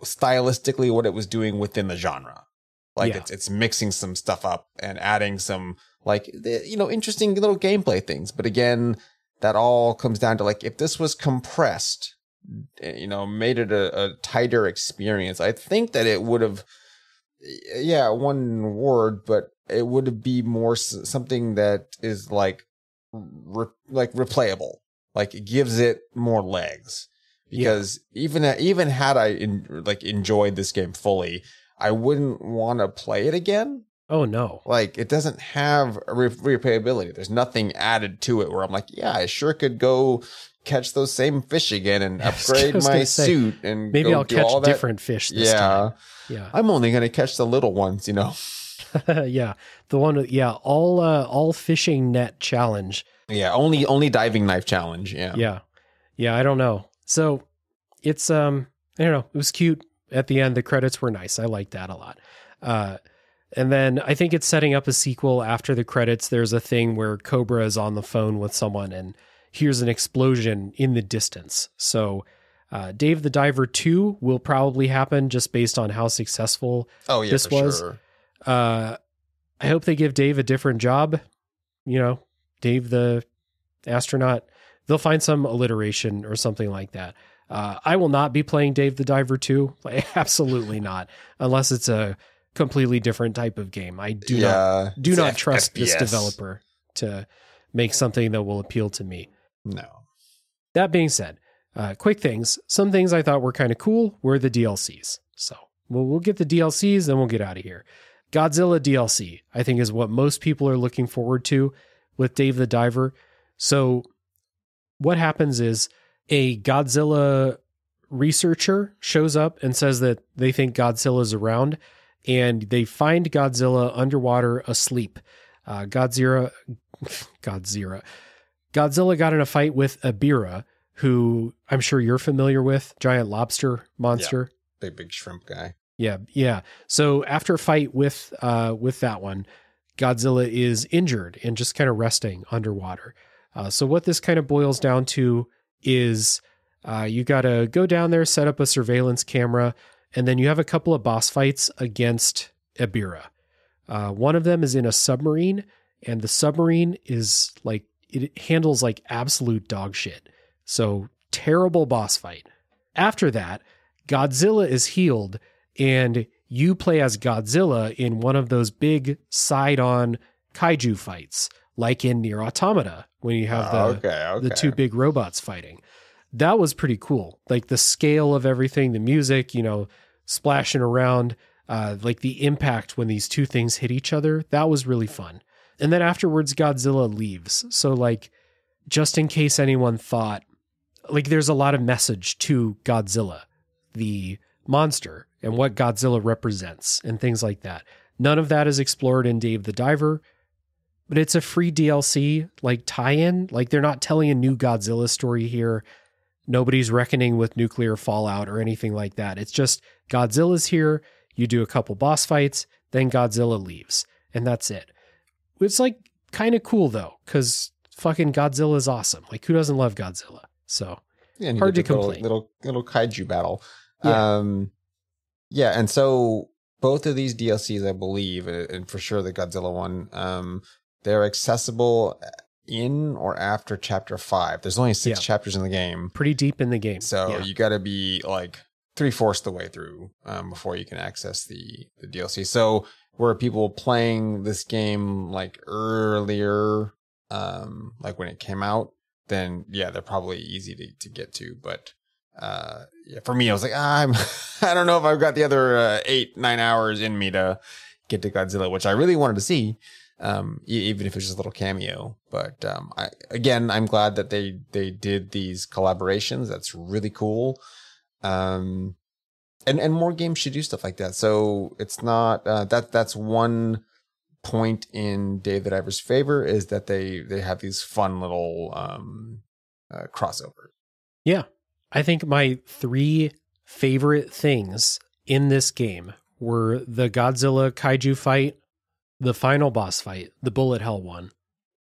stylistically what it was doing within the genre. Like it's mixing some stuff up and adding some like interesting little gameplay things. But again, that all comes down to like if this was compressed, made it a tighter experience, I think that it would have, one word, but it would be more something that is like replayable. Like it gives it more legs, because even had I enjoyed this game fully, I wouldn't want to play it again. Oh no! Like it doesn't have a replayability. There's nothing added to it where I'm like, yeah, I sure could go catch those same fish again and upgrade my suit and maybe I'll catch all different fish this time. Yeah. I'm only gonna catch the little ones, Yeah, the one. All fishing net challenge. Yeah, only diving knife challenge. Yeah. I don't know. So it's I don't know. It was cute at the end. The credits were nice. I liked that a lot. And then I think it's setting up a sequel after the credits. There's a thing where Cobra is on the phone with someone and hears an explosion in the distance. So Dave the Diver 2 will probably happen just based on how successful this was. Sure. I hope they give Dave a different job. Dave the astronaut. They'll find some alliteration or something like that. I will not be playing Dave the Diver 2. Absolutely not. Unless it's a completely different type of game. I do not trust this developer to make something that will appeal to me. No. That being said, quick things. Some things I thought were kind of cool were the DLCs. So we'll get the DLCs, then we'll get out of here. Godzilla DLC, I think, is what most people are looking forward to with Dave the Diver. So what happens is a Godzilla researcher shows up and says that they think Godzilla's around, and they find Godzilla underwater asleep. Godzilla got in a fight with Ebirah, who I'm sure you're familiar with, giant lobster monster. Yeah, big shrimp guy. Yeah. So after a fight with that one, Godzilla is injured and just kind of resting underwater. So what this kind of boils down to is you got to go down there, set up a surveillance camera, and then you have a couple of boss fights against Ebirah. One of them is in a submarine, and the submarine is like, it handles like absolute dog shit. So terrible boss fight. After that, Godzilla is healed, and you play as Godzilla in one of those big side-on kaiju fights, like in Nier Automata, when you have the two big robots fighting. That was pretty cool. Like the scale of everything, the music, splashing around, like the impact when these two things hit each other, that was really fun. And then afterwards, Godzilla leaves. So like, just in case anyone thought, like there's a lot of message to Godzilla, the monster, and what Godzilla represents and things like that. None of that is explored in Dave the Diver, but it's a free DLC, like tie-in. Like they're not telling a new Godzilla story here. Nobody's reckoning with nuclear fallout or anything like that. It's just Godzilla's here. You do a couple boss fights, then Godzilla leaves, and that's it. It's like kind of cool though, because fucking Godzilla is awesome. Like who doesn't love Godzilla? So hard to complain. Little kaiju battle. Yeah. And so both of these DLCs, I believe, and for sure the Godzilla one, they're accessible in or after chapter 5. There's only 6 chapters in the game. Pretty deep in the game. So you got to be like 3/4 the way through before you can access the DLC. So were people playing this game like earlier, like when it came out, then they're probably easy to get to. But for me, I was like, I don't know if I've got the other 8-9 hours in me to get to Godzilla, which I really wanted to see. even if it's just a little cameo. But I'm glad that they did these collaborations. That's really cool. And more games should do stuff like that. So it's not that's one point in Dave the Diver's favor, is that they have these fun little crossovers. Yeah. I think my 3 favorite things in this game were the Godzilla kaiju fight, the final boss fight, the bullet hell one,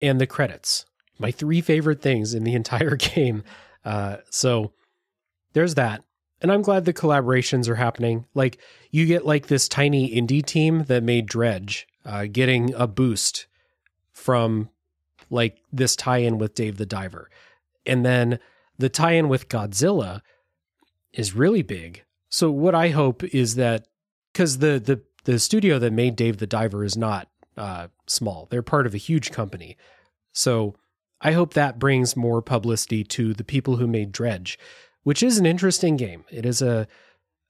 and the credits. My 3 favorite things in the entire game. So there's that. And I'm glad the collaborations are happening. Like, you get like this tiny indie team that made Dredge getting a boost from like this tie-in with Dave the Diver. And then the tie-in with Godzilla is really big. So what I hope is that, because the studio that made Dave the Diver is not small. They're part of a huge company. So I hope that brings more publicity to the people who made Dredge, which is an interesting game. It is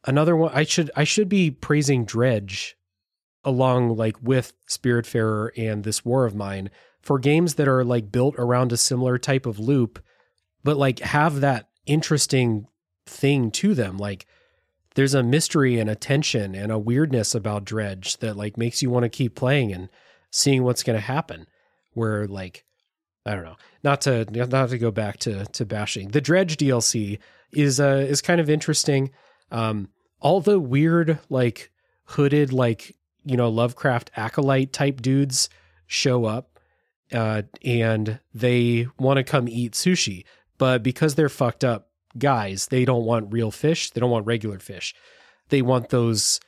another one. I should be praising Dredge along like with Spiritfarer and This War of Mine for games that are like built around a similar type of loop, but like have that interesting thing to them. Like, there's a mystery and a tension and a weirdness about Dredge that like makes you want to keep playing and seeing what's going to happen. Where like, I don't know, not to go back to bashing. The Dredge DLC is kind of interesting. All the weird like hooded like, you know, Lovecraft acolyte type dudes show up and they want to come eat sushi, but because they're fucked up guys, they don't want real fish. They don't want regular fish. They want those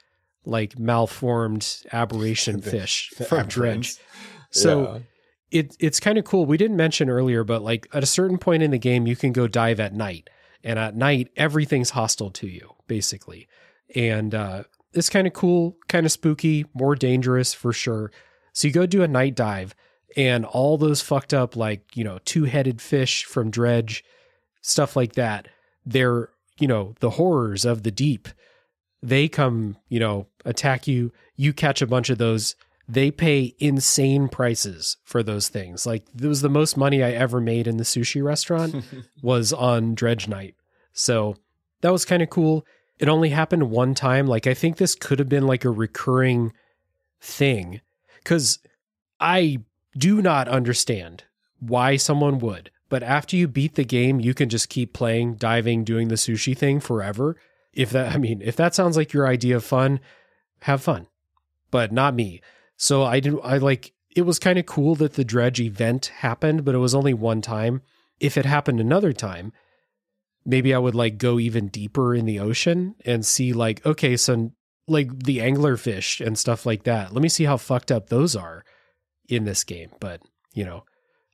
like malformed aberration fish from Dredge. So it's kind of cool. We didn't mention earlier, but like at a certain point in the game, you can go dive at night, and at night, everything's hostile to you basically. And it's kind of cool, kind of spooky, more dangerous for sure. So you go do a night dive, and all those fucked up, like, you know, 2-headed fish from Dredge, stuff like that. They're, you know, the horrors of the deep. They come, you know, attack you. You catch a bunch of those. They pay insane prices for those things. Like, it was the most money I ever made in the sushi restaurant was on Dredge night. So that was kind of cool. It only happened one time. Like, I think this could have been like a recurring thing, because I do not understand why someone would. But after you beat the game, you can just keep playing, diving, doing the sushi thing forever. If that sounds like your idea of fun, have fun, but not me. So it was kind of cool that the Dredge event happened, but it was only one time. If it happened another time, maybe I would like go even deeper in the ocean and see like, okay, so like the anglerfish and stuff like that. Let me see how fucked up those are in this game. But, you know,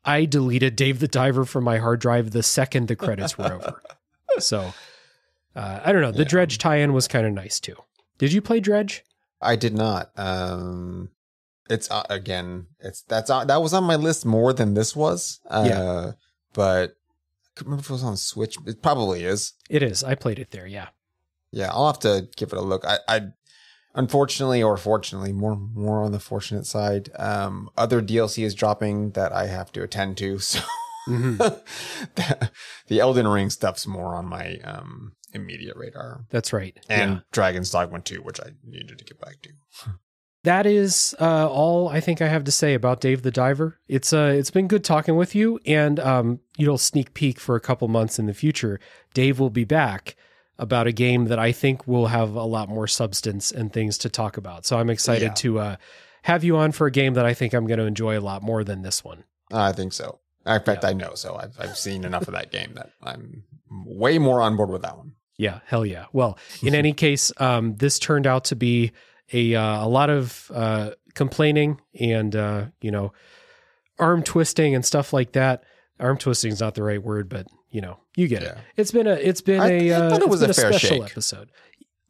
I deleted Dave the Diver from my hard drive the second the credits were over. So, I don't know. The Dredge tie-in was kind of nice too. Did you play Dredge? I did not. It's that was on my list more than this was. But I couldn't remember if it was on Switch. It probably is. It is. I played it there. Yeah. Yeah, I'll have to give it a look. I unfortunately or fortunately, more on the fortunate side, other DLC is dropping that I have to attend to. So the Elden Ring stuff's more on my immediate radar. That's right. And Dragon's Dogma 2, which I needed to get back to. That is all I think I have to say about Dave the Diver. It's been good talking with you, and sneak peek for a couple months in the future, Dave will be back about a game that I think will have a lot more substance and things to talk about. So I'm excited to have you on for a game that I think I'm going to enjoy a lot more than this one. I think so. In fact, I know so. I've seen enough of that game that I'm way more on board with that one. Yeah, hell yeah. Well, in any case, this turned out to be a lot of complaining and arm twisting and stuff like that. Arm twisting is not the right word, but you get it. It's been a fair special episode.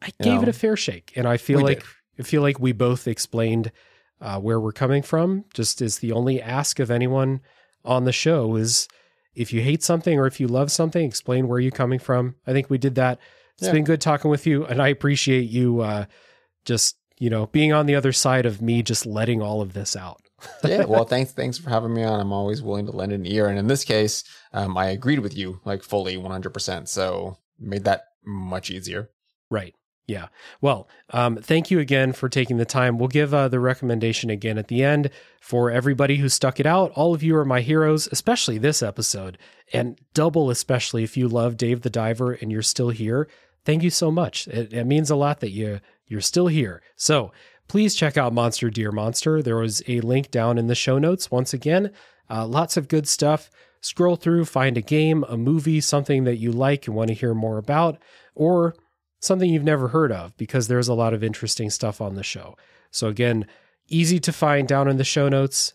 I gave it a fair shake, and I feel like we both explained where we're coming from. Just as the only ask of anyone on the show is, if you hate something or if you love something, explain where you're coming from. I think we did that. It's been good talking with you, and I appreciate you just being on the other side of me just letting all of this out. Yeah, well, thanks for having me on. I'm always willing to lend an ear. And in this case, I agreed with you like fully 100%. So made that much easier. Right. Yeah. Well, thank you again for taking the time. We'll give the recommendation again at the end for everybody who stuck it out. All of you are my heroes, especially this episode, and double especially if you love Dave the Diver and you're still here. Thank you so much. It means a lot that you're still here. So please check out Monster Dear Monster. There was a link down in the show notes. Once again, lots of good stuff. Scroll through, find a game, a movie, something that you like and want to hear more about, or something you've never heard of, because there's a lot of interesting stuff on the show. So again, easy to find down in the show notes.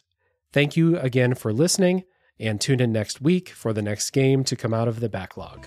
Thank you again for listening, and tune in next week for the next game to come out of the backlog.